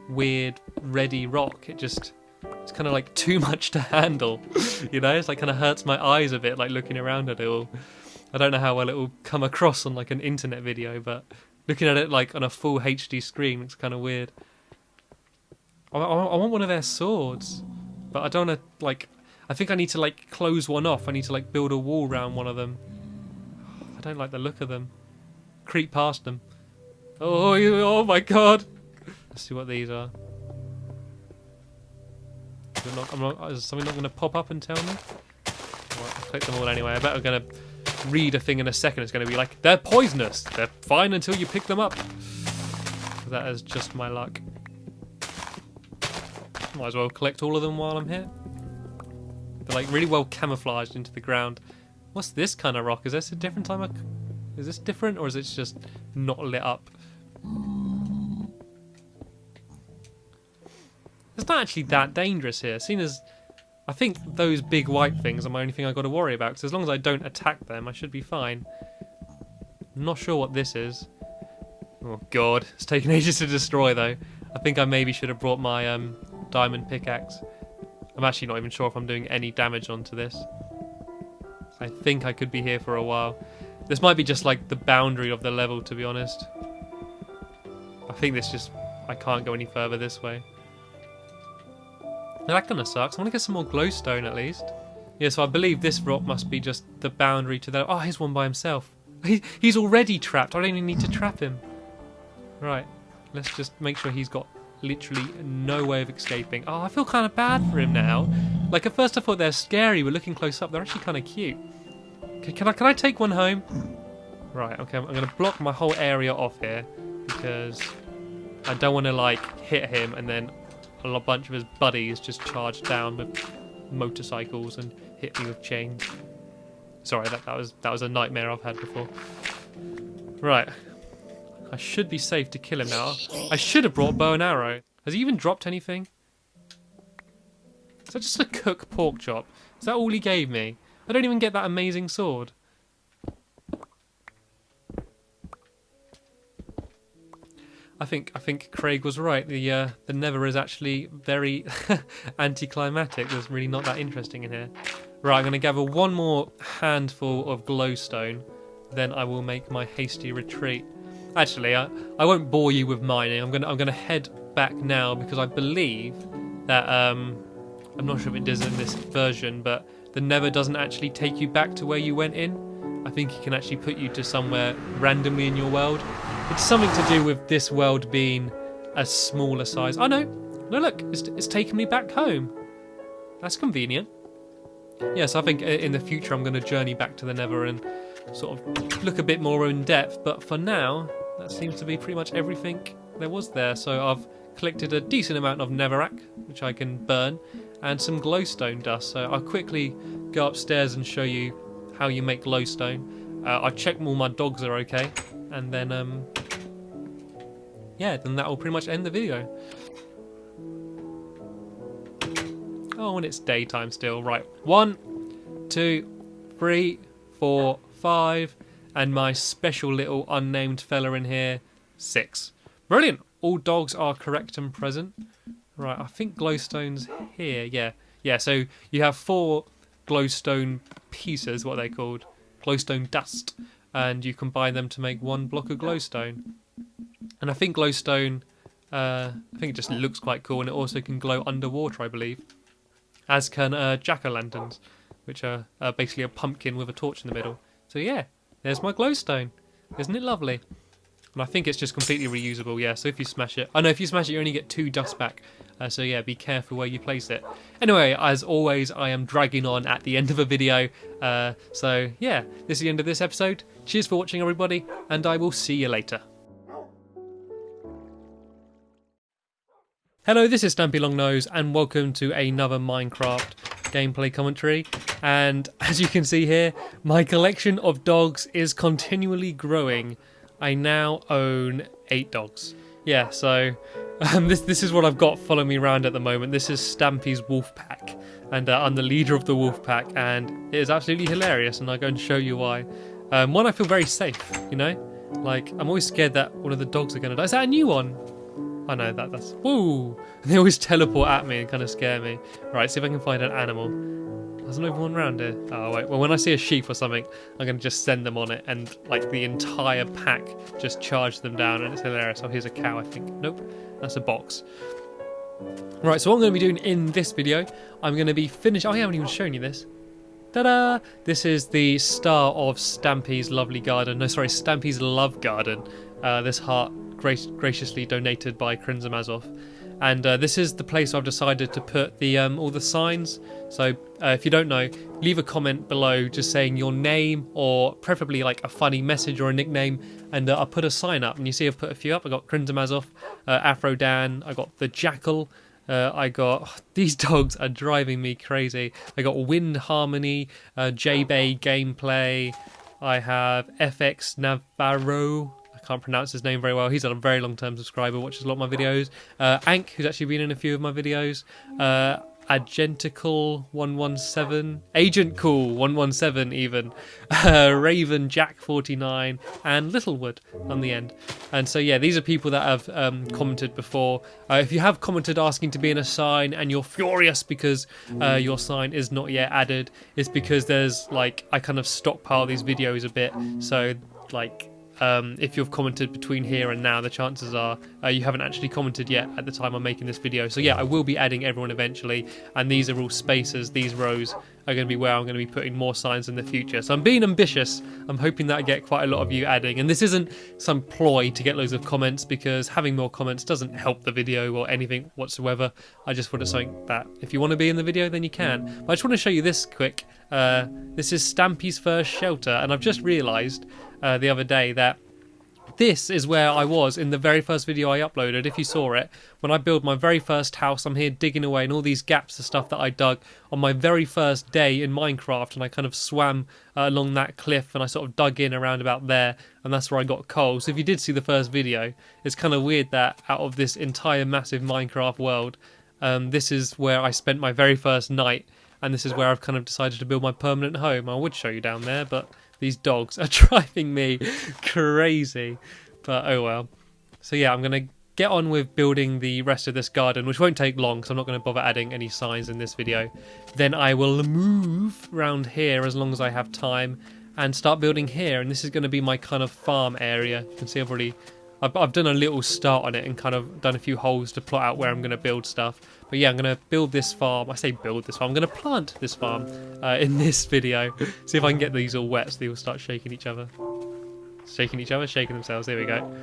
weird, reddy rock. It's kind of like too much to handle. You know, it's like kind of hurts my eyes a bit, like looking around at it all. I don't know how well it will come across on like an internet video, but looking at it like on a full HD screen looks kind of weird. I want one of their swords, but I don't want to like... I think I need to like close one off. I need to like build a wall around one of them. I don't like the look of them. Creep past them. Oh my god. Let's see what these are. Is something not going to pop up and tell me? Well, I'll click them all anyway. I bet I'm going to read a thing in a second. It's going to be like, they're poisonous. They're fine until you pick them up. That is just my luck. Might as well collect all of them while I'm here. They're like really well camouflaged into the ground. What's this kind of rock? Is this a different time? Is this different, or is it just not lit up? It's not actually that dangerous here, seeing as I think those big white things are my only thing I've got to worry about, because as long as I don't attack them, I should be fine. I'm not sure what this is. Oh god, it's taken ages to destroy though. I think I maybe should have brought my diamond pickaxe. I'm actually not even sure if I'm doing any damage onto this. I think I could be here for a while. This might be just like the boundary of the level, to be honest. I think this just... I can't go any further this way. Now that kind of sucks. I want to get some more glowstone at least. Yeah, so I believe this rock must be just the boundary to the... Oh, here's one by himself. He's already trapped. I don't even need to trap him. Right, let's just make sure he's got literally no way of escaping. Oh, I feel kind of bad for him now. Like, at first I thought they're scary, but looking close up, they're actually kind of cute. Can I take one home? Right, okay, I'm going to block my whole area off here, because I don't want to, like, hit him and then a bunch of his buddies just charge down with motorcycles and hit me with chains. Sorry, that was a nightmare I've had before. Right. I should be safe to kill him now. I should have brought bow and arrow. Has he even dropped anything? Is that just a cooked pork chop? Is that all he gave me? I don't even get that amazing sword. I think Craig was right. The Nether is actually very anticlimactic. There's really not that interesting in here. Right, I'm going to gather one more handful of glowstone. Then I will make my hasty retreat. Actually, I won't bore you with mining. I'm gonna head back now because I believe that I'm not sure if it does in this version, but the Nether doesn't actually take you back to where you went in. I think it can actually put you to somewhere randomly in your world. It's something to do with this world being a smaller size. Oh no, look, it's taken me back home. That's convenient. Yes, I think in the future I'm going to journey back to the Nether and sort of look a bit more in depth. But for now, that seems to be pretty much everything there was there. So I've collected a decent amount of netherrack, which I can burn, and some glowstone dust. So I'll quickly go upstairs and show you how you make glowstone. I'll check all my dogs are okay, and then yeah, then that will pretty much end the video. Oh, and it's daytime still. Right, 1, 2, 3, 4, 5, and my special little unnamed fella in here, 6. Brilliant. All dogs are correct and present. Right, I think glowstone's here. Yeah. So you have 4 glowstone pieces, what are they called? Glowstone dust, and you combine them to make 1 block of glowstone. And I think glowstone, I think it just looks quite cool, and it also can glow underwater, I believe. As can jack-o'-lanterns, which are basically a pumpkin with a torch in the middle. So yeah, there's my glowstone. Isn't it lovely? And I think it's just completely reusable, yeah, so if you smash it... Oh no, if you smash it, you only get 2 dust back. So yeah, be careful where you place it. Anyway, as always, I am dragging on at the end of a video. So yeah, this is the end of this episode. Cheers for watching, everybody, and I will see you later. Hello, this is Stampy Longnose, and welcome to another Minecraft gameplay commentary. And as you can see here, my collection of dogs is continually growing. I now own 8 dogs. Yeah, so this is what I've got following me around at the moment. This is Stampy's wolf pack, and I'm the leader of the wolf pack, and it is absolutely hilarious, and I'm going to show you why. One, I feel very safe, you know? Like, I'm always scared that one of the dogs are going to die. Is that a new one? I know that's... Woo! They always teleport at me and kind of scare me. Right, see if I can find an animal. There's not even one around here. Oh, wait. Well, when I see a sheep or something, I'm going to just send them on it, and, like, the entire pack just charge them down, and it's hilarious. Oh, here's a cow, I think. Nope. That's a box. Right, so what I'm going to be doing in this video, I'm going to be finished... Oh, I haven't even shown you this. Ta-da! This is the star of Stampy's lovely garden. No, sorry, Stampy's love garden. This heart graciously donated by Crimson Mazov. And this is the place I've decided to put the all the signs. So if you don't know, leave a comment below just saying your name, or preferably like a funny message or a nickname, and I'll put a sign up. And you see I've put a few up. I got Crimson Mazov, Afro Dan, I got the Jackal, I got these dogs are driving me crazy. I got Wind Harmony, J-Bay Gameplay. I have FX Navarro. I can't pronounce his name very well. He's a very long-term subscriber, watches a lot of my videos. Ank, who's actually been in a few of my videos. Agentical 117, Agent Cool 117 even, Raven Jack 49, and Littlewood on the end. And so yeah, these are people that have commented before. If you have commented asking to be in a sign and you're furious because your sign is not yet added, it's because there's like I kind of stockpile these videos a bit. So like if you've commented between here and now, the chances are you haven't actually commented yet at the time I'm making this video. So yeah, I will be adding everyone eventually, and these are all spaces. These rows are going to be where I'm going to be putting more signs in the future. So I'm being ambitious. I'm hoping that I get quite a lot of you adding, and this isn't some ploy to get loads of comments, because having more comments doesn't help the video or anything whatsoever. I just wanted something that if you want to be in the video, then you can. But I just want to show you this quick. This is Stampy's first shelter, and I've just realised the other day that this is where I was in the very first video I uploaded. If you saw it, when I built my very first house, I'm here digging away in all these gaps of stuff that I dug on my very first day in Minecraft, and I kind of swam along that cliff and I sort of dug in around about there, and that's where I got coal. So if you did see the first video, it's kind of weird that out of this entire massive Minecraft world, this is where I spent my very first night, and this is where I've kind of decided to build my permanent home. I would show you down there, but these dogs are driving me crazy. But oh well. So yeah, I'm going to get on with building the rest of this garden, which won't take long because I'm not going to bother adding any signs in this video. Then I will move around here as long as I have time and start building here. And this is going to be my kind of farm area. You can see I've done a little start on it and kind of done a few holes to plot out where I'm going to build stuff. But yeah, I'm going to build this farm. I say build this farm. I'm going to plant this farm in this video. See if I can get these all wet so they will start shaking each other. Shaking each other, shaking themselves. There we go.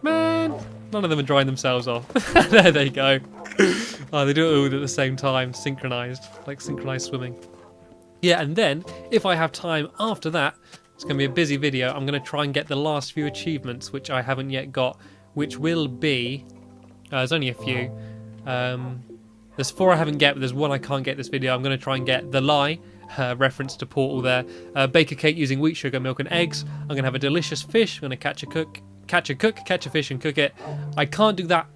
Man, none of them are drying themselves off. There they go. Oh, they do it all at the same time, synchronized, like synchronized swimming. Yeah, and then if I have time after that, it's going to be a busy video. I'm going to try and get the last few achievements, which I haven't yet got, which will be... there's only a few. There's 4 I haven't get, but there's 1 I can't get this video. I'm going to try and get The Lie, reference to Portal there. Bake a cake using wheat, sugar, milk and eggs. I'm going to have a delicious fish. I'm going to catch a fish and cook it. I can't do that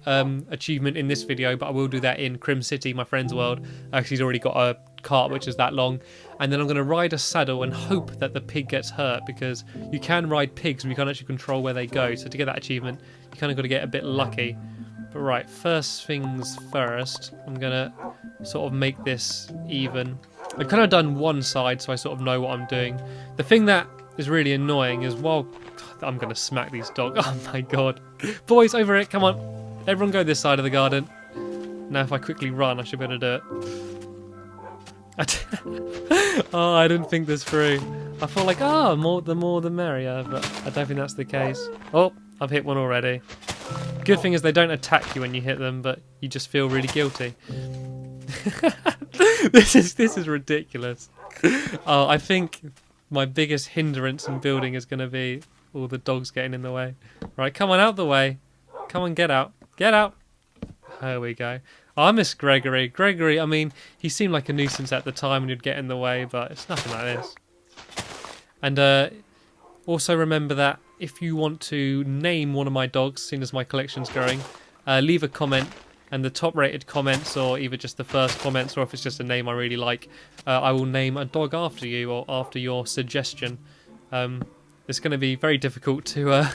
achievement in this video, but I will do that in Crim City, my friend's world. Actually, he's already got a cart which is that long. And then I'm going to ride a saddle and hope that the pig gets hurt, because you can ride pigs but you can't actually control where they go. So to get that achievement, you kind of got to get a bit lucky. But right, first things first, I'm going to sort of make this even. I've kind of done one side so I sort of know what I'm doing. The thing that is really annoying is while... I'm going to smack these dogs. Oh my god. Boys, over it, come on. Everyone go this side of the garden. Now if I quickly run, I should be able to do it. Oh, I didn't think this through. I felt like, the more the merrier, but I don't think that's the case. Oh, I've hit one already. Good thing is they don't attack you when you hit them, but you just feel really guilty. This is ridiculous. Oh, I think my biggest hindrance in building is going to be all the dogs getting in the way. Right, come on, out the way. Come on, get out. Get out. There we go. Oh, I miss Gregory. Gregory, I mean, he seemed like a nuisance at the time when he'd get in the way, but it's nothing like this. And also remember that if you want to name one of my dogs, seeing as my collection's growing, leave a comment, and the top rated comments, or either just the first comments, or if it's just a name I really like, I will name a dog after you, or after your suggestion. It's going to be very difficult to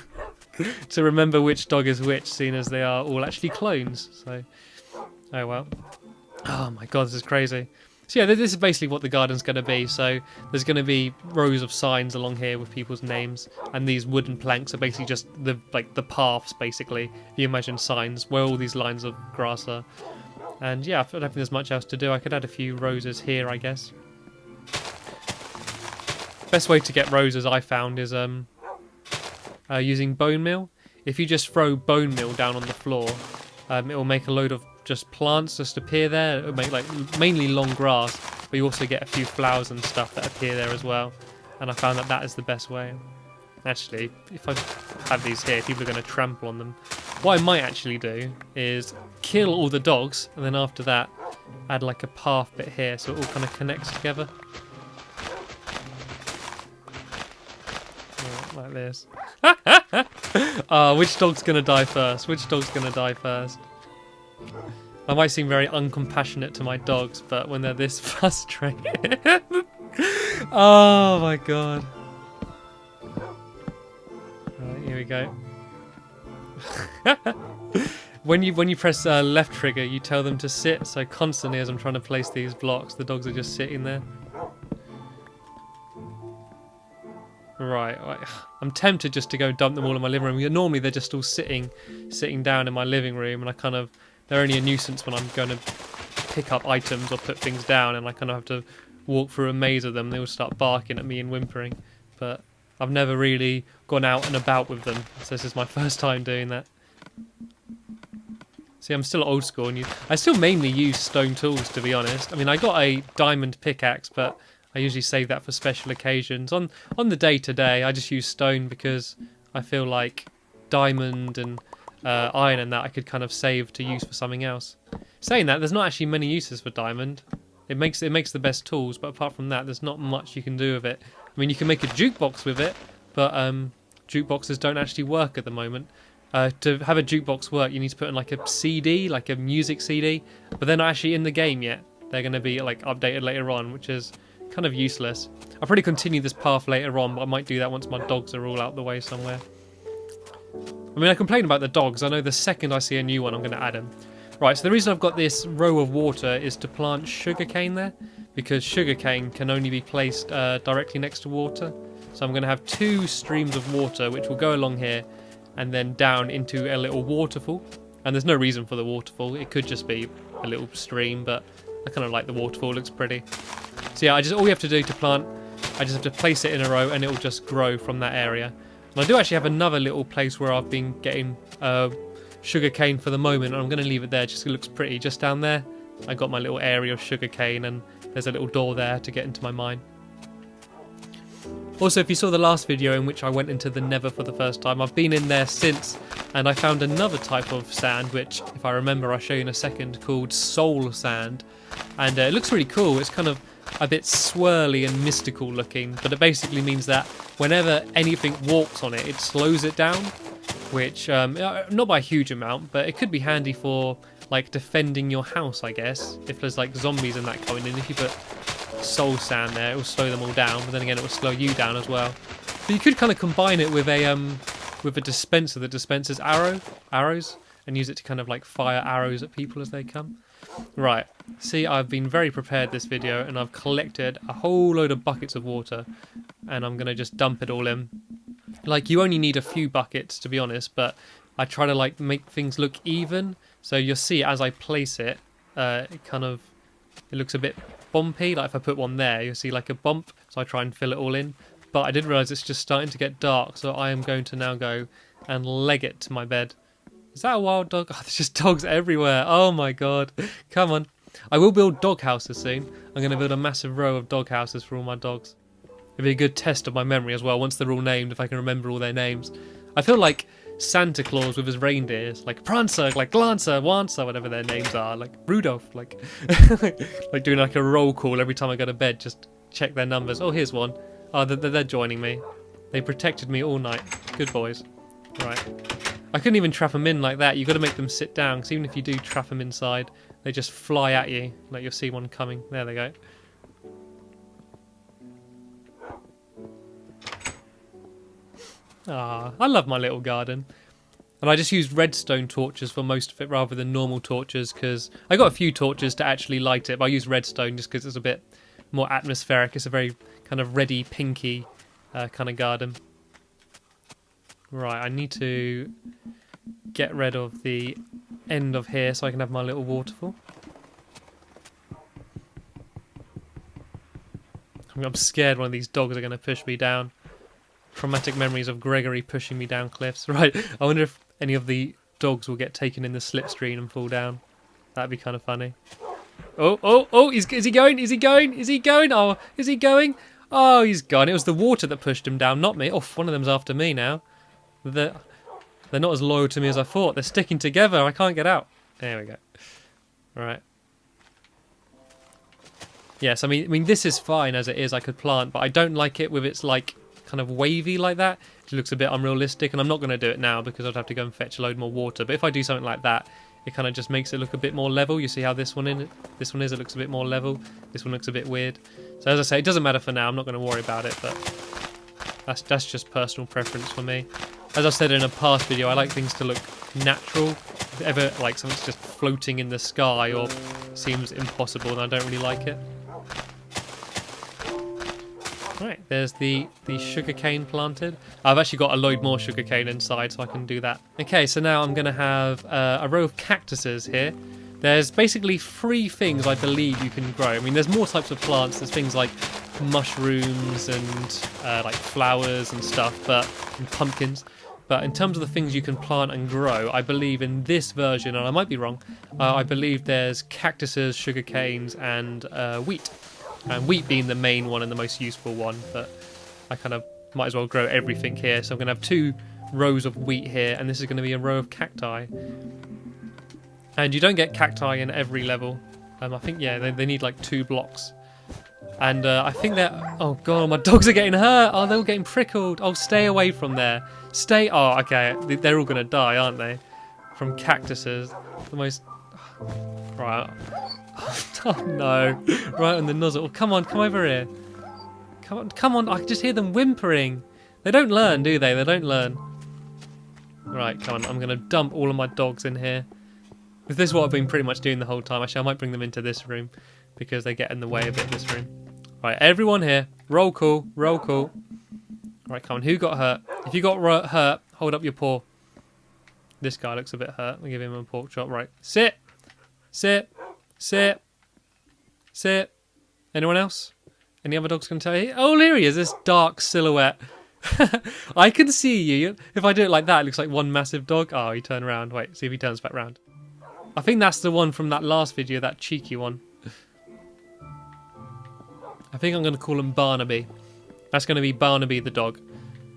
to remember which dog is which, seeing as they are all actually clones. So, oh well. Oh my god, this is crazy. So yeah, this is basically what the garden's going to be. So there's going to be rows of signs along here with people's names, and these wooden planks are basically just the paths, basically. If you imagine signs where all these lines of grass are. And yeah, I don't think there's much else to do. I could add a few roses here, I guess. Best way to get roses I found is using bone meal. If you just throw bone meal down on the floor, it will make a load of just plants just appear there. It will make like mainly long grass, but you also get a few flowers and stuff that appear there as well. And I found that is the best way. Actually, if I have these here, people are going to trample on them. What I might actually do is kill all the dogs, and then after that add like a path bit here so it all kind of connects together. Like this. Which dog's gonna die first? Which dog's gonna die first? I might seem very uncompassionate to my dogs, but when they're this frustrated... Oh my god. Right, here we go. When you press left trigger, you tell them to sit, so constantly as I'm trying to place these blocks, the dogs are just sitting there. Right, I'm tempted just to go dump them all in my living room. Normally they're just all sitting down in my living room, and they're only a nuisance when I'm going to pick up items or put things down, and I kind of have to walk through a maze of them. They all start barking at me and whimpering, but I've never really gone out and about with them, so this is my first time doing that. See, I'm still old school, and I still mainly use stone tools, to be honest. I mean, I got a diamond pickaxe, but I usually save that for special occasions. On the day-to-day, I just use stone because I feel like diamond and iron and that I could kind of save to use for something else. Saying that, there's not actually many uses for diamond. It makes the best tools, but apart from that, there's not much you can do with it. I mean, you can make a jukebox with it, but jukeboxes don't actually work at the moment. To have a jukebox work, you need to put in like a CD, like a music CD, but they're not actually in the game yet. They're going to be like updated later on, which is kind of useless. I'll probably continue this path later on, but I might do that once my dogs are all out the way somewhere. I mean, I complain about the dogs. I know the second I see a new one, I'm going to add them. Right, so the reason I've got this row of water is to plant sugarcane there, because sugarcane can only be placed directly next to water. So I'm going to have 2 streams of water, which will go along here, and then down into a little waterfall. And there's no reason for the waterfall. It could just be a little stream, but I kind of like the waterfall. It looks pretty. So yeah, all we have to do to plant, I just have to place it in a row, and it will just grow from that area. And I do actually have another little place where I've been getting sugar cane for the moment, and I'm going to leave it there just because it looks pretty. Just down there, I got my little area of sugar cane, and there's a little door there to get into my mine. Also, if you saw the last video in which I went into the Nether for the first time, I've been in there since, and I found another type of sand, which, if I remember, I'll show you in a second, called soul sand. And it looks really cool. It's kind of a bit swirly and mystical looking, but it basically means that whenever anything walks on it, it slows it down, which, not by a huge amount, but it could be handy for, like, defending your house, I guess, if there's, like, zombies and that coming in. If you put soul sand there, it will slow them all down, but then again it will slow you down as well. But you could kind of combine it with a dispenser that dispenses arrows, and use it to kind of like fire arrows at people as they come. Right, see, I've been very prepared this video, and I've collected a whole load of buckets of water, and I'm going to just dump it all in. Like, you only need a few buckets, to be honest, but I try to like make things look even, so you'll see as I place it, it looks a bit bumpy. Like if I put one there, you'll see like a bump, so I try and fill it all in. But I didn't realise it's just starting to get dark, so I am going to now go and leg it to my bed. Is that a wild dog? Oh, there's just dogs everywhere. Oh my god. Come on. I will build dog houses soon. I'm going to build a massive row of dog houses for all my dogs. It'll be a good test of my memory as well, once they're all named, if I can remember all their names. I feel like Santa Claus with his reindeers, like Prancer, like Glancer, Wancer, whatever their names are, like Rudolph, like like doing like a roll call every time I go to bed, just check their numbers. Oh, here's one. Oh, they're joining me. They protected me all night. Good boys. Right. I couldn't even trap them in like that. You've got to make them sit down, because even if you do trap them inside, they just fly at you. Like you'll see one coming. There they go. Ah, I love my little garden. And I just used redstone torches for most of it rather than normal torches, because I got a few torches to actually light it, but I used redstone just because it's a bit more atmospheric. It's a very kind of reddy, pinky kind of garden. Right, I need to get rid of the end of here so I can have my little waterfall. I'm scared one of these dogs are going to push me down. Traumatic memories of Gregory pushing me down cliffs. Right, I wonder if any of the dogs will get taken in the slipstream and fall down. That'd be kind of funny. Oh, is he going? Is he going? Is he going? Oh, is he going? Oh, he's gone. It was the water that pushed him down, not me. Oh, one of them's after me now. They're not as loyal to me as I thought. They're sticking together. I can't get out. There we go. Right. Yes, I mean, this is fine as it is. I could plant, but I don't like it with its like kind of wavy like that. It looks a bit unrealistic, and I'm not going to do it now because I'd have to go and fetch a load more water. But if I do something like that, it kind of just makes it look a bit more level. You see how this one is? It looks a bit more level. This one looks a bit weird. So as I say, it doesn't matter for now. I'm not going to worry about it, but that's just personal preference for me. As I said in a past video, I like things to look natural. If ever like something's just floating in the sky or seems impossible, then I don't really like it. Right, there's the sugarcane planted. I've actually got a load more sugarcane inside, so I can do that. Okay, so now I'm going to have a row of cactuses here. There's basically 3 things I believe you can grow. I mean, there's more types of plants. There's things like mushrooms and like flowers and stuff, and pumpkins. But in terms of the things you can plant and grow, I believe in this version, and I might be wrong, I believe there's cactuses, sugarcanes, and wheat. And wheat being the main one and the most useful one, but I kind of might as well grow everything here. So I'm going to have 2 rows of wheat here, and this is going to be a row of cacti. And you don't get cacti in every level. I think, yeah, they need like 2 blocks. And I think they're... Oh, God, my dogs are getting hurt. Oh, they're all getting prickled. Oh, stay away from there. Stay... Oh, okay. They're all going to die, aren't they? From cactuses. The most... Right. Oh, no. Right on the nozzle. Oh, come on, come over here. Come on. I can just hear them whimpering. They don't learn, do they? They don't learn. Right, come on. I'm going to dump all of my dogs in here. This is what I've been pretty much doing the whole time. Actually, I might bring them into this room because they get in the way a bit of this room. Right, everyone here. Roll call. Roll call. Right, come on. Who got hurt? If you got hurt, hold up your paw. This guy looks a bit hurt. I'll give him a pork chop. Right. Sit. Sit. Sit. Sit. Anyone else? Any other dogs can tell you? Oh, here he is. This dark silhouette. I can see you. If I do it like that, it looks like one massive dog. Oh, he turned around. Wait, see if he turns back round. I think that's the one from that last video, that cheeky one. I think I'm going to call him Barnaby. That's going to be Barnaby the dog.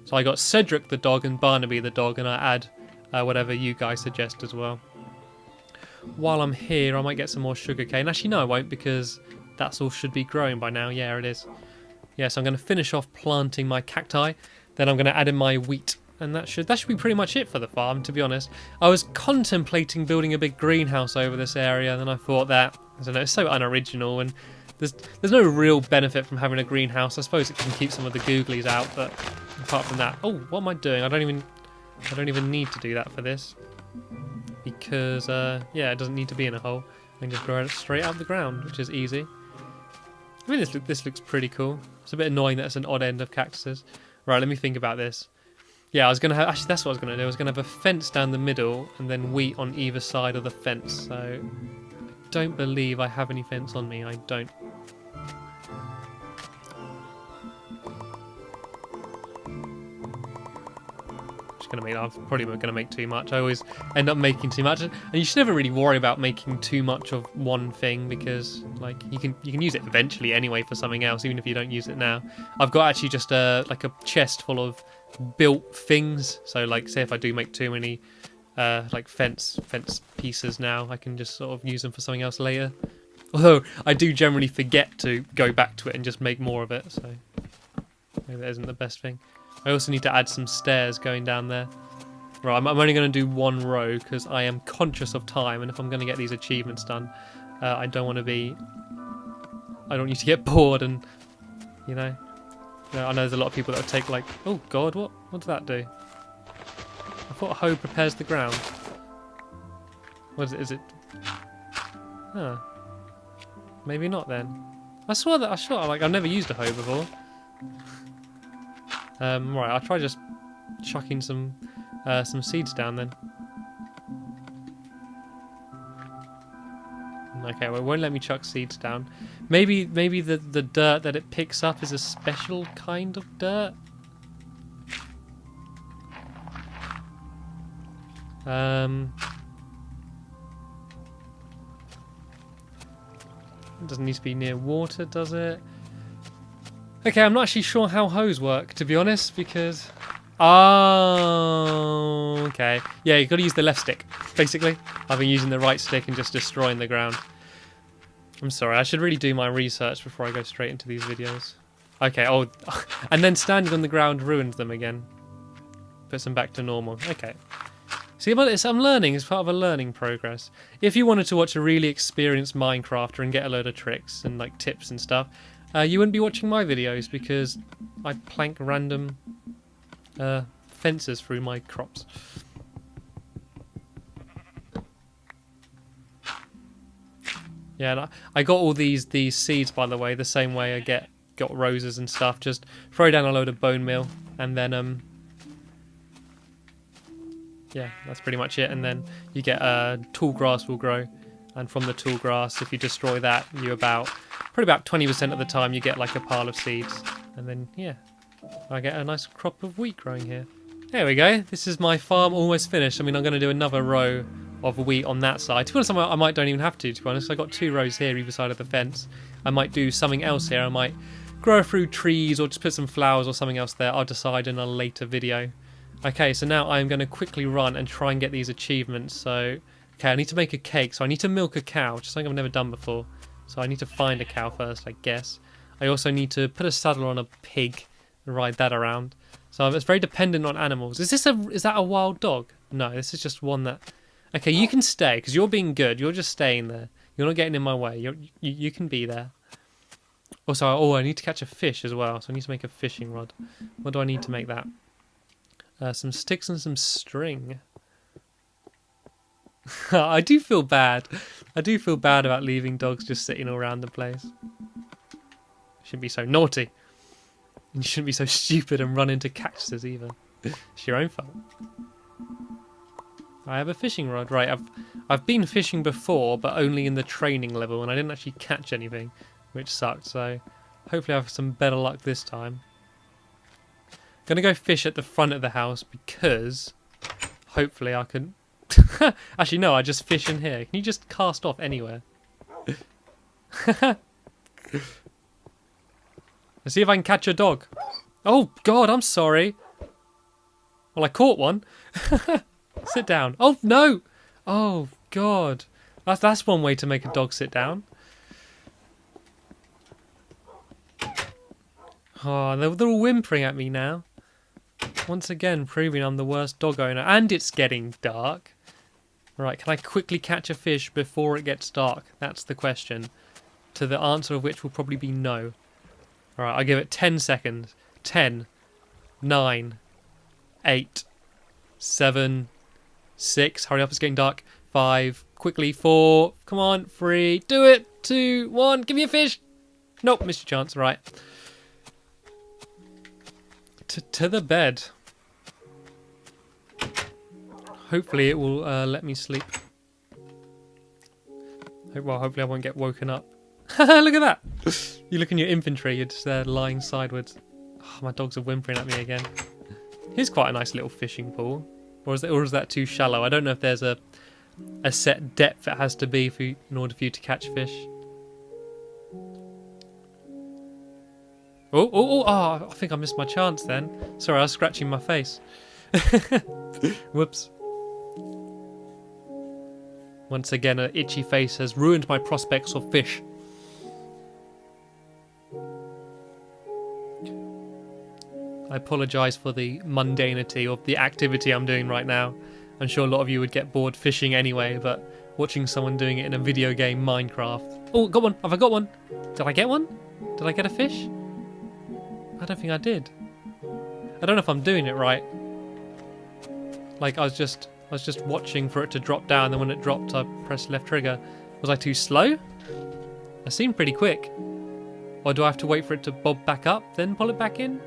So I got Cedric the dog and Barnaby the dog, and I add whatever you guys suggest as well. While I'm here, I might get some more sugarcane. Actually, no, I won't, because that's all should be growing by now. Yeah, it is. Yeah, so I'm going to finish off planting my cacti. Then I'm going to add in my wheat. And that should be pretty much it for the farm, to be honest. I was contemplating building a big greenhouse over this area, and then I thought that, I don't know, it's so unoriginal, and there's no real benefit from having a greenhouse. I suppose it can keep some of the googlies out, but apart from that... Oh, what am I doing? I don't even need to do that for this. Because, yeah, it doesn't need to be in a hole. I can just grow it straight out of the ground, which is easy. I mean, this looks pretty cool. It's a bit annoying that it's an odd end of cactuses. Right, let me think about this. Yeah, I was going to have... Actually, that's what I was going to do. I was going to have a fence down the middle and then wheat on either side of the fence. So, I don't believe I have any fence on me. I don't. I'm probably going to make too much. I always end up making too much, and you should never really worry about making too much of one thing, because like you can use it eventually anyway for something else, even if you don't use it now. I've got actually just like a chest full of built things. So like, say if I do make too many like fence pieces now, I can just sort of use them for something else later. Although I do generally forget to go back to it and just make more of it, so maybe that isn't the best thing. I also need to add some stairs going down there. Right, I'm only going to do 1 row because I am conscious of time, and if I'm going to get these achievements done, I don't need to get bored, and you know, I know there's a lot of people that would take like, oh god, what does that do? I thought a hoe prepares the ground. What is it? Is it? Huh. Maybe not then. I saw like I've never used a hoe before. Right, I'll try just chucking some seeds down then. Okay, well, it won't let me chuck seeds down. Maybe the dirt that it picks up is a special kind of dirt. It doesn't need to be near water, does it? Okay, I'm not actually sure how hoes work, to be honest, because Oh, okay. Yeah, you got to use the left stick, basically. I've been using the right stick and just destroying the ground. I'm sorry, I should really do my research before I go straight into these videos. Okay, oh, and then standing on the ground ruined them again. Puts them back to normal. Okay. See, but I'm learning. It's part of a learning progress. If you wanted to watch a really experienced Minecrafter and get a load of tricks and like tips and stuff, you wouldn't be watching my videos because I plank random fences through my crops. Yeah, and I got all these seeds, by the way, the same way I got roses and stuff. Just throw down a load of bone meal, and then yeah, that's pretty much it. And then you get tall grass will grow, and from the tall grass, if you destroy that, you probably about 20% of the time you get like a pile of seeds, and then yeah, I get a nice crop of wheat growing here. There we go. This is my farm almost finished. I mean, I'm going to do another row of wheat on that side. To be honest, I might don't even have to be honest. I got 2 rows here either side of the fence. I might do something else here. I might grow through trees or just put some flowers or something else there. I'll decide in a later video. Okay, so now I'm going to quickly run and try and get these achievements. So, okay, I need to make a cake. So I need to milk a cow, which is something I've never done before. So I need to find a cow first, I guess. I also need to put a saddle on a pig and ride that around. So it's very dependent on animals. Is that a wild dog? No, this is just one that... Okay, you can stay, because you're being good. You're just staying there. You're not getting in my way. You can be there. Also, I need to catch a fish as well, so I need to make a fishing rod. What do I need to make that? Some sticks and some string. I do feel bad. I do feel bad about leaving dogs just sitting all around the place. Shouldn't be so naughty. And you shouldn't be so stupid and run into cactuses either. It's your own fault. I have a fishing rod. Right, I've been fishing before, but only in the training level, and I didn't actually catch anything, which sucked. So hopefully I have some better luck this time. I'm gonna go fish at the front of the house because hopefully I can... Actually, no, I just fish in here. Can you just cast off anywhere? Let's see if I can catch a dog. Oh, God, I'm sorry. Well, I caught one. Sit down. Oh, no. Oh, God. That's one way to make a dog sit down. Oh, they're all whimpering at me now. Once again, proving I'm the worst dog owner. And it's getting dark. Right, can I quickly catch a fish before it gets dark? That's the question. To the answer of which will probably be no. Alright, I'll give it 10 seconds. 10, 9, 8, 7, 6. Hurry up, it's getting dark. 5, quickly. 4, come on. 3, do it. 2, 1, give me a fish. Nope, missed your chance. Right. To the bed. Hopefully it will let me sleep. Well, hopefully I won't get woken up. Look at that! You look in your inventory, you're just there lying sideways. Oh, my dogs are whimpering at me again. Here's quite a nice little fishing pool. Or is that too shallow? I don't know if there's a set depth it has to be in order for you to catch fish. Oh, I think I missed my chance then. Sorry, I was scratching my face. Whoops. Once again, an itchy face has ruined my prospects of fish. I apologise for the mundanity of the activity I'm doing right now. I'm sure a lot of you would get bored fishing anyway, but watching someone doing it in a video game, Minecraft... Oh, got one! Have I got one? Did I get one? Did I get a fish? I don't think I did. I don't know if I'm doing it right. Like, I was just watching for it to drop down, then when it dropped, I pressed left trigger. Was I too slow? I seemed pretty quick. Or do I have to wait for it to bob back up, then pull it back in?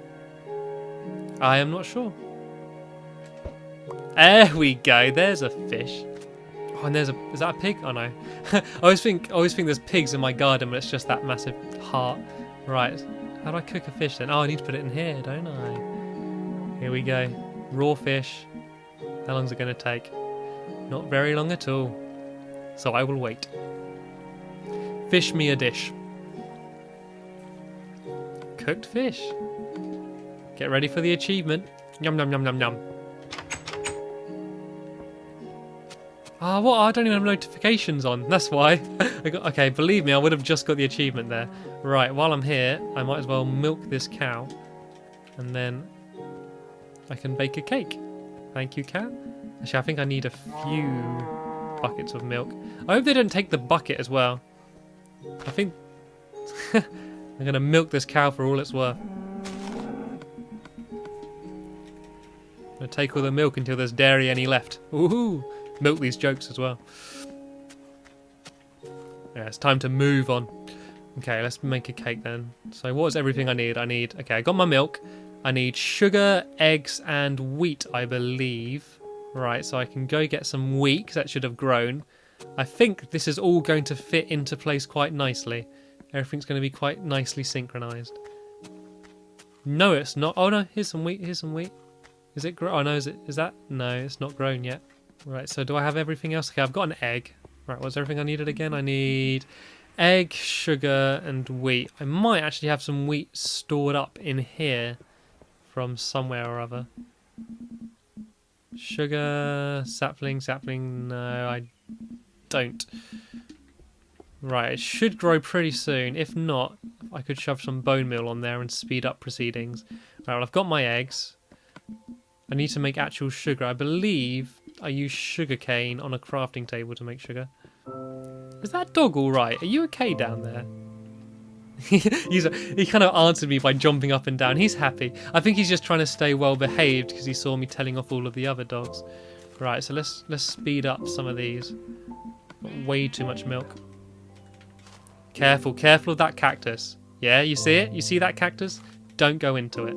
I am not sure. There we go. There's a fish. Oh, and is that a pig? Oh no. I always think there's pigs in my garden, but it's just that massive heart. Right. How do I cook a fish then? Oh, I need to put it in here, don't I? Here we go. Raw fish. How long is it going to take? Not very long at all. So I will wait. Fish me a dish. Cooked fish. Get ready for the achievement. Yum, yum, yum, yum, yum. Ah, what? I don't even have notifications on. That's why. Okay, believe me, I would have just got the achievement there. Right, while I'm here, I might as well milk this cow. And then I can bake a cake. Thank you, cat. Actually, I think I need a few buckets of milk. I hope they don't take the bucket as well. I think I'm going to milk this cow for all it's worth. I'm going to take all the milk until there's dairy any left. Woohoo! Milk these jokes as well. Yeah, it's time to move on. Okay, let's make a cake then. So what is everything I need? Okay, I got my milk. I need sugar, eggs, and wheat, I believe. Right, so I can go get some wheat, because that should have grown. I think this is all going to fit into place quite nicely. Everything's going to be quite nicely synchronized. No, it's not. Oh no, here's some wheat, here's some wheat. Is it grown? Oh no, is that? No, it's not grown yet. Right, so do I have everything else? Okay, I've got an egg. Right, what's everything I needed again? I need egg, sugar, and wheat. I might actually have some wheat stored up in here from somewhere or other. Sugar, sapling, no, I don't. Right, it should grow pretty soon. If not, I could shove some bone meal on there and speed up proceedings. Right, well, I've got my eggs. I need to make actual sugar. I believe I use sugar cane on a crafting table to make sugar. Is that dog all right? Are you okay down there? He kind of answered me by jumping up and down. He's happy. I think he's just trying to stay well behaved because he saw me telling off all of the other dogs. Right, so let's speed up some of these. Got way too much milk. Careful of that cactus. Yeah, you see it? You see that cactus? Don't go into it.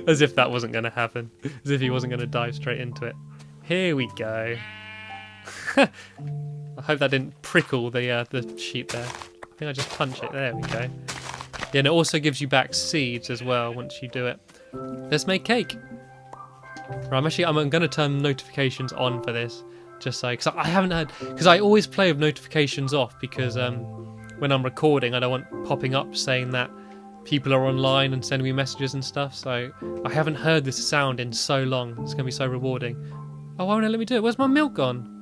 As if that wasn't going to happen. As if he wasn't going to dive straight into it. Here we go. I hope that didn't prickle the sheep there. I think I just punch it. There we go. Yeah, and it also gives you back seeds as well once you do it. Let's make cake. Right, I'm going to turn notifications on for this. Just so, because I haven't had, because I always play with notifications off because when I'm recording I don't want popping up saying that people are online and sending me messages and stuff, so I haven't heard this sound in so long. It's going to be so rewarding. Oh, why won't it let me do it? Where's my milk gone?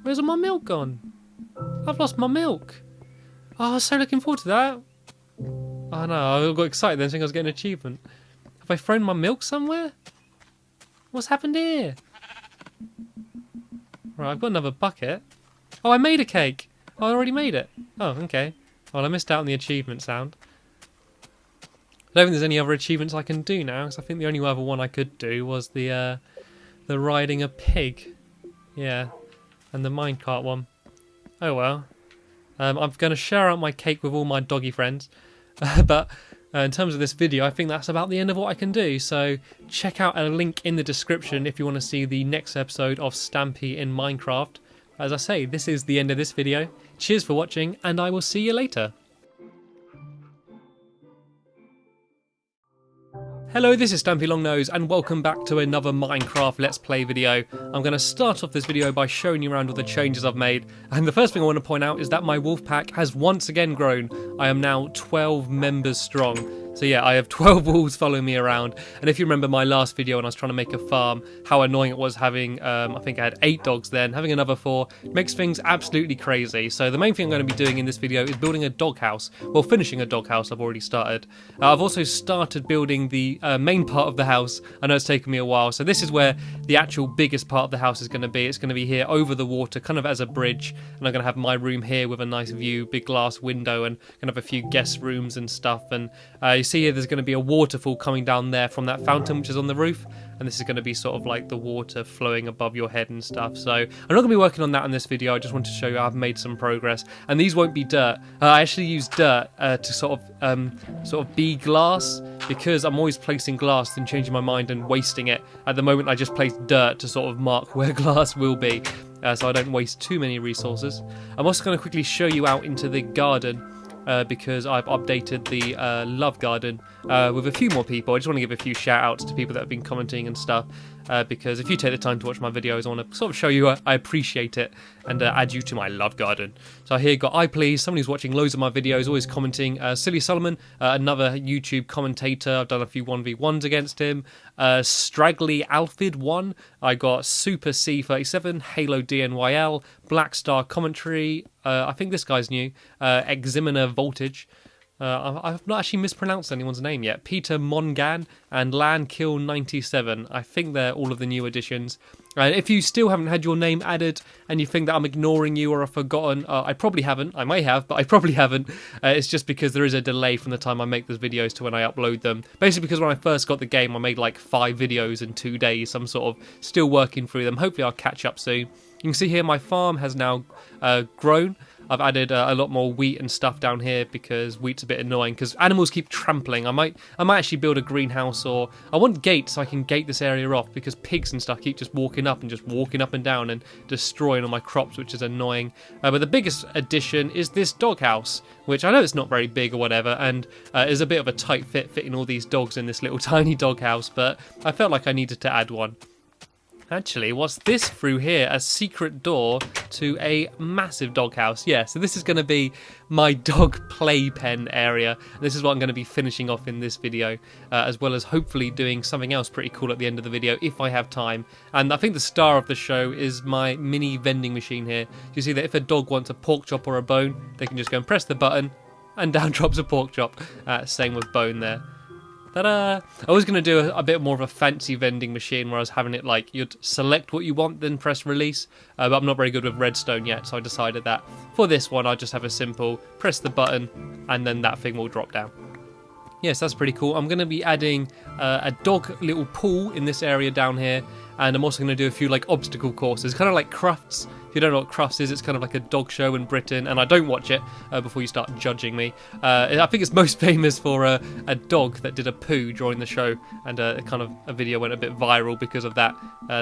Where's all my milk gone? I've lost my milk. Oh, I was so looking forward to that. Oh no, I got excited then thinking I was getting an achievement. Have I thrown my milk somewhere? What's happened here? Right, I've got another bucket. Oh, I made a cake. Oh, I already made it. Oh, okay. Well, I missed out on the achievement sound. I don't think there's any other achievements I can do now, because I think the only other one I could do was the riding a pig. Yeah, and the minecart one. Oh well. I'm going to share out my cake with all my doggy friends. But in terms of this video, I think that's about the end of what I can do. So check out a link in the description if you want to see the next episode of Stampy in Minecraft. As I say, this is the end of this video. Cheers for watching, and I will see you later. Hello, this is Stampy Longnose and welcome back to another Minecraft Let's Play video. I'm going to start off this video by showing you around all the changes I've made, and the first thing I want to point out is that my wolf pack has once again grown. I am now 12 members strong. So yeah, I have 12 wolves following me around, and if you remember my last video when I was trying to make a farm, how annoying it was having, I think I had 8 dogs then, having another 4, makes things absolutely crazy. So the main thing I'm going to be doing in this video is building a doghouse. Well, finishing a doghouse I've already started. I've also started building the main part of the house. I know it's taken me a while, so this is where the actual biggest part of the house is going to be. It's going to be here over the water, kind of as a bridge, and I'm going to have my room here with a nice view, big glass window, and kind of a few guest rooms and stuff, and you see here there's going to be a waterfall coming down there from that fountain which is on the roof, and this is going to be sort of like the water flowing above your head and stuff. So I'm not going to be working on that in this video. I just want to show you I've made some progress, and these won't be dirt. I actually use dirt to sort of be glass, because I'm always placing glass and changing my mind and wasting it. At the moment I just place dirt to sort of mark where glass will be, so I don't waste too many resources. I'm also going to quickly show you out into the garden, because I've updated the love garden with a few more people. I just want to give a few shout outs to people that have been commenting and stuff. because if you take the time to watch my videos, I want to sort of show you I appreciate it and add you to my love garden. So here got I Please, somebody who's watching loads of my videos, always commenting. Silly Solomon, another YouTube commentator. I've done a few 1v1s against him. Straggly Alfid 1. I got Super C37, Halo DNYL, Black Star Commentary. I think this guy's new. Examiner Voltage. I've not actually mispronounced anyone's name yet. Peter Mongan and Landkill97. I think they're all of the new additions. If you still haven't had your name added and you think that I'm ignoring you or I've forgotten, I probably haven't. I may have, but I probably haven't. It's just because there is a delay from the time I make those videos to when I upload them. Basically because when I first got the game, I made like 5 videos in 2 days. So I'm sort of still working through them. Hopefully I'll catch up soon. You can see here my farm has now grown. I've added a lot more wheat and stuff down here because wheat's a bit annoying because animals keep trampling. I might actually build a greenhouse, or I want gates so I can gate this area off because pigs and stuff keep just walking up and down and destroying all my crops, which is annoying. But the biggest addition is this doghouse, which I know it's not very big or whatever, and is a bit of a tight fit fitting all these dogs in this little tiny doghouse, but I felt like I needed to add one. Actually, what's this through here? A secret door to a massive doghouse. Yeah, so this is going to be my dog playpen area. This is what I'm going to be finishing off in this video, as well as hopefully doing something else pretty cool at the end of the video if I have time. And I think the star of the show is my mini vending machine here. You see that if a dog wants a pork chop or a bone, they can just go and press the button and down drops a pork chop. Same with bone there. Ta-da! I was going to do a bit more of a fancy vending machine where I was having it like you'd select what you want, then press release. But I'm not very good with redstone yet, so I decided that for this one I'll just have a simple press the button and then that thing will drop down. Yes, that's pretty cool. I'm going to be adding a dog little pool in this area down here, and I'm also going to do a few like obstacle courses, kind of like Crufts. If you don't know what Crufts is, it's kind of like a dog show in Britain, and I don't watch it before you start judging me. I think it's most famous for a dog that did a poo during the show, and kind of a video went a bit viral because of that.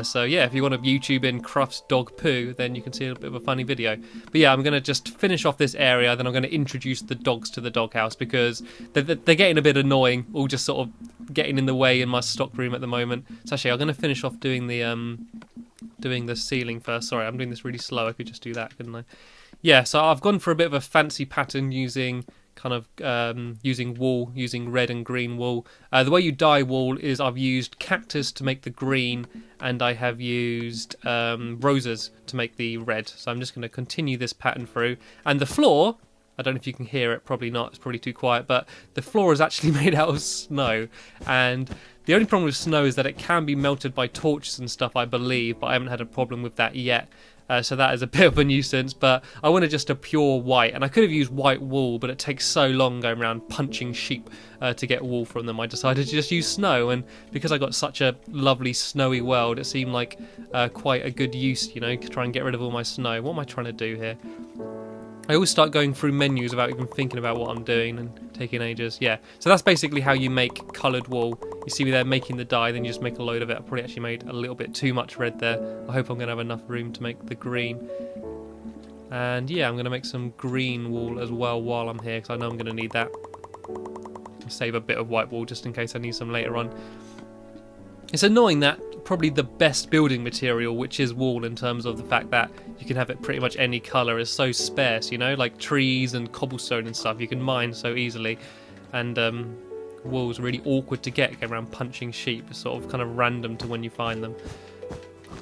So yeah, if you want to YouTube in Crufts dog poo, then you can see a bit of a funny video. But yeah, I'm going to just finish off this area, then I'm going to introduce the dogs to the doghouse because they're getting a bit annoying, all just sort of getting in the way in my stock room at the moment. So actually, I'm going to finish off doing the ceiling first. Sorry, I'm doing this really slow. I could just do that, couldn't I? Yeah, so I've gone for a bit of a fancy pattern using kind of using wool, using red and green wool. The way you dye wool is I've used cactus to make the green, and I have used roses to make the red. So I'm just going to continue this pattern through. And the floor, I don't know if you can hear it, probably not, it's probably too quiet, but the floor is actually made out of snow. And the only problem with snow is that it can be melted by torches and stuff, I believe, but I haven't had a problem with that yet. So that is a bit of a nuisance, but I wanted just a pure white, and I could have used white wool, but it takes so long going around punching sheep to get wool from them. I decided to just use snow, and because I got such a lovely snowy world, it seemed like quite a good use, you know, to try and get rid of all my snow. What am I trying to do here? I always start going through menus without even thinking about what I'm doing and taking ages. Yeah, so that's basically how you make coloured wool. You see me there making the dye, then you just make a load of it. I probably actually made a little bit too much red there. I hope I'm going to have enough room to make the green. And yeah, I'm going to make some green wool as well while I'm here, because I know I'm going to need that. I'll save a bit of white wool just in case I need some later on. It's annoying that probably the best building material, which is wool, in terms of the fact that you can have it pretty much any colour, is so sparse, you know, like trees and cobblestone and stuff you can mine so easily, and wool's really awkward to get around punching sheep. It's sort of kind of random to when you find them.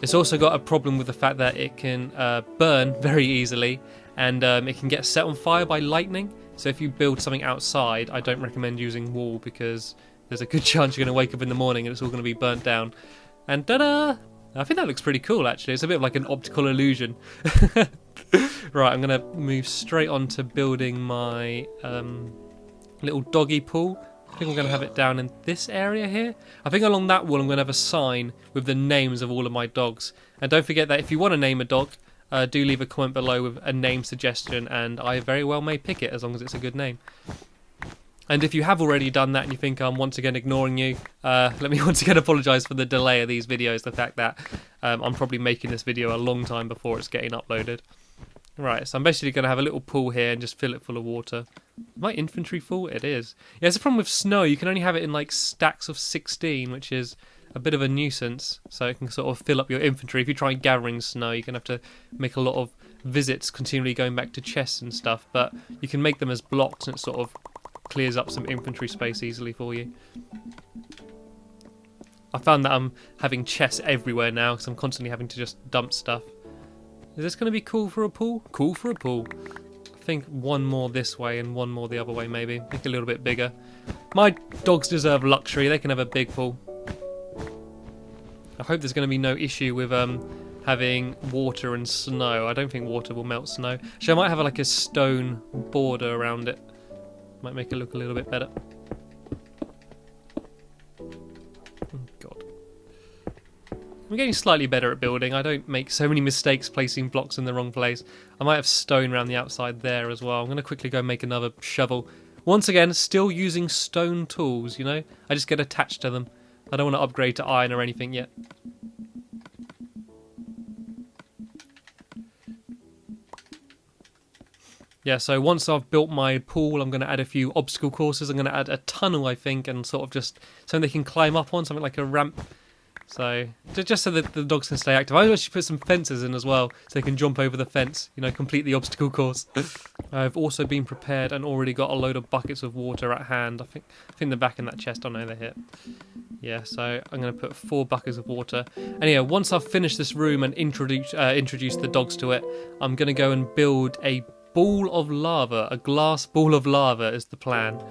It's also got a problem with the fact that it can burn very easily, and it can get set on fire by lightning. So if you build something outside, I don't recommend using wool because there's a good chance you're going to wake up in the morning and it's all going to be burnt down. And ta-da! I think that looks pretty cool, actually. It's a bit of like an optical illusion. Right, I'm going to move straight on to building my little doggy pool. I think I'm going to have it down in this area here. I think along that wall I'm going to have a sign with the names of all of my dogs. And don't forget that if you want to name a dog, do leave a comment below with a name suggestion, and I very well may pick it as long as it's a good name. And if you have already done that and you think I'm once again ignoring you, let me once again apologise for the delay of these videos, the fact that I'm probably making this video a long time before it's getting uploaded. Right, so I'm basically going to have a little pool here and just fill it full of water. My infantry full? It is. Yeah, it's a problem with snow. You can only have it in like stacks of 16, which is a bit of a nuisance, so it can sort of fill up your inventory. If you try gathering snow, you're going to have to make a lot of visits, continually going back to chests and stuff, but you can make them as blocks and it sort of clears up some inventory space easily for you. I found that I'm having chests everywhere now because I'm constantly having to just dump stuff. Is this going to be cool for a pool? Cool for a pool. I think one more this way and one more the other way maybe. Make it a little bit bigger. My dogs deserve luxury. They can have a big pool. I hope there's going to be no issue with having water and snow. I don't think water will melt snow. Actually, I might have like a stone border around it. Might make it look a little bit better. Oh, God. I'm getting slightly better at building. I don't make so many mistakes placing blocks in the wrong place. I might have stone around the outside there as well. I'm going to quickly go make another shovel. Once again, still using stone tools, you know? I just get attached to them. I don't want to upgrade to iron or anything yet. Yeah, so once I've built my pool, I'm going to add a few obstacle courses. I'm going to add a tunnel, I think, and sort of just something they can climb up on, something like a ramp. So, just so that the dogs can stay active. I actually put some fences in as well, so they can jump over the fence, you know, complete the obstacle course. I've also been prepared and already got a load of buckets of water at hand. I think they're back in that chest. Oh no, they're here. Yeah, so I'm going to put 4 buckets of water. And yeah, once I've finished this room and introduce the dogs to it, I'm going to go and build a ball of lava. A glass ball of lava is the plan.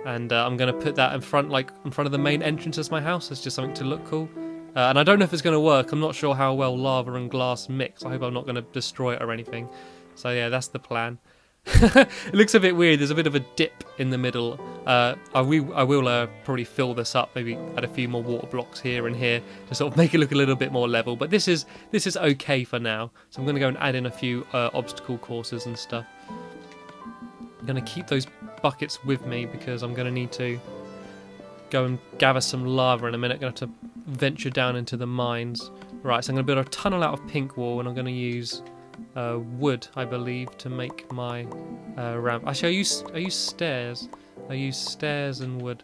And I'm going to put that in front of the main entrance of my house. It's just something to look cool. And I don't know if it's going to work. I'm not sure how well lava and glass mix. I hope I'm not going to destroy it or anything. So yeah, that's the plan. It looks a bit weird. There's a bit of a dip in the middle. I will probably fill this up. Maybe add a few more water blocks here and here to sort of make it look a little bit more level. But this is okay for now. So I'm going to go and add in a few obstacle courses and stuff. I'm going to keep those buckets with me because I'm going to need to go and gather some lava in a minute. I'm going to have to venture down into the mines. Right, so I'm going to build a tunnel out of pink wall, and I'm going to use wood, I believe, to make my ramp. Actually, I use stairs. I use stairs and wood.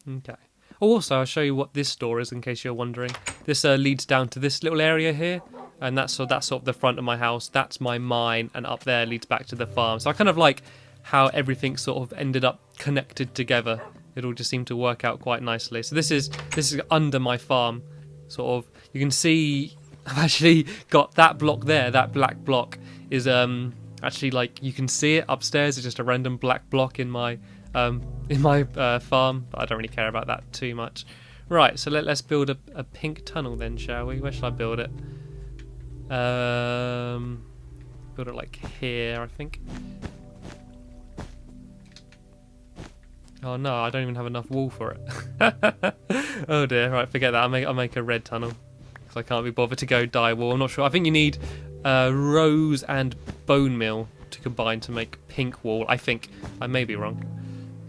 Okay. Also, I'll show you what this door is in case you're wondering. This leads down to this little area here, and that's sort of the front of my house. That's my mine, and up there leads back to the farm. So I kind of like how everything sort of ended up connected together. It all just seemed to work out quite nicely. So this is under my farm, sort of. You can see I've actually got that block there. That black block is actually, like, you can see it upstairs. It's just a random black block in my farm, but I don't really care about that too much. Right, so let's build a pink tunnel then, shall we? Where shall I build it? Build it like here, I think. Oh no, I don't even have enough wool for it. Oh dear, right, forget that. I'll make a red tunnel because I can't be bothered to go dye wool. I'm not sure. I think you need rose and bone meal to combine to make pink wool. I think. I may be wrong.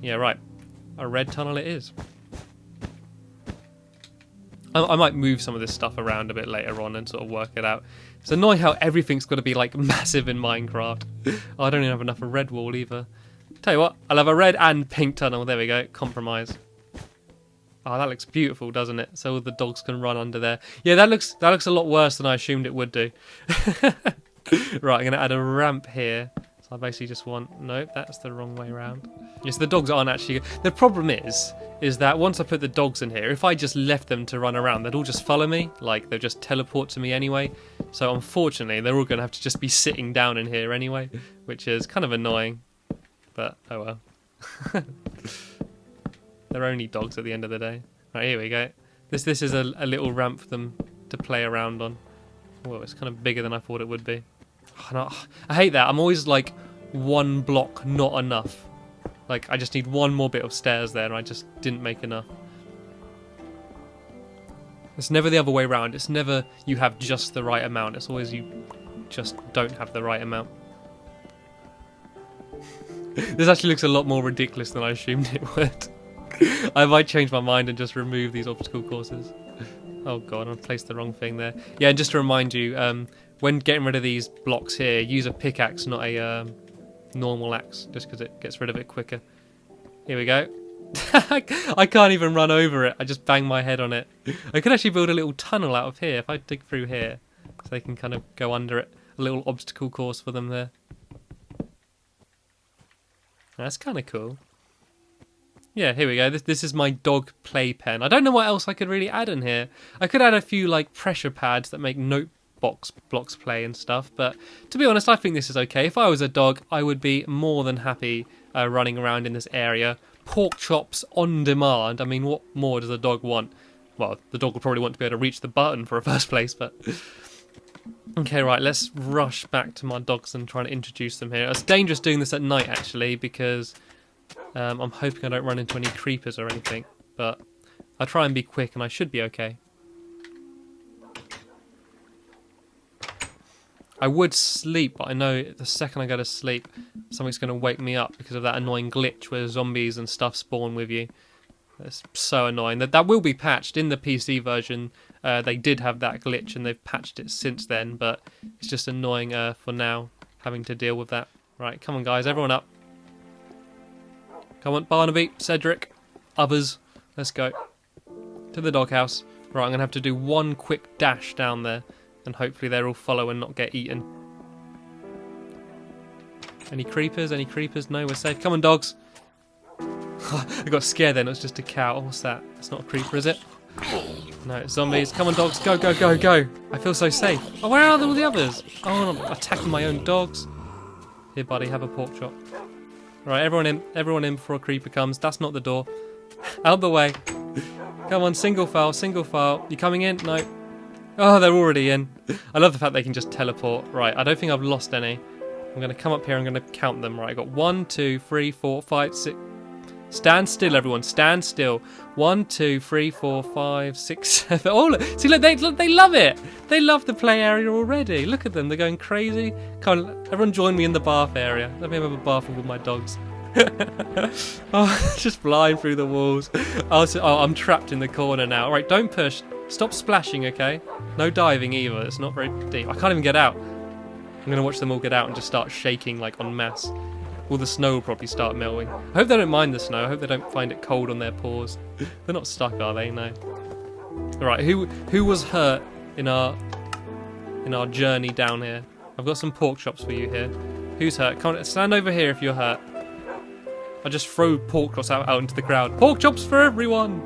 Yeah, right. A red tunnel it is. I might move some of this stuff around a bit later on and sort of work it out. It's annoying how everything's got to be like massive in Minecraft. Oh, I don't even have enough of red wool either. Tell you what, I'll have a red and pink tunnel. There we go. Compromise. Oh, that looks beautiful, doesn't it? So all the dogs can run under there. Yeah, that looks a lot worse than I assumed it would do. Right, I'm going to add a ramp here. So I basically just want... Nope, that's the wrong way around. Yes, the dogs aren't actually... The problem is that once I put the dogs in here, if I just left them to run around, they'd all just follow me. Like, they'll just teleport to me anyway. So unfortunately, they're all going to have to just be sitting down in here anyway, which is kind of annoying. But, oh well. They're only dogs at the end of the day. Right, here we go. This is a little ramp for them to play around on. Well, it's kind of bigger than I thought it would be. Oh, no, I hate that. I'm always like, one block not enough. Like, I just need one more bit of stairs there, and I just didn't make enough. It's never the other way around. It's never you have just the right amount. It's always you just don't have the right amount. This actually looks a lot more ridiculous than I assumed it would. I might change my mind and just remove these obstacle courses. Oh god, I placed the wrong thing there. Yeah, and just to remind you, when getting rid of these blocks here, use a pickaxe, not a normal axe, just because it gets rid of it quicker. Here we go. I can't even run over it. I just bang my head on it. I could actually build a little tunnel out of here if I dig through here, so they can kind of go under it. A little obstacle course for them there. That's kind of cool. Yeah, here we go. This is my dog playpen. I don't know what else I could really add in here. I could add a few like pressure pads that make note blocks play and stuff, but to be honest, I think this is okay. If I was a dog, I would be more than happy running around in this area. Pork chops on demand. I mean, what more does a dog want? Well, the dog would probably want to be able to reach the button for a first place, but... Okay, right, let's rush back to my dogs and try to introduce them here. It's dangerous doing this at night, actually, because I'm hoping I don't run into any creepers or anything, but I'll try and be quick and I should be okay. I would sleep, but I know the second I go to sleep, something's going to wake me up because of that annoying glitch where zombies and stuff spawn with you. It's so annoying. That will be patched. In the PC version, they did have that glitch and they've patched it since then, but it's just annoying for now, having to deal with that. Right, come on guys, everyone up. Come on, Barnaby, Cedric, others, let's go. To the doghouse. Right, I'm going to have to do one quick dash down there, and hopefully they'll all follow and not get eaten. Any creepers? Any creepers? No, we're safe. Come on, dogs. I got scared then, it was just a cow. What's that? It's not a creeper, is it? No, it's zombies. Come on, dogs. Go, go, go, go. I feel so safe. Oh, where are all the others? Oh, I'm attacking my own dogs. Here, buddy, have a pork chop. Right, everyone in before a creeper comes. That's not the door. Out the way. Come on, single file, single file. You coming in? No. Oh, they're already in. I love the fact they can just teleport. Right, I don't think I've lost any. I'm going to come up here, I'm going to count them. Right, I got 1, 2, 3, 4, 5, 6... Stand still, everyone. Stand still. 1, 2, 3, 4, 5, 6, 7. Oh, see, look, they love it. They love the play area already. Look at them. They're going crazy. Come on, everyone join me in the bath area. Let me have a bath with my dogs. Oh, just flying through the walls. Oh, I'm trapped in the corner now. All right, don't push. Stop splashing, okay? No diving either. It's not very deep. I can't even get out. I'm going to watch them all get out and just start shaking like en masse. All the snow will probably start melting. I hope they don't mind the snow. I hope they don't find it cold on their paws. They're not stuck, are they? No. Alright, who was hurt in our journey down here? I've got some pork chops for you here. Who's hurt? Come on, stand over here if you're hurt. I just throw pork chops out into the crowd. Pork chops for everyone!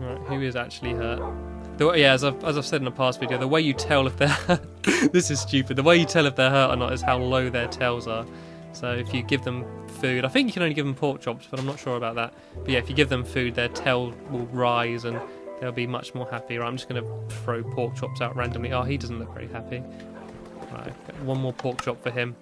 Alright, who is actually hurt? Yeah, as I've said in a past video, the way you tell if they're this is stupid. The way you tell if they're hurt or not is how low their tails are. So if you give them food, I think you can only give them pork chops, but I'm not sure about that. But yeah, if you give them food, their tail will rise and they'll be much more happy. Right, I'm just going to throw pork chops out randomly. Oh, he doesn't look very happy. Right, got one more pork chop for him.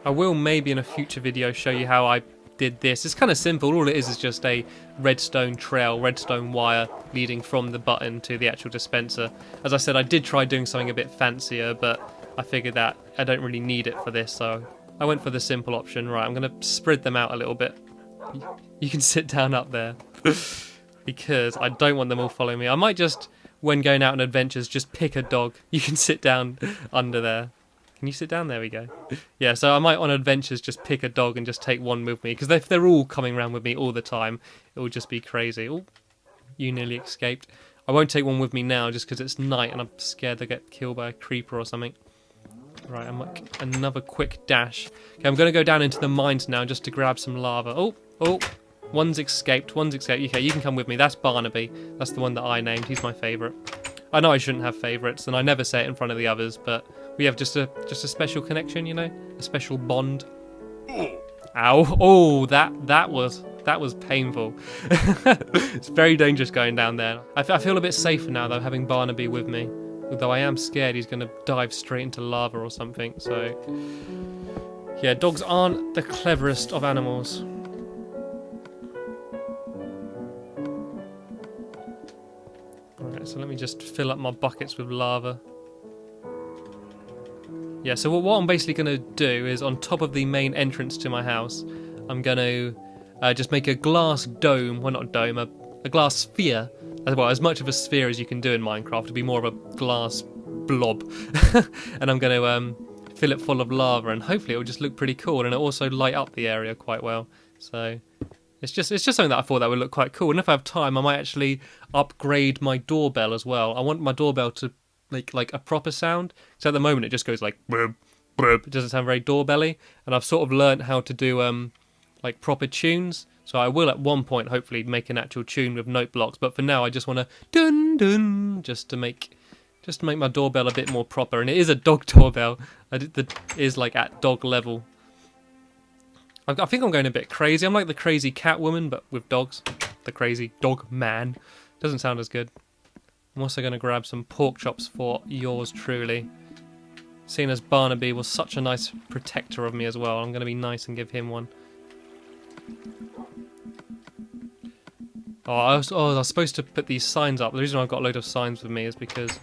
I will maybe in a future video show you how I did this. It's kind of simple. All it is just a redstone trail, redstone wire leading from the button to the actual dispenser. As I said, I did try doing something a bit fancier, but I figured that I don't really need it for this, so I went for the simple option. Right, I'm going to spread them out a little bit. You can sit down up there because I don't want them all following me. I might just, when going out on adventures, just pick a dog. You can sit down under there. Can you sit down? There we go. Yeah, so I might on adventures just pick a dog and just take one with me, because if they're all coming around with me all the time, it will just be crazy. Oh, you nearly escaped. I won't take one with me now just because it's night and I'm scared they'll get killed by a creeper or something. Right, I'm like another quick dash. Okay, I'm going to go down into the mines now just to grab some lava. Oh, one's escaped, Okay, you can come with me. That's Barnaby. That's the one that I named. He's my favourite. I know I shouldn't have favourites, and I never say it in front of the others, but we have just a special connection, you know, a special bond. Ow! Oh, that was painful. It's very dangerous going down there. I feel a bit safer now though, having Barnaby with me. Although I am scared he's going to dive straight into lava or something. So, yeah, dogs aren't the cleverest of animals. Alright, so let me just fill up my buckets with lava. Yeah, so what I'm basically going to do is on top of the main entrance to my house, I'm going to just make a glass dome, well not a dome, a glass sphere, well as much of a sphere as you can do in Minecraft, to be more of a glass blob. And I'm going to fill it full of lava, and hopefully it will just look pretty cool, and it'll also light up the area quite well. So it's just something that I thought that would look quite cool. And if I have time, I might actually upgrade my doorbell as well. I want my doorbell to make like a proper sound. So at the moment it just goes like boop, boop. It doesn't sound very doorbelly. And I've sort of learned how to do like proper tunes. So I will at one point hopefully make an actual tune with note blocks. But for now I just want to dun dun just to make my doorbell a bit more proper. And it is a dog doorbell. It is like at dog level. I think I'm going a bit crazy. I'm like the crazy cat woman, but with dogs. The crazy dog man. Doesn't sound as good. I'm also going to grab some pork chops for yours truly. Seeing as Barnaby was such a nice protector of me as well, I'm going to be nice and give him one. I was supposed to put these signs up. The reason I've got a load of signs with me is because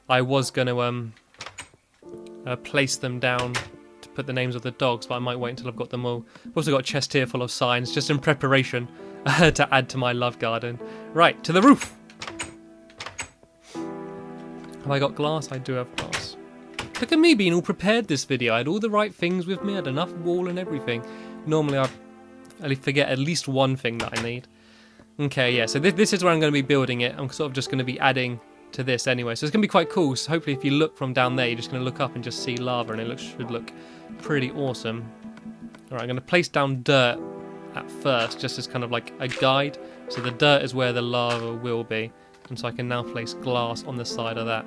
I was going to place them down to put the names of the dogs, but I might wait until I've got them all. I've also got a chest here full of signs, just in preparation to add to my love garden. Right, to the roof! Have I got glass? I do have glass. Look at me being all prepared this video. I had all the right things with me. I had enough wall and everything. Normally I forget at least one thing that I need. Okay, yeah, so this is where I'm going to be building it. I'm sort of just going to be adding to this anyway. So it's going to be quite cool. So hopefully if you look from down there, you're just going to look up and just see lava, and it should look pretty awesome. Alright, I'm going to place down dirt at first, just as kind of like a guide. So the dirt is where the lava will be. And so I can now place glass on the side of that.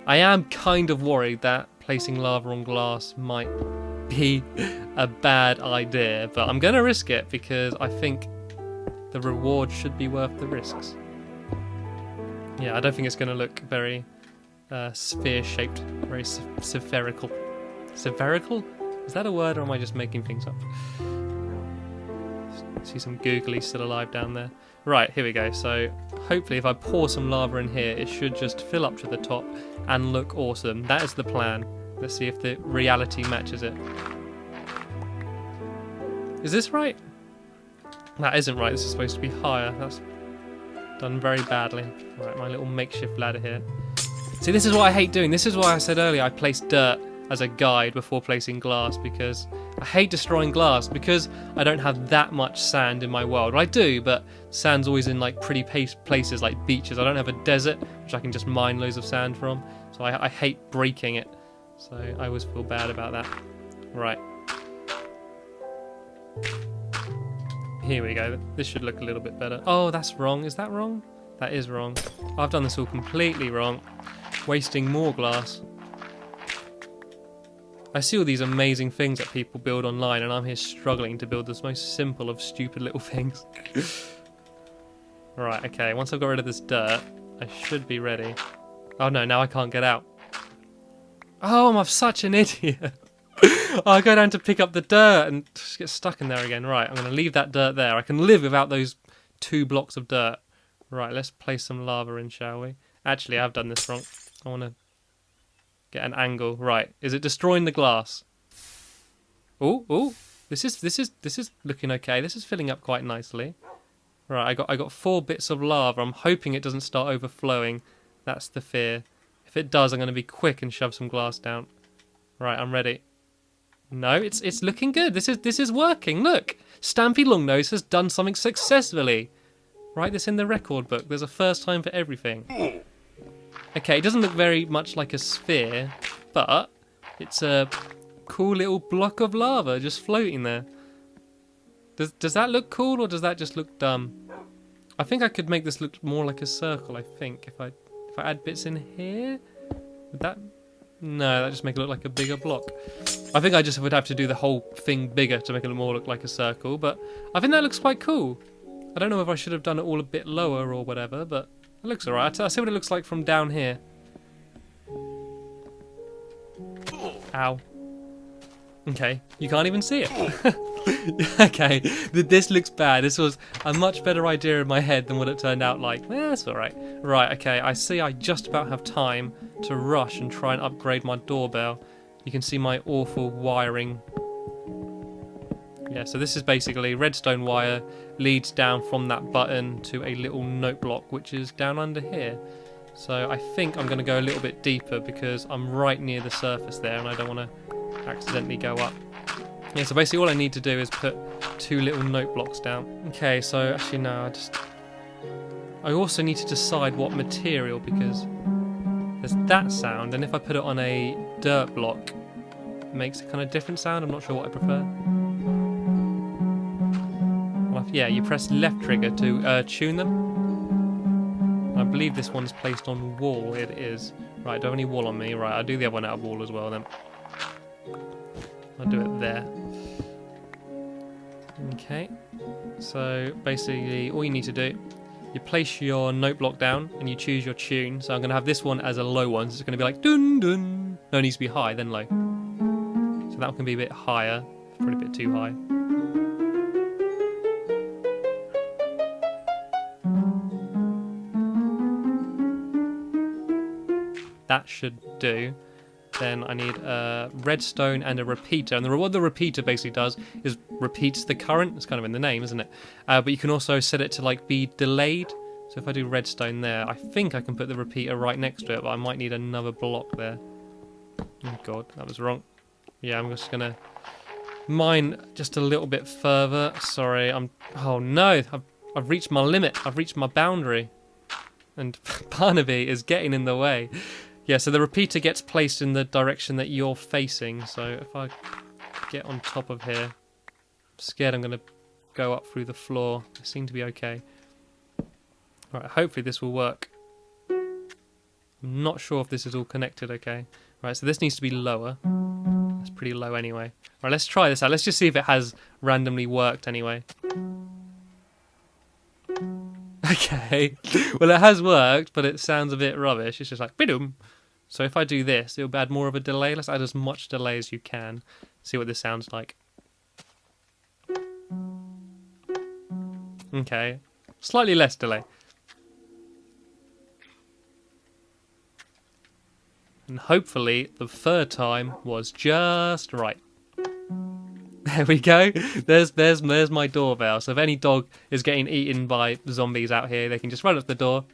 I am kind of worried that placing lava on glass might be a bad idea, but I'm going to risk it because I think the reward should be worth the risks. Yeah, I don't think it's going to look very sphere-shaped, very spherical. Spherical? Is that a word, or am I just making things up? See some googly still alive down there. Right, here we go. So hopefully if I pour some lava in here, it should just fill up to the top and look awesome. That is the plan. Let's see if the reality matches it. Is this right? That isn't right. This is supposed to be higher. That's done very badly. Right, my little makeshift ladder here. See, this is what I hate doing. This is why I said earlier I placed dirt as a guide before placing glass, because I hate destroying glass because I don't have that much sand in my world. Well, I do, but sand's always in like pretty places like beaches. I don't have a desert which I can just mine loads of sand from, so I hate breaking it. So I always feel bad about that. Right. Here we go. This should look a little bit better. Oh, that's wrong. Is that wrong? That is wrong. I've done this all completely wrong. Wasting more glass. I see all these amazing things that people build online, and I'm here struggling to build this most simple of stupid little things. Right, okay, once I've got rid of this dirt, I should be ready. Oh no, now I can't get out. Oh, I'm such an idiot. I go down to pick up the dirt and just get stuck in there again. Right, I'm going to leave that dirt there. I can live without those 2 blocks of dirt. Right, let's place some lava in, shall we? Actually, I've done this wrong. I want to get an angle. Right, is it destroying the glass? Oh, this is looking okay. This is filling up quite nicely. Right, I got 4 bits of lava. I'm hoping it doesn't start overflowing. That's the fear. If it does, I'm going to be quick and shove some glass down. Right, I'm ready. No, it's looking good. This is working. Look, Stampy Longnose has done something successfully. Write this in the record book. There's a first time for everything. Okay, it doesn't look very much like a sphere, but it's a cool little block of lava just floating there. Does that look cool, or does that just look dumb? I think I could make this look more like a circle. I think if I add bits in here, would that? No, that just make it look like a bigger block. I think I just would have to do the whole thing bigger to make it more look like a circle, but I think that looks quite cool. I don't know if I should have done it all a bit lower or whatever, but it looks alright. I'll see what it looks like from down here. Ow. Okay, you can't even see it. Okay, this looks bad. This was a much better idea in my head than what it turned out like. That's alright. Right, okay, I see I just about have time to rush and try and upgrade my doorbell. You can see my awful wiring. Yeah, so this is basically redstone wire leads down from that button to a little note block, which is down under here. So I think I'm going to go a little bit deeper because I'm right near the surface there and I don't want to accidentally go up. Yeah, so basically all I need to do is put 2 little note blocks down. Okay, so actually no, I also need to decide what material, because there's that sound, and if I put it on a dirt block, it makes a kind of different sound. I'm not sure what I prefer. Well, yeah, you press left trigger to tune them. I believe this one's placed on wall. It is. Right, don't have any wall on me. Right, I'll do the other one out of wall as well then. I'll do it there. Okay, so basically all you need to do, you place your note block down and you choose your tune. So I'm going to have this one as a low one, so it's going to be like dun dun. No, it needs to be high, then low. So that one can be a bit higher, probably a bit too high. That should do. Then I need a redstone and a repeater. And what the repeater basically does is repeats the current. It's kind of in the name, isn't it? But you can also set it to like be delayed. So if I do redstone there, I think I can put the repeater right next to it, but I might need another block there. Oh god, that was wrong. Yeah, I'm just gonna mine just a little bit further. Sorry, oh no, I've reached my limit. I've reached my boundary. And Barnaby is getting in the way. Yeah, so the repeater gets placed in the direction that you're facing. So if I get on top of here, I'm scared I'm going to go up through the floor. I seem to be okay. Right, hopefully this will work. I'm not sure if this is all connected okay. Right, so this needs to be lower. That's pretty low anyway. Right, let's try this out. Let's just see if it has randomly worked anyway. Okay, well it has worked, but it sounds a bit rubbish. It's just like bidum. So if I do this, it'll add more of a delay. Let's add as much delay as you can. See what this sounds like. Okay, slightly less delay. And hopefully the third time was just right. There we go. There's my doorbell. So if any dog is getting eaten by zombies out here, they can just run up the door.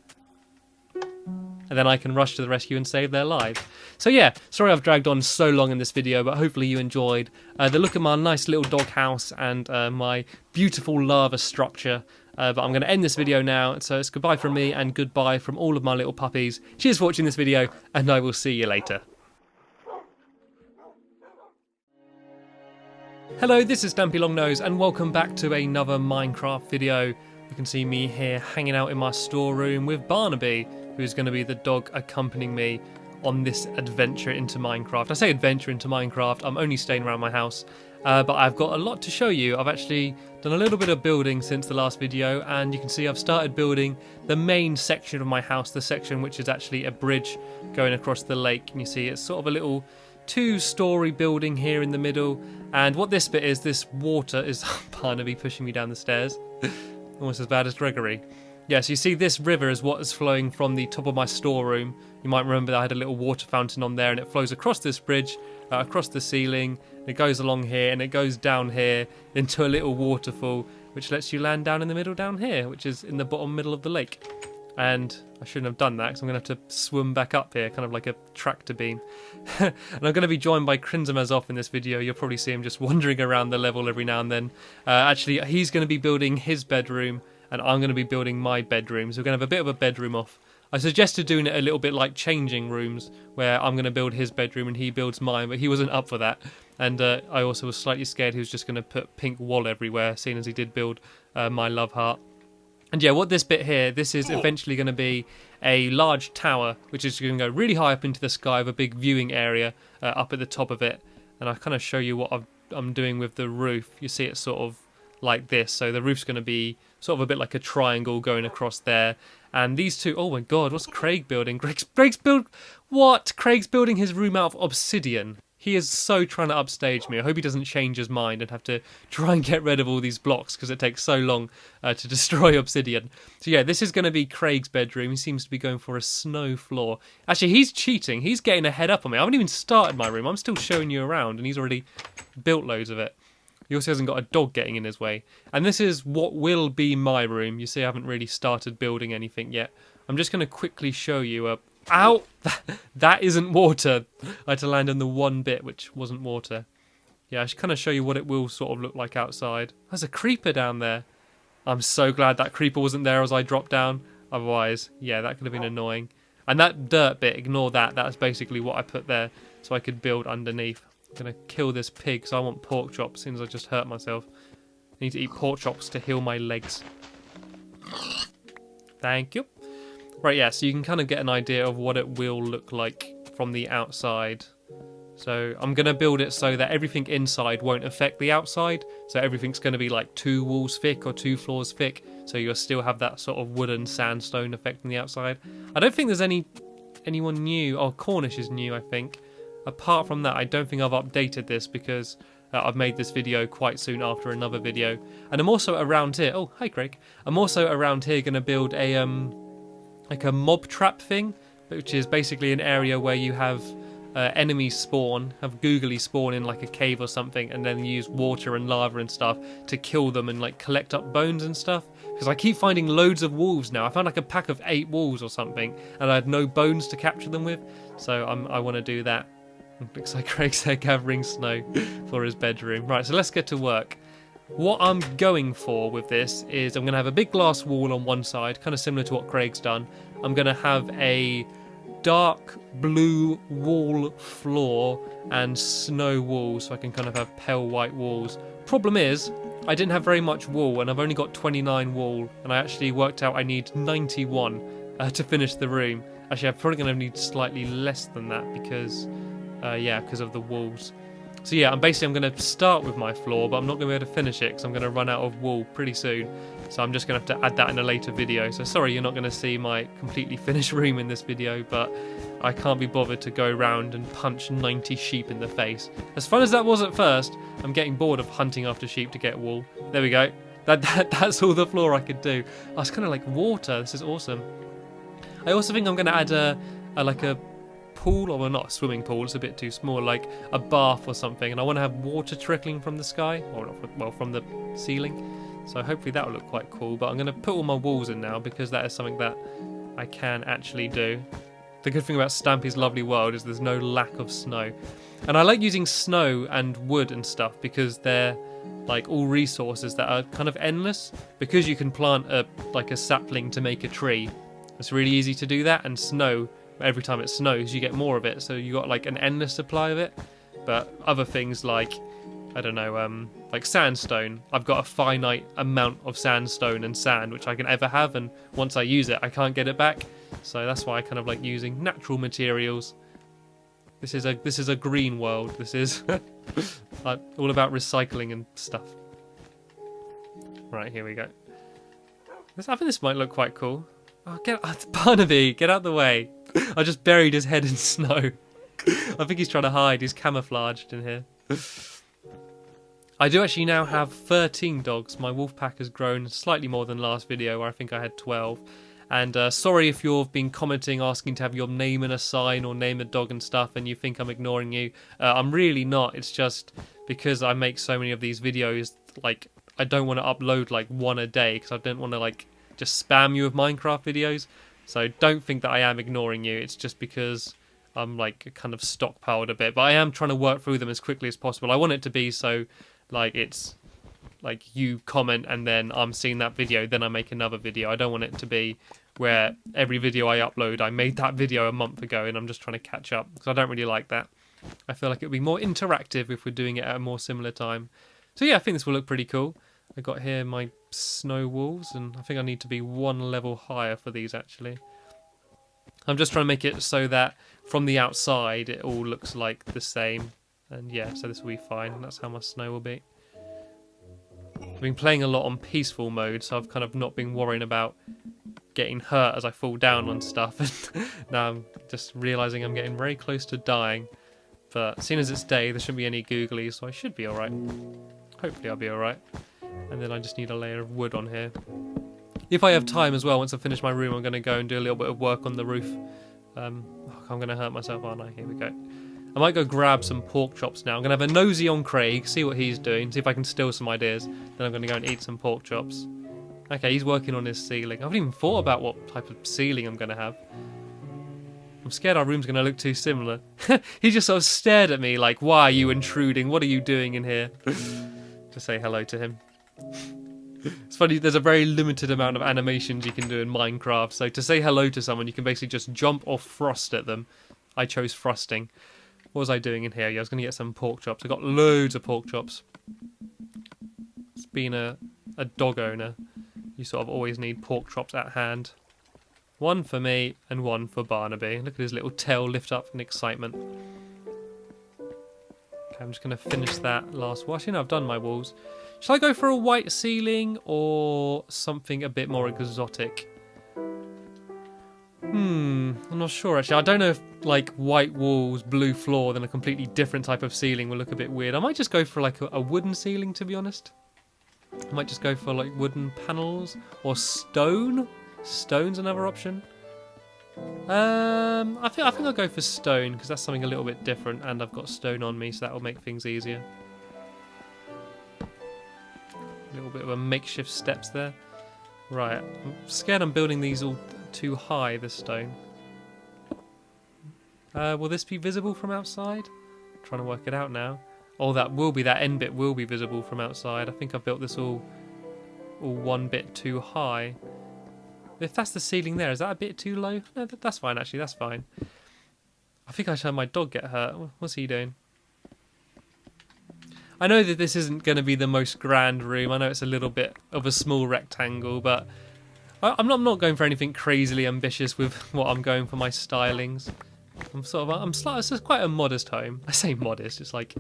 And then I can rush to the rescue and save their lives. So yeah, sorry I've dragged on so long in this video, but hopefully you enjoyed the look at my nice little dog house and my beautiful lava structure. But I'm going to end this video now, so it's goodbye from me and goodbye from all of my little puppies. Cheers for watching this video, and I will see you later. Hello, this is Stampy Longnose, and welcome back to another Minecraft video. You can see me here hanging out in my storeroom with Barnaby, who's going to be the dog accompanying me on this adventure into Minecraft. I say adventure into Minecraft, I'm only staying around my house, but I've got a lot to show you. I've actually done a little bit of building since the last video, and you can see I've started building the main section of my house, the section which is actually a bridge going across the lake. And you see it's sort of a little 2-story building here in the middle, and what this bit is, this water is Barnaby pushing me down the stairs, almost as bad as Gregory. Yeah, so you see this river is what is flowing from the top of my storeroom. You might remember that I had a little water fountain on there, and it flows across this bridge, across the ceiling, it goes along here, and it goes down here into a little waterfall, which lets you land down in the middle down here, which is in the bottom middle of the lake. And I shouldn't have done that, because I'm going to have to swim back up here, kind of like a tractor beam. And I'm going to be joined by Crinzamazov in this video. You'll probably see him just wandering around the level every now and then. Actually, he's going to be building his bedroom, and I'm going to be building my bedroom. So we're going to have a bit of a bedroom off. I suggested doing it a little bit like changing rooms, where I'm going to build his bedroom and he builds mine, but he wasn't up for that. And I also was slightly scared he was just going to put pink wool everywhere, seeing as he did build my love heart. And yeah, what this bit here, this is eventually going to be a large tower, which is going to go really high up into the sky with a big viewing area up at the top of it. And I'll kind of show you what I'm doing with the roof. You see it's sort of like this. So the roof's going to be sort of a bit like a triangle going across there. And these two, oh my god, what's Craig building? Craig's building his room out of obsidian. He is so trying to upstage me. I hope he doesn't change his mind and have to try and get rid of all these blocks, because it takes so long to destroy obsidian. So yeah, this is going to be Craig's bedroom. He seems to be going for a snow floor. Actually, he's cheating. He's getting a head up on me. I haven't even started my room. I'm still showing you around, and he's already built loads of it. He also hasn't got a dog getting in his way. And this is what will be my room. You see, I haven't really started building anything yet. I'm just going to quickly show you a... Ow! That isn't water. I had to land on the one bit which wasn't water. Yeah, I should kind of show you what it will sort of look like outside. There's a creeper down there. I'm so glad that creeper wasn't there as I dropped down. Otherwise, yeah, that could have been annoying. And that dirt bit, ignore that. That's basically what I put there so I could build underneath. I'm going to kill this pig because I want pork chops since I just hurt myself. I need to eat pork chops to heal my legs. Thank you. Right, yeah, so you can kind of get an idea of what it will look like from the outside. So I'm going to build it so that everything inside won't affect the outside. So everything's going to be like 2 walls thick or 2 floors thick. So you'll still have that sort of wooden sandstone affecting the outside. I don't think there's anyone new. Oh, Cornish is new, I think. Apart from that, I don't think I've updated this because I've made this video quite soon after another video. And I'm also around here. Oh, hi, Craig. I'm also around here going to build a like a mob trap thing, which is basically an area where you have enemies spawn, have googly spawn in like a cave or something, and then use water and lava and stuff to kill them and like collect up bones and stuff. Because I keep finding loads of wolves now. I found like a pack of 8 wolves or something, and I had no bones to capture them with. So I want to do that. Looks like Craig's there gathering snow for his bedroom. Right, so let's get to work. What I'm going for with this is I'm going to have a big glass wall on one side, kind of similar to what Craig's done. I'm going to have a dark blue wall floor and snow walls, so I can kind of have pale white walls. Problem is, I didn't have very much wool, and I've only got 29 wool, and I actually worked out I need 91 to finish the room. Actually, I'm probably going to need slightly less than that because, because of the walls. So yeah, I'm going to start with my floor, but I'm not going to be able to finish it because I'm going to run out of wool pretty soon. So I'm just going to have to add that in a later video. So sorry you're not going to see my completely finished room in this video, but I can't be bothered to go around and punch 90 sheep in the face. As fun as that was at first, I'm getting bored of hunting after sheep to get wool. There we go. That's all the floor I could do. Oh, it's kind of like water. This is awesome. I also think I'm going to add a pool, or well, not a swimming pool, it's a bit too small, like a bath or something, and I want to have water trickling from the sky, or from the ceiling. So hopefully that will look quite cool. But I'm going to put all my walls in now because that is something that I can actually do. The good thing about Stampy's lovely world is there's no lack of snow, and I like using snow and wood and stuff because they're like all resources that are kind of endless. Because you can plant a sapling to make a tree, it's really easy to do that. And snow, every time it snows you get more of it, so you got like an endless supply of it. But other things like, I don't know, like sandstone, I've got a finite amount of sandstone and sand which I can ever have, and once I use it I can't get it back. So that's why I kind of like using natural materials. This is a green world. This is all about recycling and stuff. Right, here we go. I think this might look quite cool. Oh, Barnaby, get out the way. I just buried his head in snow. I think he's trying to hide. He's camouflaged in here. I do actually now have 13 dogs. My wolf pack has grown slightly more than last video where I think I had 12. And sorry if you've been commenting asking to have your name in a sign or name a dog and stuff and you think I'm ignoring you. I'm really not. It's just because I make so many of these videos, like I don't want to upload like one a day because I don't want to like just spam you with Minecraft videos. So don't think that I am ignoring you. It's just because I'm like kind of stockpiled a bit, but I am trying to work through them as quickly as possible. I want it to be so like it's like you comment and then I'm seeing that video, then I make another video. I don't want it to be where every video I upload, I made that video a month ago and I'm just trying to catch up, because I don't really like that. I feel like it would be more interactive if we're doing it at a more similar time. So yeah, I think this will look pretty cool. I got here my snow walls, and I think I need to be one level higher for these actually. I'm just trying to make it so that from the outside it all looks like the same. And yeah, so this will be fine, and that's how my snow will be. I've been playing a lot on peaceful mode, so I've kind of not been worrying about getting hurt as I fall down on stuff. And now I'm just realising I'm getting very close to dying. But seeing as it's day, there shouldn't be any googlies, so I should be alright. Hopefully I'll be alright. And then I just need a layer of wood on here. If I have time as well, once I finish my room, I'm going to go and do a little bit of work on the roof. I'm going to hurt myself, aren't I? Here we go. I might go grab some pork chops now. I'm going to have a nosy on Craig, see what he's doing, see if I can steal some ideas. Then I'm going to go and eat some pork chops. Okay, he's working on his ceiling. I haven't even thought about what type of ceiling I'm going to have. I'm scared our room's going to look too similar. He just sort of stared at me like, why are you intruding? What are you doing in here? To say hello to him. It's funny, there's a very limited amount of animations you can do in Minecraft, so to say hello to someone, you can basically just jump or thrust at them. I chose thrusting. What was I doing in here? Yeah, I was going to get some pork chops. I got loads of pork chops. It's being a dog owner. You sort of always need pork chops at hand. One for me and one for Barnaby. Look at his little tail lift up in excitement. Okay, I'm just going to finish that last washing. I've done my walls. Shall I go for a white ceiling or something a bit more exotic? I'm not sure actually. I don't know if like white walls, blue floor, then a completely different type of ceiling will look a bit weird. I might just go for like a wooden ceiling, to be honest. I might just go for like wooden panels or stone. Stone's another option. I think I'll go for stone because that's something a little bit different, and I've got stone on me, so that will make things easier. A little bit of a makeshift steps there. Right, I'm scared I'm building these all too high, this stone. Will this be visible from outside? I'm trying to work it out now. Oh, that end bit will be visible from outside. I think I've built this all one bit too high. If that's the ceiling there, is that a bit too low? No, that's fine actually, that's fine. I think I should have my dog get hurt. What's he doing? I know that this isn't going to be the most grand room. I know it's a little bit of a small rectangle, but I'm not going for anything crazily ambitious with what I'm going for my stylings. It's just quite a modest home. I say modest, it's like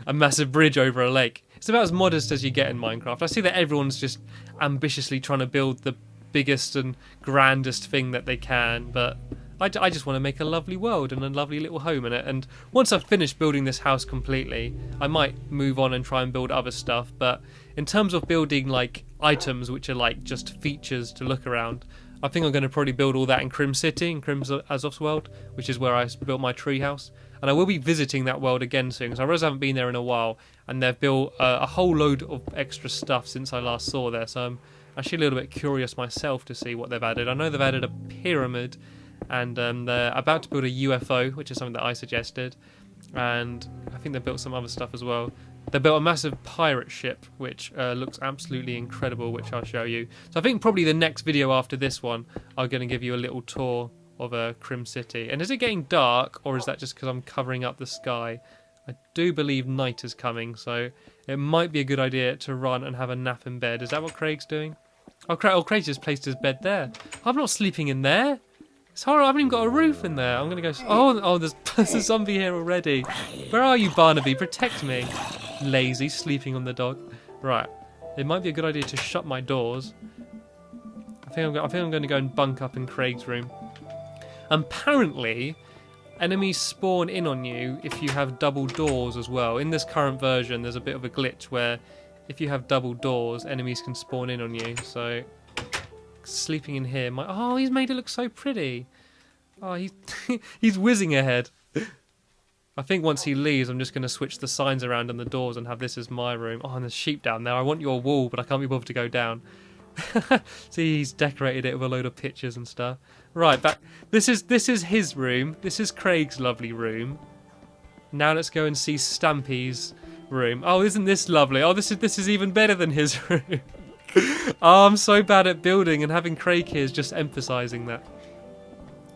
a massive bridge over a lake. It's about as modest as you get in Minecraft. I see that everyone's just ambitiously trying to build the biggest and grandest thing that they can, but I just want to make a lovely world and a lovely little home in it. And once I've finished building this house completely, I might move on and try and build other stuff. But in terms of building like items which are like just features to look around, I think I'm going to probably build all that in Crim City, in Crim Azov's world, which is where I built my treehouse. And I will be visiting that world again soon, because I realize I haven't been there in a while, and they've built a whole load of extra stuff since I last saw there. So I'm actually a little bit curious myself to see what they've added. I know they've added a pyramid, and they're about to build a UFO, which is something that I suggested, and I think they built some other stuff as well. They built a massive pirate ship, which looks absolutely incredible, which I'll show you. So I think probably the next video after this one, I'm going to give you a little tour of Crim City. And is it getting dark, or is that just because I'm covering up the sky? I do believe night is coming, so it might be a good idea to run and have a nap in bed. Is that what Craig's doing? Oh, Craig just placed his bed there. I'm not sleeping in there. It's horrible. I haven't even got a roof in there. I'm going to go... Oh, there's a zombie here already. Where are you, Barnaby? Protect me. Lazy, sleeping on the dog. Right. It might be a good idea to shut my doors. I think I'm going to go and bunk up in Craig's room. Apparently, enemies spawn in on you if you have double doors as well. In this current version, there's a bit of a glitch where if you have double doors, enemies can spawn in on you. So... sleeping in here. Oh, he's made it look so pretty. Oh, he's whizzing ahead. I think once he leaves, I'm just going to switch the signs around on the doors and have this as my room. Oh, and there's sheep down there. I want your wall, but I can't be bothered to go down. See, he's decorated it with a load of pictures and stuff. Right, back. This is his room. This is Craig's lovely room. Now let's go and see Stampy's room. Oh, isn't this lovely? Oh, this is even better than his room. Oh, I'm so bad at building, and having Craig here is just emphasising that.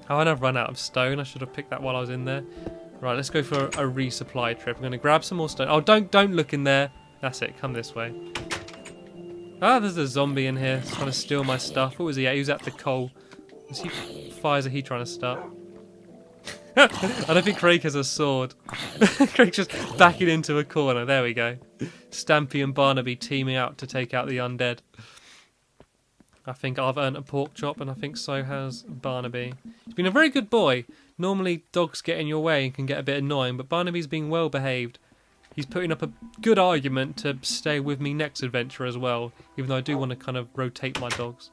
Oh, and I've run out of stone. I should have picked that while I was in there. Right, let's go for a resupply trip. I'm going to grab some more stone. Oh, don't look in there. That's it. Come this way. Ah, there's a zombie in here. He's trying to steal my stuff. What was he at? He was at the coal. What fires are he trying to start? I don't think Craig has a sword. Craig's just backing into a corner. There we go. Stampy and Barnaby teaming out to take out the undead. I think I've earned a pork chop, and I think so has Barnaby. He's been a very good boy. Normally dogs get in your way and can get a bit annoying, but Barnaby's being well behaved. He's putting up a good argument to stay with me next adventure as well, even though I do want to kind of rotate my dogs.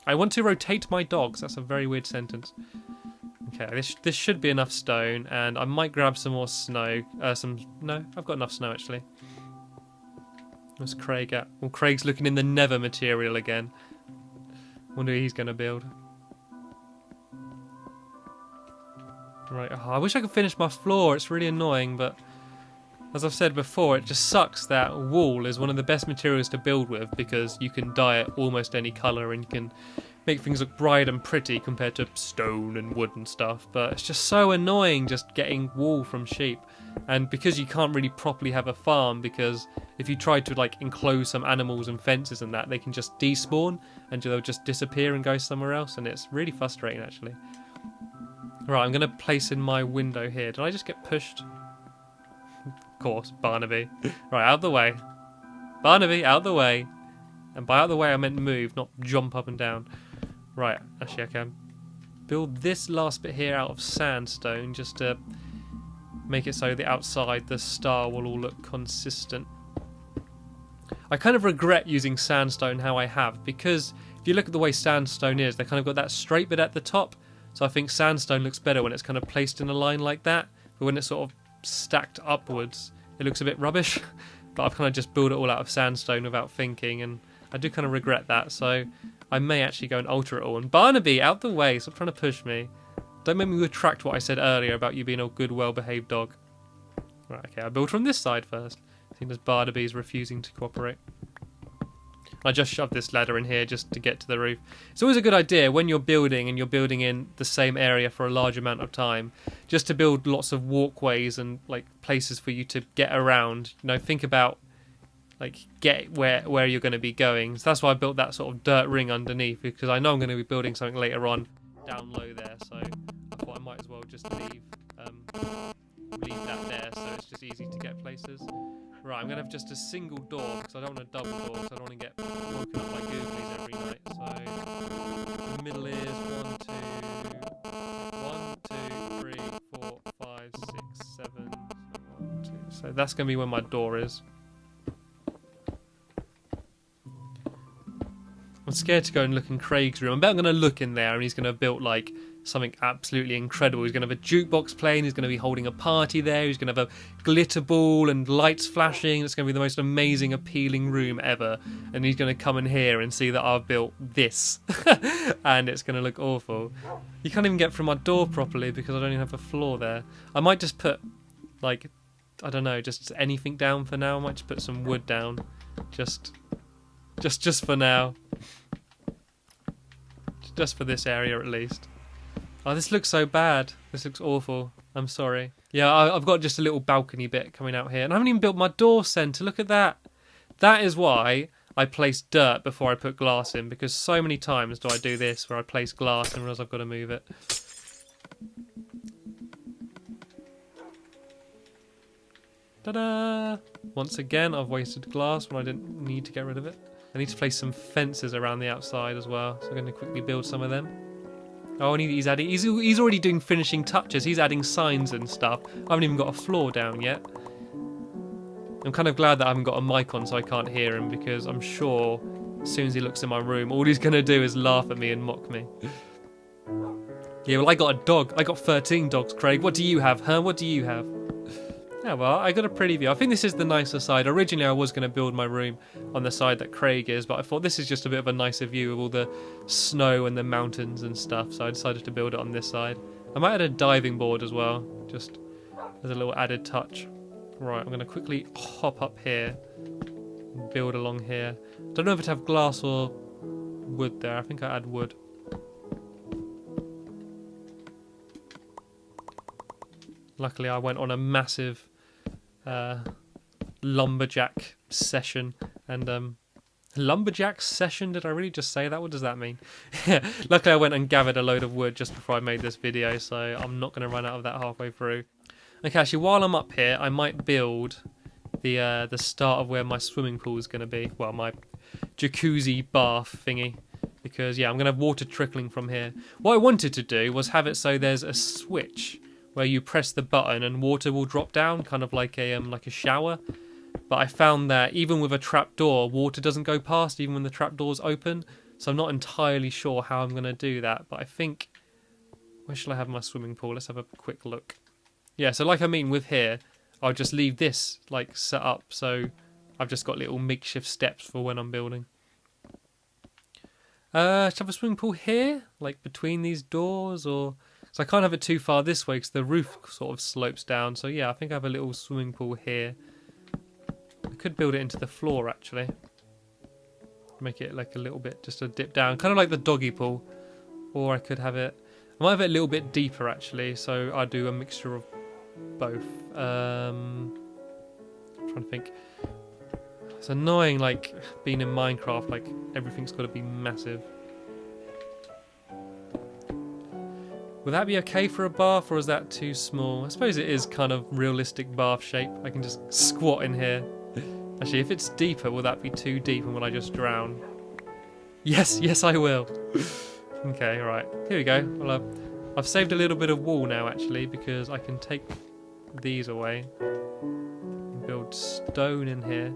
I want to rotate my dogs. That's a very weird sentence. Okay, this should be enough stone, and I might grab some more snow. No, I've got enough snow actually. Where's Craig at? Well, Craig's looking in the nether material again. Wonder who he's going to build. Right, oh, I wish I could finish my floor. It's really annoying, but as I've said before, it just sucks that wool is one of the best materials to build with because you can dye it almost any colour and you can make things look bright and pretty compared to stone and wood and stuff. But it's just so annoying just getting wool from sheep. And because you can't really properly have a farm, because if you try to like enclose some animals and fences and that, they can just despawn and they'll just disappear and go somewhere else, and it's really frustrating actually. Right, I'm going to place in my window here. Did I just get pushed? Of course, Barnaby. Right, out of the way. Barnaby, out of the way. And by out of the way, I meant move, not jump up and down. Right, actually I can build this last bit here out of sandstone just to make it so the outside, the star will all look consistent. I kind of regret using sandstone how I have, because if you look at the way sandstone is, they kind of got that straight bit at the top. So I think sandstone looks better when it's kind of placed in a line like that. But when it's sort of stacked upwards, it looks a bit rubbish. But I've kind of just built it all out of sandstone without thinking, and I do kind of regret that. So I may actually go and alter it all. And Barnaby, out the way, stop trying to push me. Don't make me retract what I said earlier about you being a good, well-behaved dog. Right, okay, I built from this side first. I think as Barnaby is refusing to cooperate. I just shoved this ladder in here just to get to the roof. It's always a good idea when you're building and you're building in the same area for a large amount of time, just to build lots of walkways and like places for you to get around. You know, think about like get where you're going to be going. So that's why I built that sort of dirt ring underneath, because I know I'm going to be building something later on down low there. So I thought I might as well just leave that there, so it's just easy to get places. Right, I'm going to have just a single door because I don't want a double door, so I don't want to get woken up by googlies every night. So the middle is 1, 2, 3, 4, 5, 6, 7. 1, 2. So that's going to be where my door is. I'm scared to go and look in Craig's room. I bet I'm going to look in there and he's going to have built like something absolutely incredible. He's going to have a jukebox playing, he's going to be holding a party there, he's going to have a glitter ball and lights flashing. It's going to be the most amazing, appealing room ever. And he's going to come in here and see that I've built this. And it's going to look awful. You can't even get through my door properly because I don't even have a floor there. I might just put, like, I don't know, just anything down for now. I might just put some wood down. Just for now. Just for this area at least. Oh, this looks so bad. This looks awful. I'm sorry. Yeah, I've got just a little balcony bit coming out here. And I haven't even built my door centre. Look at that. That is why I place dirt before I put glass in. Because so many times do I do this where I place glass and realise I've got to move it. Ta-da! Once again, I've wasted glass when I didn't need to get rid of it. I need to place some fences around the outside as well. So I'm going to quickly build some of them. Oh, and he's already doing finishing touches. He's adding signs and stuff. I haven't even got a floor down yet. I'm kind of glad that I haven't got a mic on so I can't hear him, because I'm sure as soon as he looks in my room, all he's going to do is laugh at me and mock me. Yeah, well, I got a dog. I got 13 dogs, Craig. What do you have, huh? What do you have? Yeah, well, I got a pretty view. I think this is the nicer side. Originally, I was going to build my room on the side that Craig is, but I thought this is just a bit of a nicer view of all the snow and the mountains and stuff, so I decided to build it on this side. I might add a diving board as well, just as a little added touch. Right, I'm going to quickly hop up here and build along here. Don't know if it have glass or wood there. I think I add wood. Luckily, I went on a massive lumberjack session, and lumberjack session, did I really just say that? What does that mean? Luckily I went and gathered a load of wood just before I made this video, so I'm not going to run out of that halfway through. Okay, actually, while I'm up here, I might build the start of where my swimming pool is going to be. Well, my jacuzzi bath thingy, because yeah, I'm going to have water trickling from here. What I wanted to do was have it so there's a switch where you press the button and water will drop down, kind of like a shower. But I found that even with a trapdoor, water doesn't go past, even when the trapdoor's open. So I'm not entirely sure how I'm going to do that. But I think Where shall I have my swimming pool? Let's have a quick look. Yeah, so like I mean with here, I'll just leave this like set up so I've just got little makeshift steps for when I'm building. Should I have a swimming pool here? Like between these doors? Or so I can't have it too far this way because the roof sort of slopes down. So yeah, I think I have a little swimming pool here. I could build it into the floor actually. Make it like a little bit, just a dip down. Kind of like the doggy pool. Or I could have it... I might have it a little bit deeper actually, so I do a mixture of both. I'm trying to think. It's annoying, like being in Minecraft, like everything's got to be massive. Would that be okay for a bath, or is that too small? I suppose it is kind of realistic bath shape. I can just squat in here. Actually, if it's deeper, will that be too deep, and will I just drown? Yes, yes, I will. Okay, right. Here we go. Well, I've saved a little bit of wall now, actually, because I can take these away and build stone in here.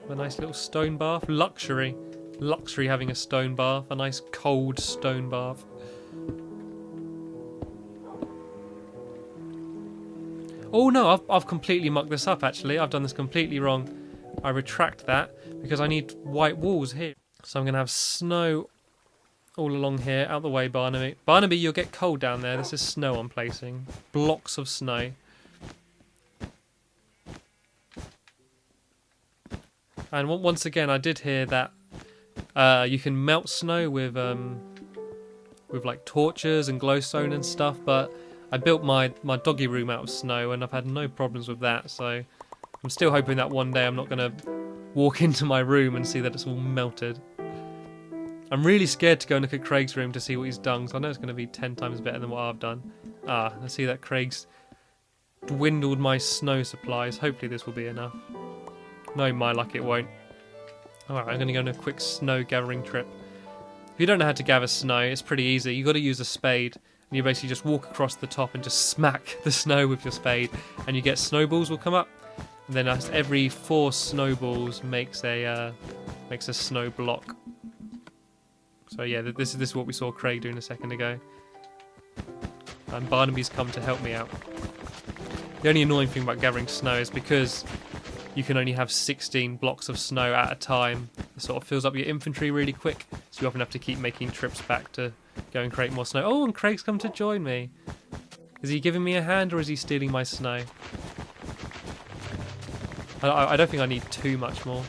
A nice little stone bath. Luxury. Luxury having a stone bath. A nice cold stone bath. Oh no, I've completely mucked this up, actually. I've done this completely wrong. I retract that because I need white walls here. So I'm going to have snow all along here. Out the way, Barnaby. Barnaby, you'll get cold down there. This is snow I'm placing. Blocks of snow. And once again, I did hear that you can melt snow with like torches and glowstone and stuff. But I built my doggy room out of snow and I've had no problems with that. So I'm still hoping that one day I'm not going to walk into my room and see that it's all melted. I'm really scared to go and look at Craig's room to see what he's done, so I know it's going to be 10 times better than what I've done. I see that Craig's dwindled my snow supplies. Hopefully this will be enough. No, my luck it won't. Alright, I'm going to go on a quick snow gathering trip. If you don't know how to gather snow, it's pretty easy. You've got to use a spade. And you basically just walk across the top and just smack the snow with your spade. And you get snowballs will come up. And then every 4 snowballs makes a snow block. So yeah, this is what we saw Craig doing a second ago. And Barnaby's come to help me out. The only annoying thing about gathering snow is because you can only have 16 blocks of snow at a time. It sort of fills up your inventory really quick, so you often have to keep making trips back to go and create more snow. Oh, and Craig's come to join me. Is he giving me a hand or is he stealing my snow? I don't think I need too much more.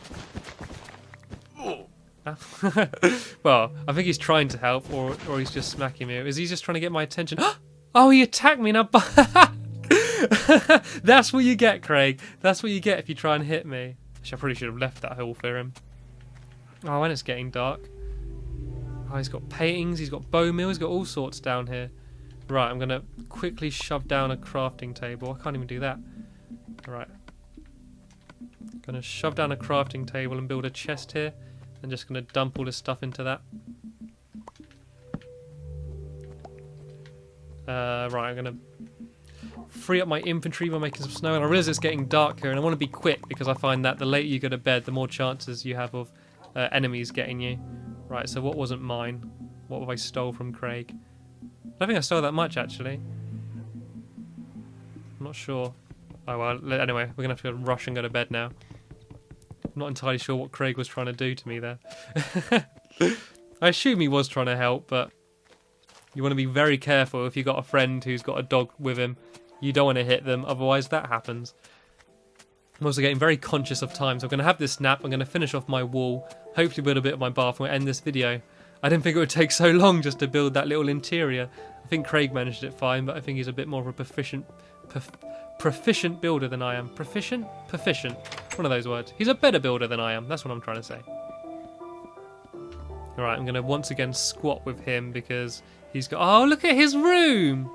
Well, I think he's trying to help, or he's just smacking me. Is he just trying to get my attention? Oh, he attacked me now. That's what you get, Craig. That's what you get if you try and hit me. Actually, I probably should have left that hole for him. Oh, and it's getting dark. Oh, he's got paintings, he's got bow mill, he's got all sorts down here. Right, I'm going to quickly shove down a crafting table. I can't even do that. Right. Going to shove down a crafting table and build a chest here. I'm just going to dump all this stuff into that. Right, I'm going to free up my inventory by making some snow. And I realise it's getting darker and I want to be quick because I find that the later you go to bed, the more chances you have of enemies getting you. Right, so what wasn't mine? What have I stole from Craig? I don't think I stole that much, actually. I'm not sure. Oh well, anyway, we're going to have to rush and go to bed now. I'm not entirely sure what Craig was trying to do to me there. I assume he was trying to help, but you want to be very careful if you've got a friend who's got a dog with him. You don't want to hit them, otherwise that happens. I'm also getting very conscious of time, so I'm going to have this nap. I'm going to finish off my wall, hopefully build a bit of my bath, and we'll end this video. I didn't think it would take so long just to build that little interior. I think Craig managed it fine, but I think he's a bit more of a proficient builder than I am. Proficient? Proficient. One of those words. He's a better builder than I am. That's what I'm trying to say. Alright, I'm going to once again squat with him because he's got... Oh, look at his room!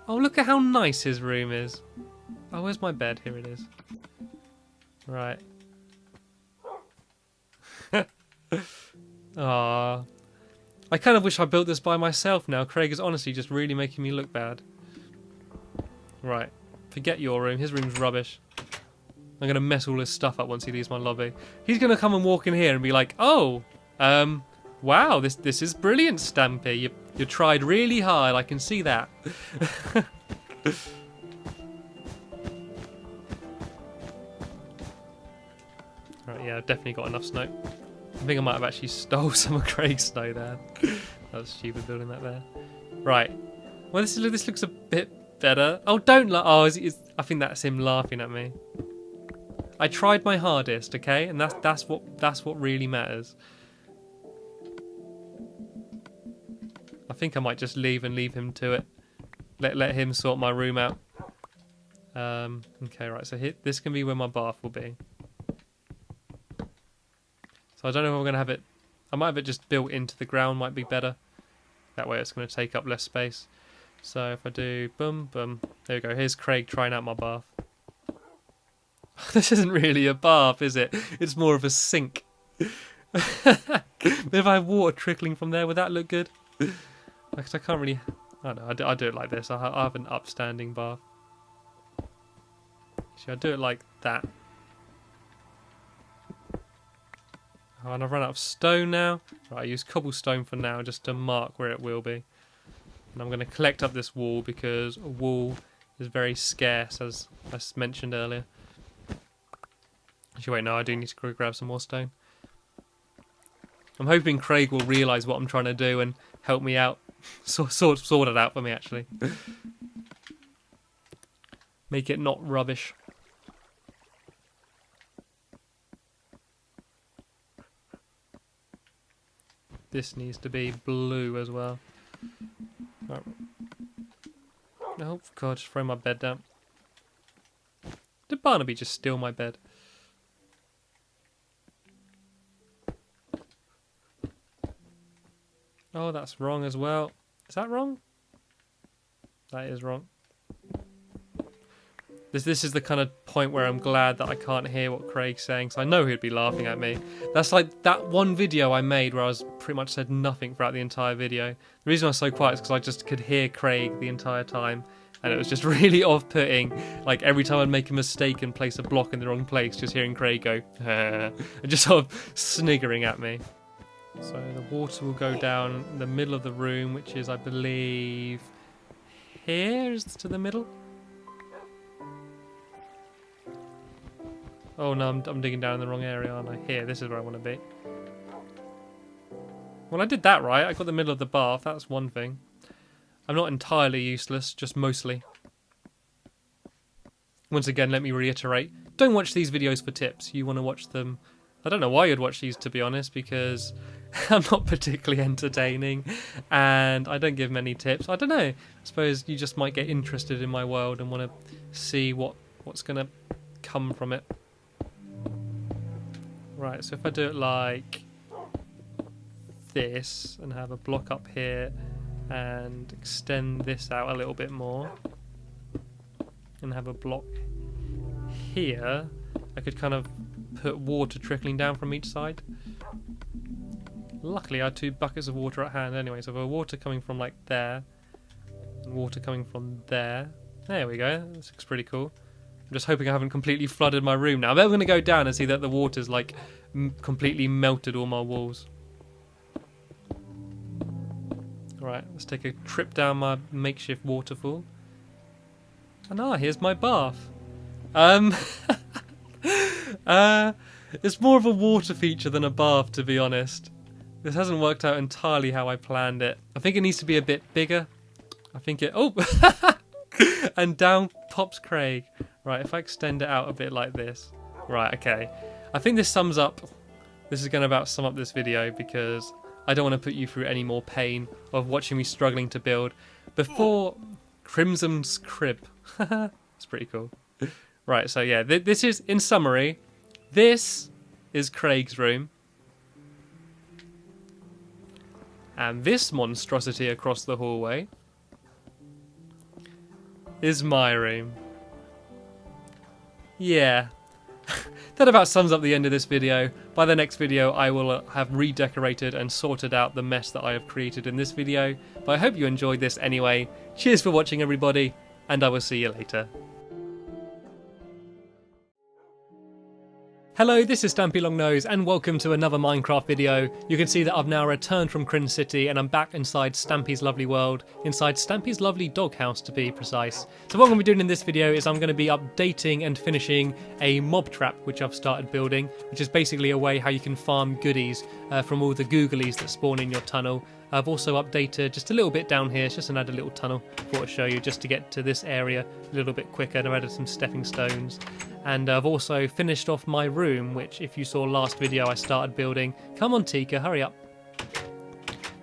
Oh, look at how nice his room is. Oh, where's my bed? Here it is. Right. Ah, I kind of wish I built this by myself now. Craig is honestly just really making me look bad. Right. Forget your room. His room's rubbish. I'm going to mess all his stuff up once he leaves my lobby. He's going to come and walk in here and be like, oh, Wow, this is brilliant, Stampy. You tried really hard, I can see that. Right, yeah, I've definitely got enough snow. I think I might have actually stole some of Craig's snow there. That was stupid building that there. Right. Well, this looks a bit better. Oh, don't laugh. Oh, I think that's him laughing at me. I tried my hardest, okay, and that's what really matters. I think I might just leave him to it. Let him sort my room out. Okay, right. So this can be where my bath will be. So I don't know if I'm gonna have it. I might have it just built into the ground. Might be better. That way, it's going to take up less space. So if I do boom boom, there we go. Here's Craig trying out my bath. This isn't really a bath, is it? It's more of a sink. But if I have water trickling from there, would that look good? Because I can't really... I don't know, I do it like this. I have an upstanding bath. Actually, I do it like that. Oh, and I've run out of stone now. Right, I use cobblestone for now just to mark where it will be. And I'm going to collect up this wall because a wall is very scarce, as I mentioned earlier. Actually, wait, no, I do need to go grab some more stone. I'm hoping Craig will realise what I'm trying to do and help me out. Sort it out for me, actually. Make it not rubbish. This needs to be blue as well. Oh, God, just throw my bed down. Did Barnaby just steal my bed? Oh, that's wrong as well. Is that wrong? That is wrong. This is the kind of point where I'm glad that I can't hear what Craig's saying, so I know he'd be laughing at me. That's like that one video I made where I was pretty much said nothing throughout the entire video. The reason I was so quiet is because I just could hear Craig the entire time, and it was just really off-putting. Like every time I'd make a mistake and place a block in the wrong place, just hearing Craig go, and just sort of sniggering at me. So the water will go down the middle of the room, which is, I believe, here is to the middle. Oh no, I'm digging down in the wrong area, aren't I? Here, this is where I want to be. Well, I did that right. I got the middle of the bath. That's one thing. I'm not entirely useless, just mostly. Once again, let me reiterate. Don't watch these videos for tips. You want to watch them... I don't know why you'd watch these, to be honest, because I'm not particularly entertaining and I don't give many tips. I don't know. I suppose you just might get interested in my world and want to see what's going to come from it. Right, so if I do it like this and have a block up here and extend this out a little bit more and have a block here, I could kind of put water trickling down from each side. Luckily I had 2 buckets of water at hand anyway, so I've got water coming from like there and water coming from there. There we go, this looks pretty cool. I'm just hoping I haven't completely flooded my room now. I'm going to go down and see that the water's like completely melted all my walls. Alright, let's take a trip down my makeshift waterfall. And here's my bath. It's more of a water feature than a bath, to be honest. This hasn't worked out entirely how I planned it. I think it needs to be a bit bigger. I think it... Oh! And down pops Craig. Right, if I extend it out a bit like this. Right, okay. I think this sums up... This is going to about sum up this video because I don't want to put you through any more pain of watching me struggling to build. Before Crimson's crib. It's pretty cool. Right, so yeah, this is, in summary, this is Craig's room. And this monstrosity across the hallway is my room. Yeah. That about sums up the end of this video. By the next video, I will have redecorated and sorted out the mess that I have created in this video. But I hope you enjoyed this anyway. Cheers for watching, everybody, and I will see you later. Hello, this is Stampy Longnose and welcome to another Minecraft video. You can see that I've now returned from Crin City and I'm back inside Stampy's lovely world, inside Stampy's lovely doghouse to be precise. So what I'm going to be doing in this video is I'm going to be updating and finishing a mob trap which I've started building, which is basically a way how you can farm goodies from all the googlies that spawn in your tunnel. I've also updated just a little bit down here, it's just another little tunnel I thought I'd show you just to get to this area a little bit quicker, and I've added some stepping stones. And I've also finished off my room, which if you saw last video I started building. Come on Tika, hurry up.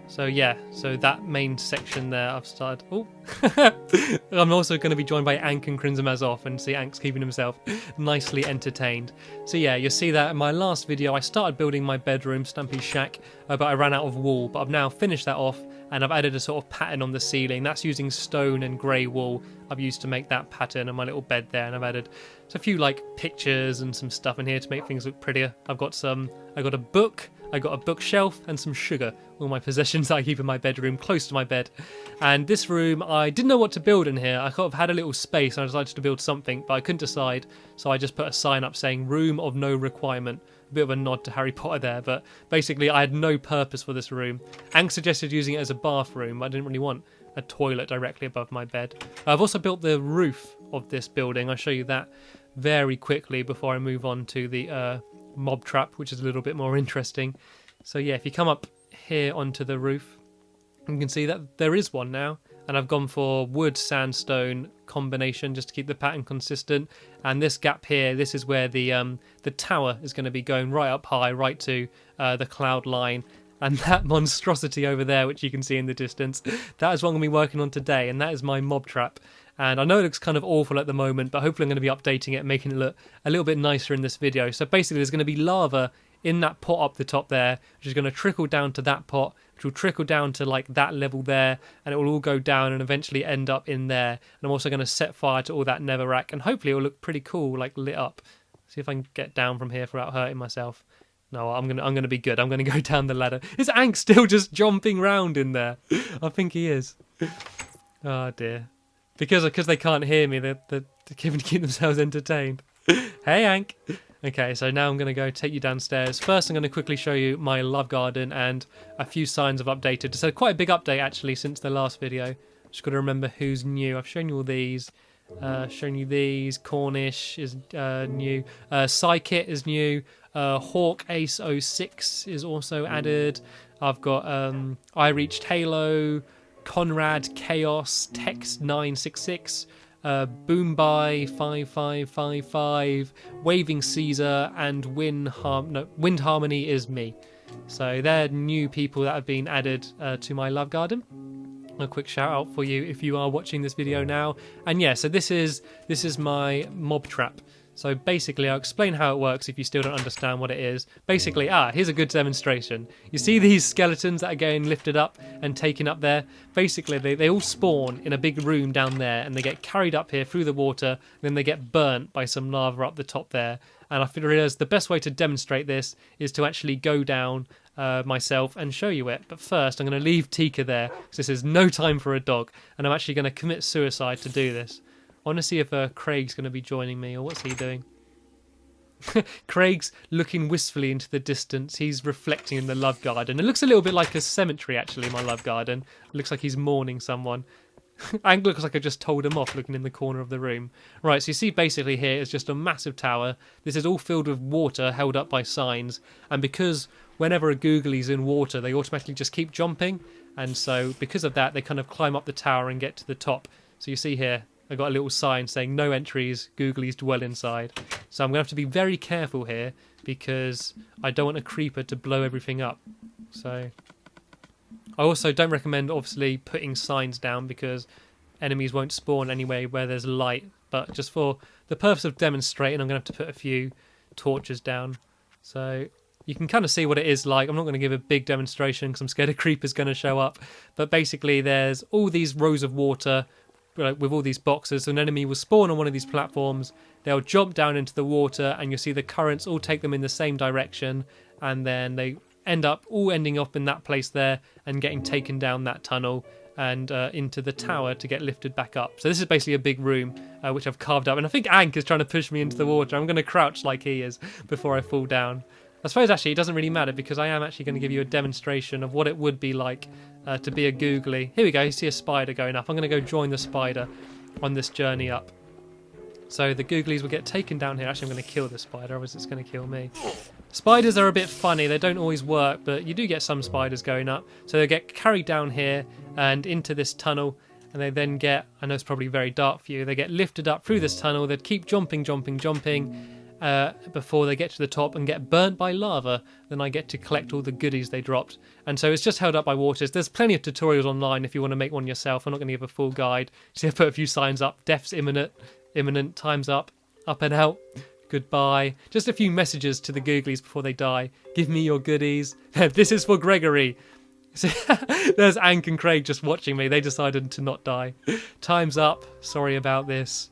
So yeah, so that main section there I've started. Oh, I'm also going to be joined by Ank and Crimson and see Ank's keeping himself nicely entertained. So yeah, you'll see that in my last video I started building my bedroom, Stampy's shack, but I ran out of wool. But I've now finished that off and I've added a sort of pattern on the ceiling. That's using stone and grey wool I've used to make that pattern and my little bed there. And I've added a few like pictures and some stuff in here to make things look prettier. I got a book. I got a bookshelf and some sugar, all my possessions I keep in my bedroom, close to my bed. And this room, I didn't know what to build in here. I kind of had a little space and I decided to build something, but I couldn't decide. So I just put a sign up saying room of no requirement. A bit of a nod to Harry Potter there, but basically I had no purpose for this room. Ank suggested using it as a bathroom. I didn't really want a toilet directly above my bed. I've also built the roof of this building. I'll show you that very quickly before I move on to the mob trap, which is a little bit more interesting. So yeah, if you come up here onto the roof, you can see that there is one now, and I've gone for wood sandstone combination just to keep the pattern consistent. And this gap here, this is where the tower is going to be going right up high, right to the cloud line. And that monstrosity over there, which you can see in the distance, that is what I'm going to be working on today, and that is my mob trap. And I know it looks kind of awful at the moment, but hopefully I'm going to be updating it and making it look a little bit nicer in this video. So basically there's going to be lava in that pot up the top there, which is going to trickle down to that pot, which will trickle down to like that level there, and it will all go down and eventually end up in there. And I'm also going to set fire to all that netherrack, and hopefully it will look pretty cool, like lit up. See if I can get down from here without hurting myself. No, I'm gonna be good. I'm gonna go down the ladder. Is Ank still just jumping round in there? I think he is. Oh dear. Because they can't hear me, they're keep themselves entertained. Hey Ank. Okay, so now I'm going to go take you downstairs. First I'm going to quickly show you my love garden and a few signs I've updated. So quite a big update actually since the last video. Just got to remember who's new. I've shown you all these. Shown you these. Cornish is new. Psykit is new. Hawk Ace 06 is also added. I've got I Reached Halo, Conrad Chaos, Text 966, Boomby 5555, Waving Caesar, and Wind Harmony is me. So they're new people that have been added to my love garden. A quick shout out for you if you are watching this video now. And yeah, so this is my mob trap. So basically, I'll explain how it works if you still don't understand what it is. Basically, here's a good demonstration. You see these skeletons that are getting lifted up and taken up there? Basically, they all spawn in a big room down there and they get carried up here through the water, then they get burnt by some lava up the top there. And I realised the best way to demonstrate this is to actually go down myself and show you it. But first, I'm going to leave Tika there because this is no time for a dog. And I'm actually going to commit suicide to do this. I want to see if Craig's going to be joining me, or what's he doing? Craig's looking wistfully into the distance. He's reflecting in the love garden. It looks a little bit like a cemetery, actually, my love garden. It looks like he's mourning someone. Ank looks like I just told him off looking in the corner of the room. Right, so you see basically here is just a massive tower. This is all filled with water held up by signs. And because whenever a googly's in water, they automatically just keep jumping. And so because of that, they kind of climb up the tower and get to the top. So you see here, I got a little sign saying no entries, googlies dwell inside. So I'm going to have to be very careful here because I don't want a creeper to blow everything up. So I also don't recommend obviously putting signs down because enemies won't spawn anyway where there's light. But just for the purpose of demonstrating, I'm going to have to put a few torches down. So you can kind of see what it is like. I'm not going to give a big demonstration because I'm scared a creeper's going to show up. But basically there's all these rows of water with all these boxes. So an enemy will spawn on one of these platforms, they'll jump down into the water and you'll see the currents all take them in the same direction, and then they ending up in that place there and getting taken down that tunnel, and into the tower to get lifted back up. So this is basically a big room which I've carved up, and I think Ank is trying to push me into the water. I'm going to crouch like he is before I fall down. I suppose actually it doesn't really matter because I am actually going to give you a demonstration of what it would be like to be a googly. Here we go, you see a spider going up. I'm going to go join the spider on this journey up. So the googlies will get taken down here. Actually, I'm going to kill the spider, otherwise it's going to kill me. Spiders are a bit funny. They don't always work, but you do get some spiders going up. So they get carried down here and into this tunnel, and they then get, I know it's probably very dark for you, they get lifted up through this tunnel. They'd keep jumping before they get to the top and get burnt by lava. Then I get to collect all the goodies they dropped. And so it's just held up by waters. There's plenty of tutorials online if you want to make one yourself. I'm not going to give a full guide. See, I put a few signs up. Death's imminent, time's up and out, goodbye. Just a few messages to the googlies before they die. Give me your goodies. This is for Gregory. There's Ank and Craig just watching me. They decided to not die. Time's up. Sorry about this.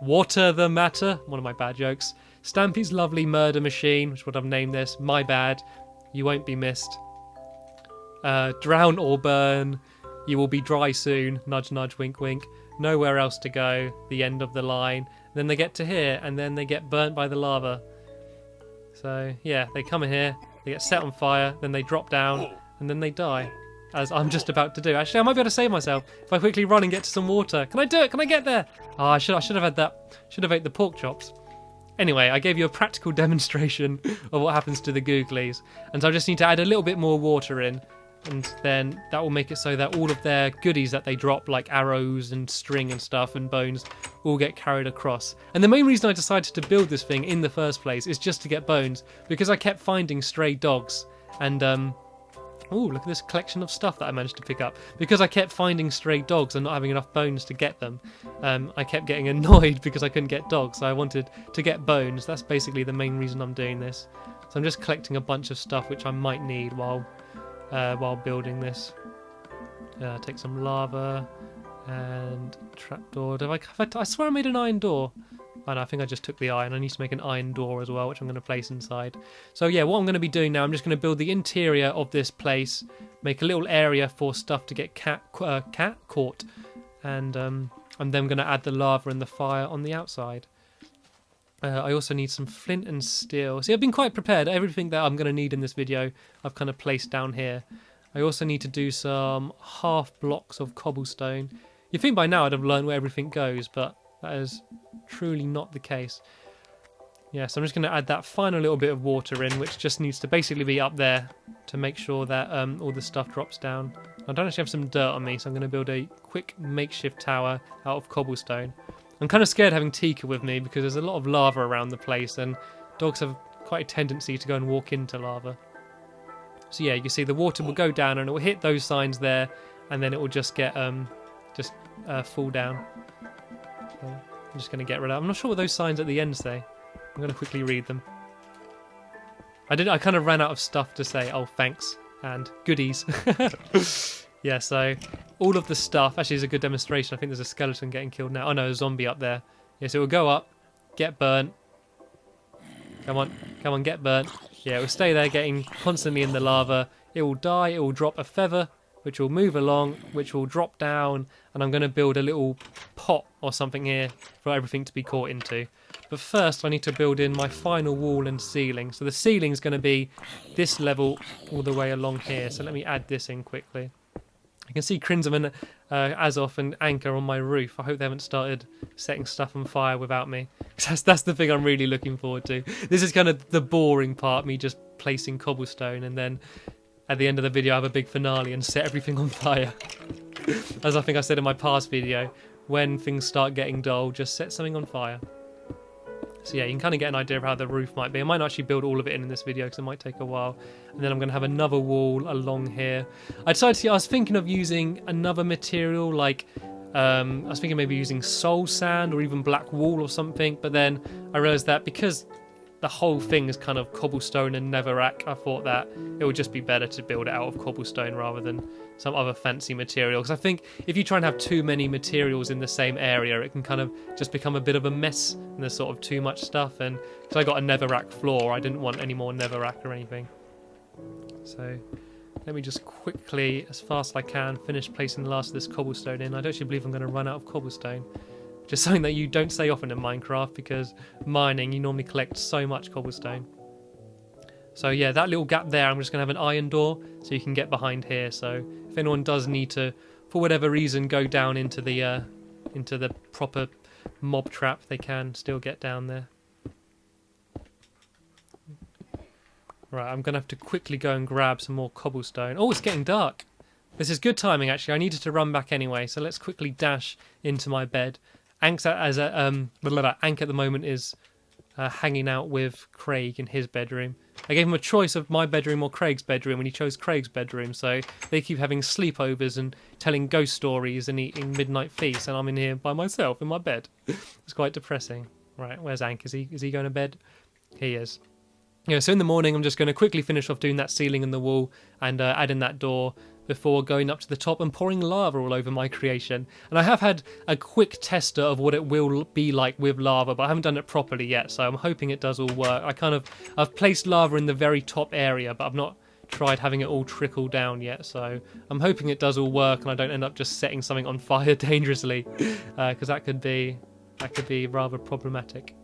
Water the matter. One of my bad jokes. Stampy's lovely murder machine, which is what I've named this. My bad. You won't be missed. Drown or burn. You will be dry soon. Nudge, nudge, wink, wink. Nowhere else to go. The end of the line. Then they get to here, and then they get burnt by the lava. So, yeah, they come in here, they get set on fire, then they drop down, and then they die. As I'm just about to do. Actually, I might be able to save myself if I quickly run and get to some water. Can I do it? Can I get there? Oh, I should have had that. Should have ate the pork chops. Anyway, I gave you a practical demonstration of what happens to the googlies. And so I just need to add a little bit more water in. And then that will make it so that all of their goodies that they drop, like arrows and string and stuff and bones, all get carried across. And the main reason I decided to build this thing in the first place is just to get bones, because I kept finding stray dogs. And, ooh, look at this collection of stuff that I managed to pick up. Because I kept finding stray dogs and not having enough bones to get them, I kept getting annoyed because I couldn't get dogs. So I wanted to get bones. That's basically the main reason I'm doing this. So I'm just collecting a bunch of stuff which I might need while building this. Take some lava and trapdoor. I swear I made an iron door. Oh no, I think I just took the iron. I need to make an iron door as well, which I'm going to place inside. So yeah, what I'm going to be doing now, I'm just going to build the interior of this place, make a little area for stuff to get cat caught, and I'm then going to add the lava and the fire on the outside. I also need some flint and steel. See, I've been quite prepared. Everything that I'm going to need in this video, I've kind of placed down here. I also need to do some half blocks of cobblestone. You'd think by now I'd have learned where everything goes, but that is truly not the case. Yeah, so I'm just going to add that final little bit of water in, which just needs to basically be up there to make sure that all the stuff drops down. I don't actually have some dirt on me, so I'm going to build a quick makeshift tower out of cobblestone. I'm kind of scared having Tika with me because there's a lot of lava around the place and dogs have quite a tendency to go and walk into lava. So yeah, you can see the water will go down and it will hit those signs there, and then it will just get fall down. So I'm just going to get rid of. I'm not sure what those signs at the end say. I'm going to quickly read them. I kind of ran out of stuff to say. Oh, thanks and goodies. Yeah, so all of the stuff actually is a good demonstration. I think there's a skeleton getting killed now. Oh no, a zombie up there. Yeah, so it will go up, get burnt. Come on, get burnt. Yeah, it will stay there getting constantly in the lava. It will die, it will drop a feather, which will move along, which will drop down, and I'm going to build a little pot or something here for everything to be caught into. But first I need to build in my final wall and ceiling. So the ceiling is going to be this level all the way along here. So let me add this in quickly. I can see Crimson and Azoth and Anchor on my roof. I hope they haven't started setting stuff on fire without me. That's the thing I'm really looking forward to. This is kind of the boring part, me just placing cobblestone, and then at the end of the video I have a big finale and set everything on fire. As I think I said in my past video, when things start getting dull, just set something on fire. So yeah, you can kind of get an idea of how the roof might be. I might not actually build all of it in this video because it might take a while. And then I'm going to have another wall along here. I was thinking of using another material like, I was thinking maybe using soul sand or even black wool or something. But then I realised that because the whole thing is kind of cobblestone and netherrack, I thought that it would just be better to build it out of cobblestone rather than some other fancy material. Because I think if you try and have too many materials in the same area, it can kind of just become a bit of a mess and there's sort of too much stuff. And because I got a netherrack floor, I didn't want any more netherrack or anything. So Let me just quickly, as fast as I can, finish placing the last of this cobblestone in. I don't actually believe I'm going to run out of cobblestone. Just something that you don't say often in Minecraft, because mining, you normally collect so much cobblestone. So yeah, that little gap there, I'm just going to have an iron door so you can get behind here. So if anyone does need to, for whatever reason, go down into the proper mob trap, they can still get down there. Right, I'm going to have to quickly go and grab some more cobblestone. Oh, it's getting dark. This is good timing, actually. I needed to run back anyway, so let's quickly dash into my bed. Ank at the moment is hanging out with Craig in his bedroom. I gave him a choice of my bedroom or Craig's bedroom, and he chose Craig's bedroom, so they keep having sleepovers and telling ghost stories and eating midnight feasts, and I'm in here by myself in my bed. It's quite depressing. Right, where's Ank? Is he going to bed? He is. Yeah, so in the morning I'm just going to quickly finish off doing that ceiling and the wall and adding that door before going up to the top and pouring lava all over my creation. And I have had a quick tester of what it will be like with lava, but I haven't done it properly yet, so I'm hoping it does all work. I've placed lava in the very top area, but I've not tried having it all trickle down yet, so I'm hoping it does all work and I don't end up just setting something on fire dangerously, because that could be rather problematic.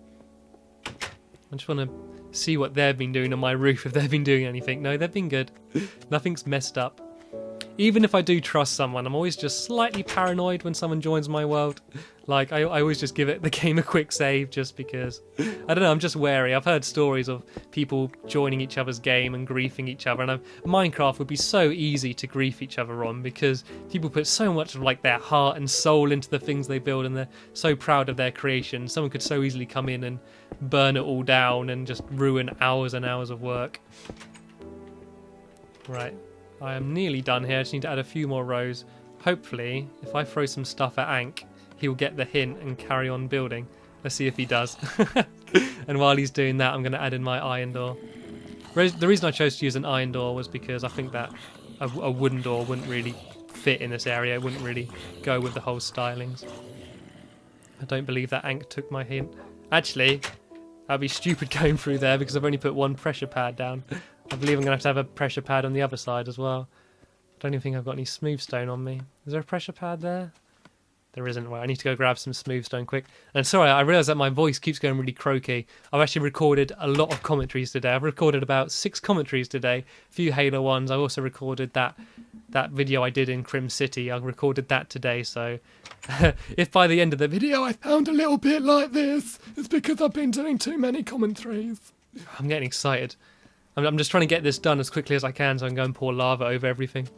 I just want to see what they've been doing on my roof, if they've been doing anything. No, they've been good. Nothing's messed up. Even if I do trust someone, I'm always just slightly paranoid when someone joins my world. Like, I always just give the game a quick save just because. I don't know, I'm just wary. I've heard stories of people joining each other's game and griefing each other, and Minecraft would be so easy to grief each other on because people put so much of like their heart and soul into the things they build, and they're so proud of their creation. Someone could so easily come in and burn it all down and just ruin hours and hours of work. Right. I am nearly done here. I just need to add a few more rows. Hopefully, if I throw some stuff at Ank, he'll get the hint and carry on building. Let's see if he does. And while he's doing that, I'm going to add in my iron door. The reason I chose to use an iron door was because I think that a wooden door wouldn't really fit in this area. It wouldn't really go with the whole stylings. I don't believe that Ank took my hint. Actually, that'd be stupid going through there because I've only put one pressure pad down. I believe I'm going to have a pressure pad on the other side as well. I don't even think I've got any smooth stone on me. Is there a pressure pad there? There isn't. Well, I need to go grab some smooth stone quick. And sorry, I realise that my voice keeps going really croaky. I've actually recorded a lot of commentaries today. I've recorded about 6 commentaries today. A few Halo ones. I also recorded that video I did in Crim City. I recorded that today. So if by the end of the video I sound a little bit like this, it's because I've been doing too many commentaries. I'm getting excited. I'm just trying to get this done as quickly as I can so I can go and pour lava over everything.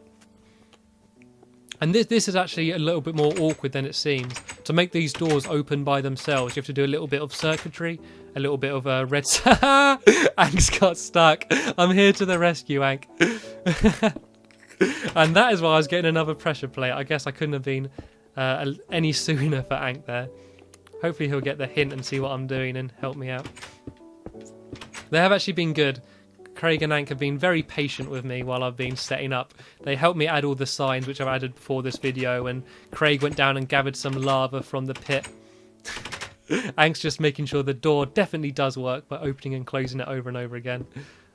And this is actually a little bit more awkward than it seems. To make these doors open by themselves, you have to do a little bit of circuitry, a little bit of red... Ank's got stuck. I'm here to the rescue, Ank. And that is why I was getting another pressure plate. I guess I couldn't have been any sooner for Ank there. Hopefully he'll get the hint and see what I'm doing and help me out. They have actually been good. Craig and Ank have been very patient with me while I've been setting up. They helped me add all the signs which I've added before this video, and Craig went down and gathered some lava from the pit. Ank's just making sure the door definitely does work by opening and closing it over and over again.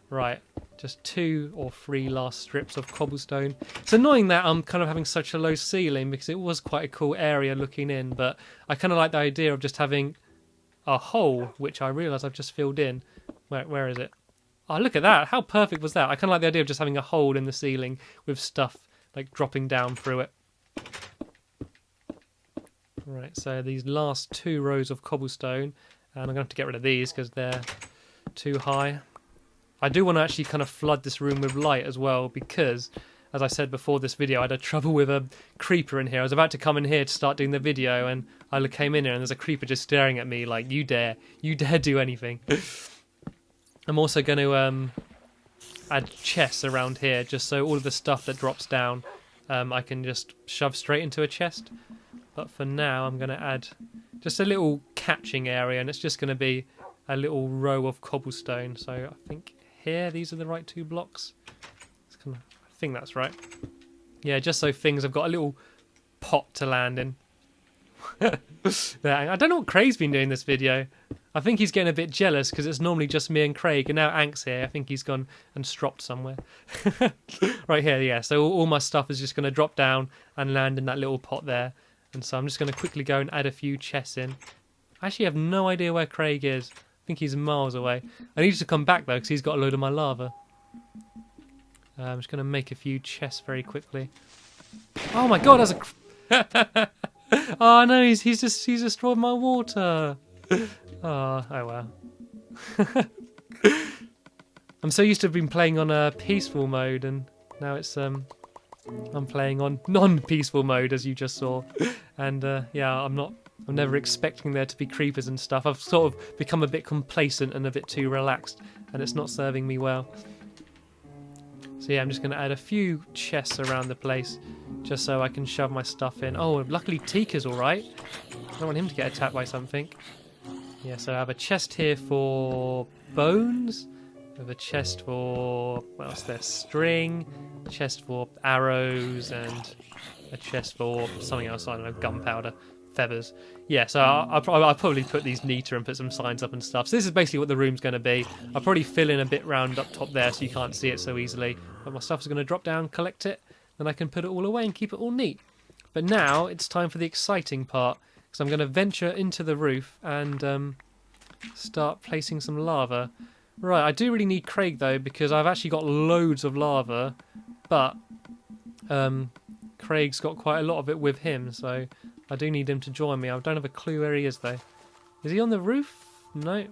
Right, just 2 or 3 last strips of cobblestone. It's annoying that I'm kind of having such a low ceiling because it was quite a cool area looking in, but I kind of like the idea of just having a hole, which I realise I've just filled in. Where is it? Oh, look at that. How perfect was that? I kind of like the idea of just having a hole in the ceiling with stuff like dropping down through it. Right, so these last 2 rows of cobblestone, and I'm going to have to get rid of these because they're too high. I do want to actually kind of flood this room with light as well because, as I said before this video, I had trouble with a creeper in here. I was about to come in here to start doing the video, and I came in here and there's a creeper just staring at me like, you dare do anything. I'm also going to add chests around here just so all of the stuff that drops down I can just shove straight into a chest. But for now I'm going to add just a little catching area, and it's just going to be a little row of cobblestone. So I think here these are the right 2 blocks. I think that's right. Yeah, just so things have got a little pot to land in. I don't know what Craig's been doing this video. I think he's getting a bit jealous because it's normally just me and Craig, and now Ank's here. I think he's gone and stropped somewhere. Right here, yeah. So all my stuff is just going to drop down and land in that little pot there. And so I'm just going to quickly go and add a few chests in. I actually have no idea where Craig is. I think he's miles away. I need to come back though because he's got a load of my lava. I'm just going to make a few chests very quickly. Oh my god, that's a... Oh no, he's destroyed my water. Oh well. I'm so used to been playing on a peaceful mode, and now it's I'm playing on non-peaceful mode, as you just saw. And yeah, I'm never expecting there to be creepers and stuff. I've sort of become a bit complacent and a bit too relaxed, and it's not serving me well. So yeah, I'm just going to add a few chests around the place just so I can shove my stuff in. Oh, luckily Tika's alright. I don't want him to get attacked by something. Yeah, so I have a chest here for bones. I have a chest for, what else there? String. A chest for arrows, and a chest for something else, I don't know, gunpowder, feathers. Yeah, so I'll probably put these neater and put some signs up and stuff. So this is basically what the room's going to be. I'll probably fill in a bit round up top there so you can't see it so easily. But my stuff is going to drop down, collect it, then I can put it all away and keep it all neat. But now it's time for the exciting part, because I'm going to venture into the roof and start placing some lava. Right, I do really need Craig though, because I've actually got loads of lava, but Craig's got quite a lot of it with him, so I do need him to join me. I don't have a clue where he is though. Is he on the roof? No.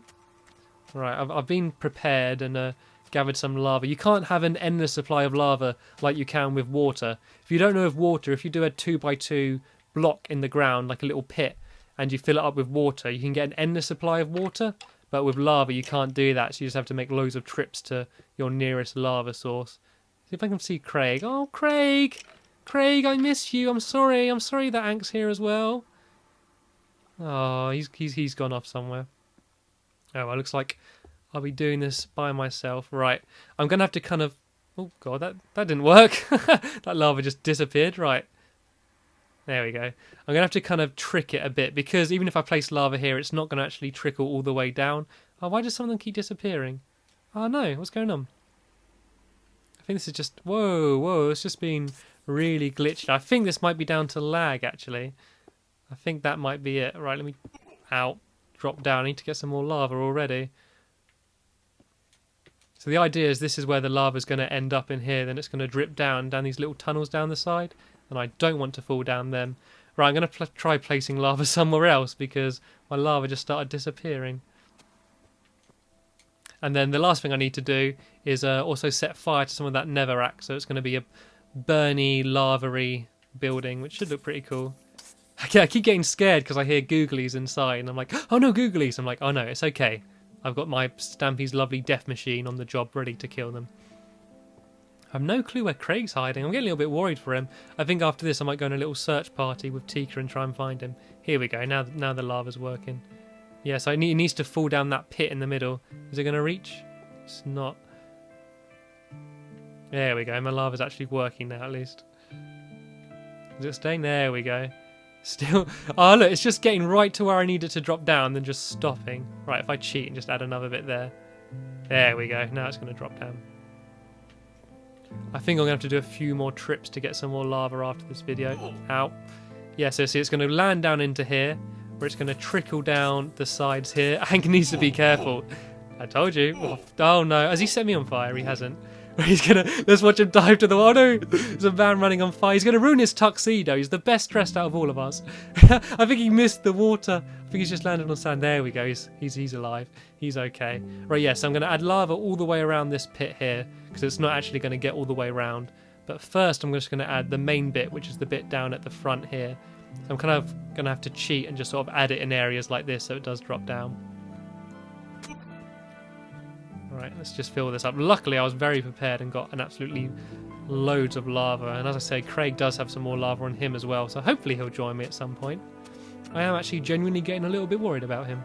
Right, I've been prepared and gathered some lava. You can't have an endless supply of lava like you can with water. If you don't know of water, if you do a 2x2 block in the ground, like a little pit, and you fill it up with water, you can get an endless supply of water. But with lava, you can't do that, so you just have to make loads of trips to your nearest lava source. See if I can see Craig. Oh, Craig! Craig, I miss you. I'm sorry. I'm sorry that Ank's here as well. Oh, he's gone off somewhere. Oh, well, looks like I'll be doing this by myself. Right, I'm going to have to kind of... Oh, God, that didn't work. That lava just disappeared. Right. There we go. I'm going to have to kind of trick it a bit, because even if I place lava here, it's not going to actually trickle all the way down. Oh, why does some of them keep disappearing? Oh, no. What's going on? I think this is just... Whoa. It's just been really glitched. I think this might be down to lag, actually. I think that might be it. Right, let me... Ow. Drop down. I need to get some more lava already. So the idea is this is where the lava is going to end up in here. Then it's going to drip down these little tunnels down the side. And I don't want to fall down them. Right, I'm going to try placing lava somewhere else, because my lava just started disappearing. And then the last thing I need to do is also set fire to some of that netherrack. So it's going to be a burny, lava-y building, which should look pretty cool. I keep getting scared because I hear googlies inside. And I'm like, oh no, googlies. I'm like, oh no, it's okay. I've got my Stampy's lovely death machine on the job ready to kill them. I have no clue where Craig's hiding. I'm getting a little bit worried for him. I think after this I might go on a little search party with Tika and try and find him. Here we go. Now the lava's working. Yeah, so it needs to fall down that pit in the middle. Is it going to reach? It's not. There we go. My lava's actually working now, at least. Is it staying? There we go. Still. Oh, look. It's just getting right to where I need it to drop down, then just stopping. Right, if I cheat and just add another bit there. There we go. Now it's going to drop down. I think I'm going to have to do a few more trips to get some more lava after this video. Ow. Yeah, so see, it's going to land down into here, where it's going to trickle down the sides here. Hank needs to be careful. I told you. Oh no, has he set me on fire? He hasn't. He's going to... Let's watch him dive to the water. Oh, no. There's a man running on fire. He's going to ruin his tuxedo. He's the best dressed out of all of us. I think he missed the water. I think he's just landed on sand. There we go. He's alive. He's okay. Right, yes, I'm going to add lava all the way around this pit here, because it's not actually going to get all the way around. But first I'm just going to add the main bit, which is the bit down at the front here. So I'm kind of going to have to cheat and just sort of add it in areas like this so it does drop down. Right, let's just fill this up. Luckily I was very prepared and got an absolutely loads of lava. And as I say, Craig does have some more lava on him as well, so hopefully he'll join me at some point. I am actually genuinely getting a little bit worried about him.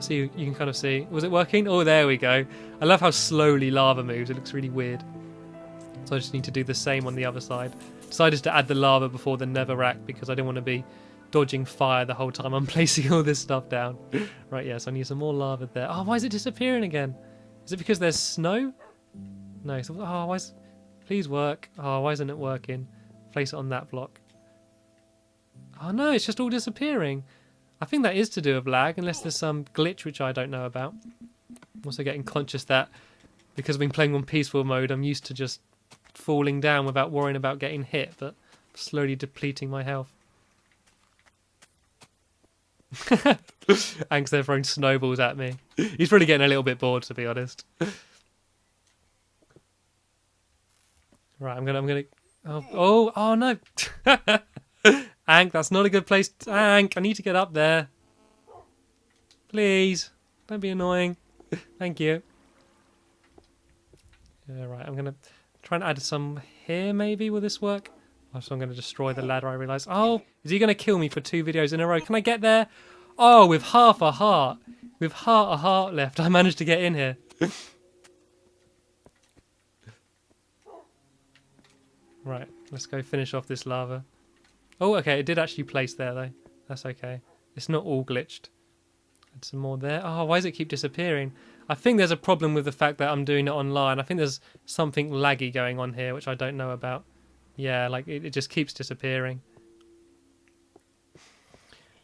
See, you can kind of see. Was it working? Oh, there we go. I love how slowly lava moves. It looks really weird. So I just need to do the same on the other side. Decided to add the lava before the netherrack because I didn't want to be dodging fire the whole time I'm placing all this stuff down. Right, yes, I need some more lava there. Oh, why is it disappearing again? Is it because there's snow? No. So, oh, why is... Please work. Oh, why isn't it working? Place it on that block. Oh no, it's just all disappearing. I think that is to do with lag, unless there's some glitch which I don't know about. I'm also getting conscious that because I've been playing on peaceful mode, I'm used to just falling down without worrying about getting hit, but slowly depleting my health. Hank's there throwing snowballs at me. He's probably getting a little bit bored, to be honest. Right, I'm gonna. Oh no! Hank, that's not a good place. Hank, I need to get up there. Please, don't be annoying. Thank you. Yeah, right, I'm gonna try and add some here. Maybe will this work? So I'm gonna destroy the ladder. I realise. Oh, is he gonna kill me for 2 videos in a row? Can I get there? Oh, with half a heart. With a heart left, I managed to get in here. Right, let's go finish off this lava. Oh, okay, it did actually place there, though. That's okay. It's not all glitched. Add some more there. Oh, why does it keep disappearing? I think there's a problem with the fact that I'm doing it online. I think there's something laggy going on here, which I don't know about. Yeah, like, it just keeps disappearing.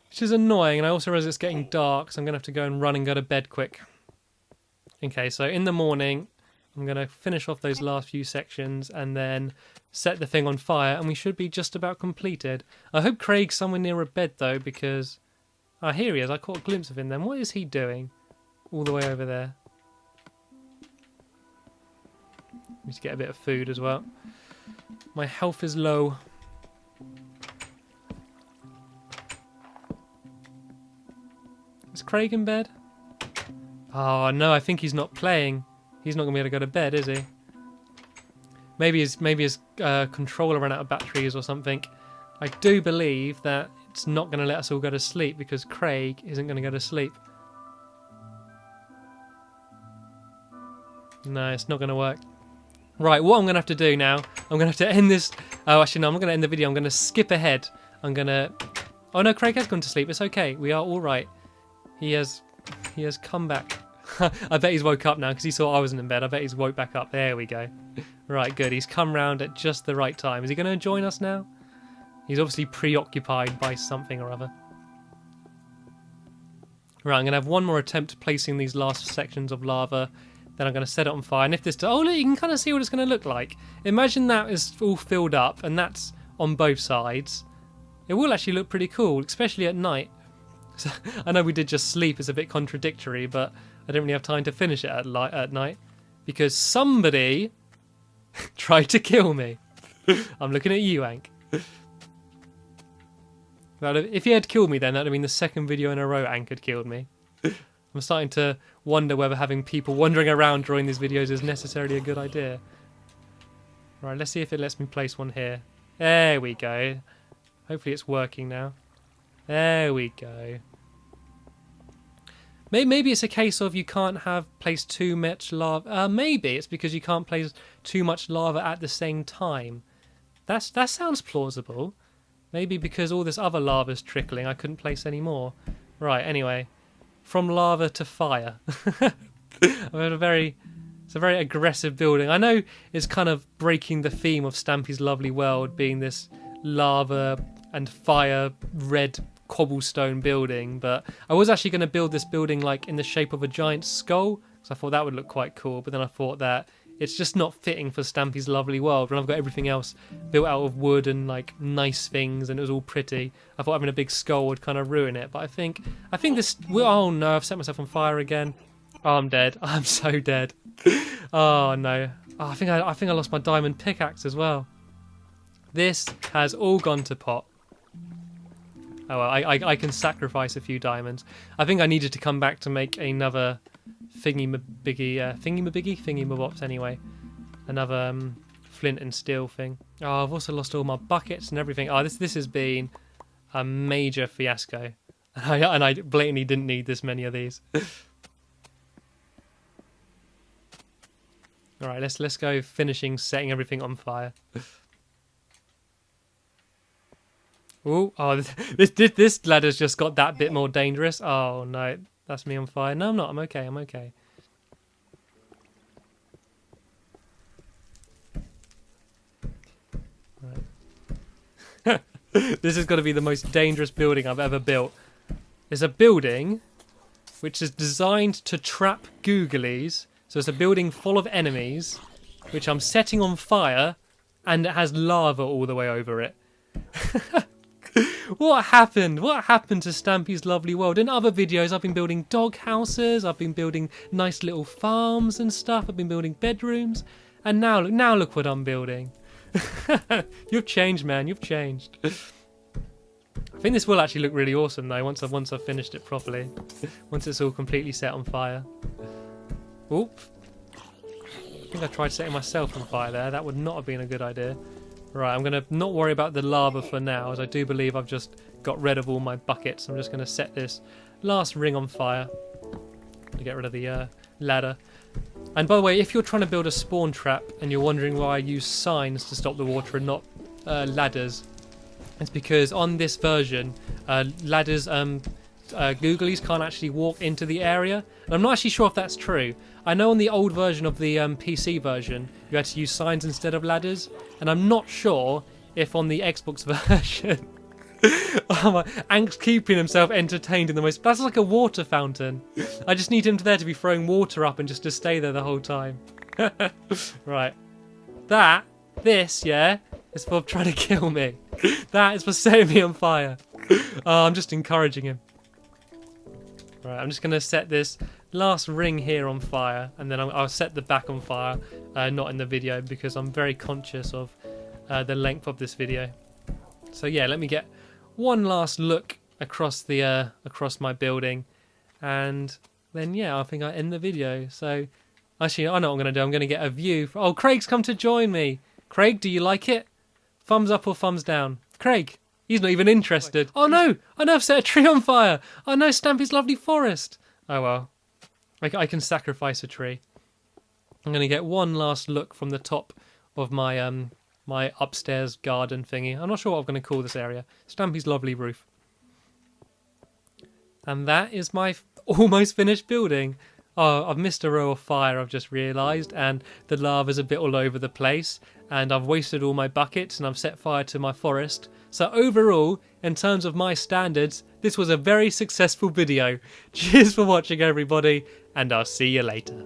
Which is annoying, and I also realize it's getting dark, so I'm going to have to go and run and go to bed quick. Okay, so in the morning, I'm going to finish off those last few sections and then set the thing on fire, and we should be just about completed. I hope Craig's somewhere near a bed, though, because... Ah, here he is. I caught a glimpse of him then. What is he doing all the way over there? Need to get a bit of food as well. My health is low. Is Craig in bed? Oh, no, I think he's not playing. He's not going to be able to go to bed, is he? Maybe his controller ran out of batteries or something. I do believe that it's not going to let us all go to sleep because Craig isn't going to go to sleep. No, it's not going to work. Right, what I'm going to have to do now, I'm going to have to end this... Oh, actually, no, I'm not going to end the video. I'm going to skip ahead. I'm going to... Oh, no, Craig has gone to sleep. It's okay. We are all right. He has come back. I bet he's woke up now because he saw I wasn't in bed. I bet he's woke back up. There we go. Right, good. He's come round at just the right time. Is he going to join us now? He's obviously preoccupied by something or other. Right, I'm going to have one more attempt placing these last sections of lava. Then I'm going to set it on fire. And if this... Oh, look, you can kind of see what it's going to look like. Imagine that is all filled up and that's on both sides. It will actually look pretty cool, especially at night. So, I know we did just sleep. It's a bit contradictory, but I didn't really have time to finish it at night because somebody tried to kill me. I'm looking at you, Hank. If he had killed me then, that would have been the second video in a row Hank had killed me. I'm starting to wonder whether having people wandering around during these videos is necessarily a good idea. Right, let's see if it lets me place one here. There we go. Hopefully it's working now. There we go. Maybe it's a case of you can't place too much lava. Maybe it's because you can't place too much lava at the same time. That sounds plausible. Maybe because all this other lava's trickling, I couldn't place any more. Right, anyway. From lava to fire. It's a very aggressive building. I know it's kind of breaking the theme of Stampy's Lovely World, being this lava and fire red cobblestone building, but I was actually going to build this building like in the shape of a giant skull, because I thought that would look quite cool, but then I thought that it's just not fitting for Stampy's Lovely World when I've got everything else built out of wood and like nice things and it was all pretty. I thought having a big skull would kind of ruin it, but I think this... Oh no, I've set myself on fire again. Oh, I'm dead. I'm so dead. Oh no. Oh, I think I lost my diamond pickaxe as well. This has all gone to pot. Oh well, I can sacrifice a few diamonds. I think I needed to come back to make another thingy-mabops anyway. Another flint and steel thing. Oh, I've also lost all my buckets and everything. Oh, this has been a major fiasco. And I blatantly didn't need this many of these. Alright, let's go finishing setting everything on fire. Ooh, oh, this ladder's just got that bit more dangerous. Oh no, that's me on fire. No, I'm not. I'm okay. I'm okay. Right. This is going to be the most dangerous building I've ever built. It's a building which is designed to trap googlies. So it's a building full of enemies, which I'm setting on fire, and it has lava all the way over it. What happened? What happened to Stampy's lovely world? In other videos, I've been building dog houses, I've been building nice little farms and stuff, I've been building bedrooms, and now look what I'm building. You've changed, man. You've changed. I think this will actually look really awesome, though, once I've finished it properly. Once it's all completely set on fire. Oop. I think I tried setting myself on fire there. That would not have been a good idea. Right, I'm going to not worry about the lava for now, as I do believe I've just got rid of all my buckets. I'm just going to set this last ring on fire to get rid of the ladder. And by the way, if you're trying to build a spawn trap and you're wondering why I use signs to stop the water and not ladders, it's because on this version, ladders, googlies can't actually walk into the area. And I'm not actually sure if that's true. I know on the old version of the PC version, you had to use signs instead of ladders. And I'm not sure if on the Xbox version... Oh my, Ank's keeping himself entertained in the most... That's like a water fountain. I just need him there to be throwing water up and just to stay there the whole time. Right. This, yeah, is for trying to kill me. That is for setting me on fire. Oh, I'm just encouraging him. Right, I'm just going to set this last ring here on fire, and then I'll set the back on fire, not in the video, because I'm very conscious of the length of this video. So yeah, let me get one last look across the across my building, and then yeah, I think I end the video. So actually, I know what I'm going to do. I'm going to get a view. Oh, Craig's come to join me. Craig, do you like it? Thumbs up or thumbs down? Craig, he's not even interested. Oh no, I've set a tree on fire. Oh no, Stampy's lovely forest. Oh well, I can sacrifice a tree. I'm going to get one last look from the top of my my upstairs garden thingy. I'm not sure what I'm going to call this area. Stampy's lovely roof. And that is my almost finished building. Oh, I've missed a row of fire, I've just realised, and the lava's a bit all over the place, and I've wasted all my buckets, and I've set fire to my forest. So overall, in terms of my standards, this was a very successful video. Cheers for watching, everybody, and I'll see you later.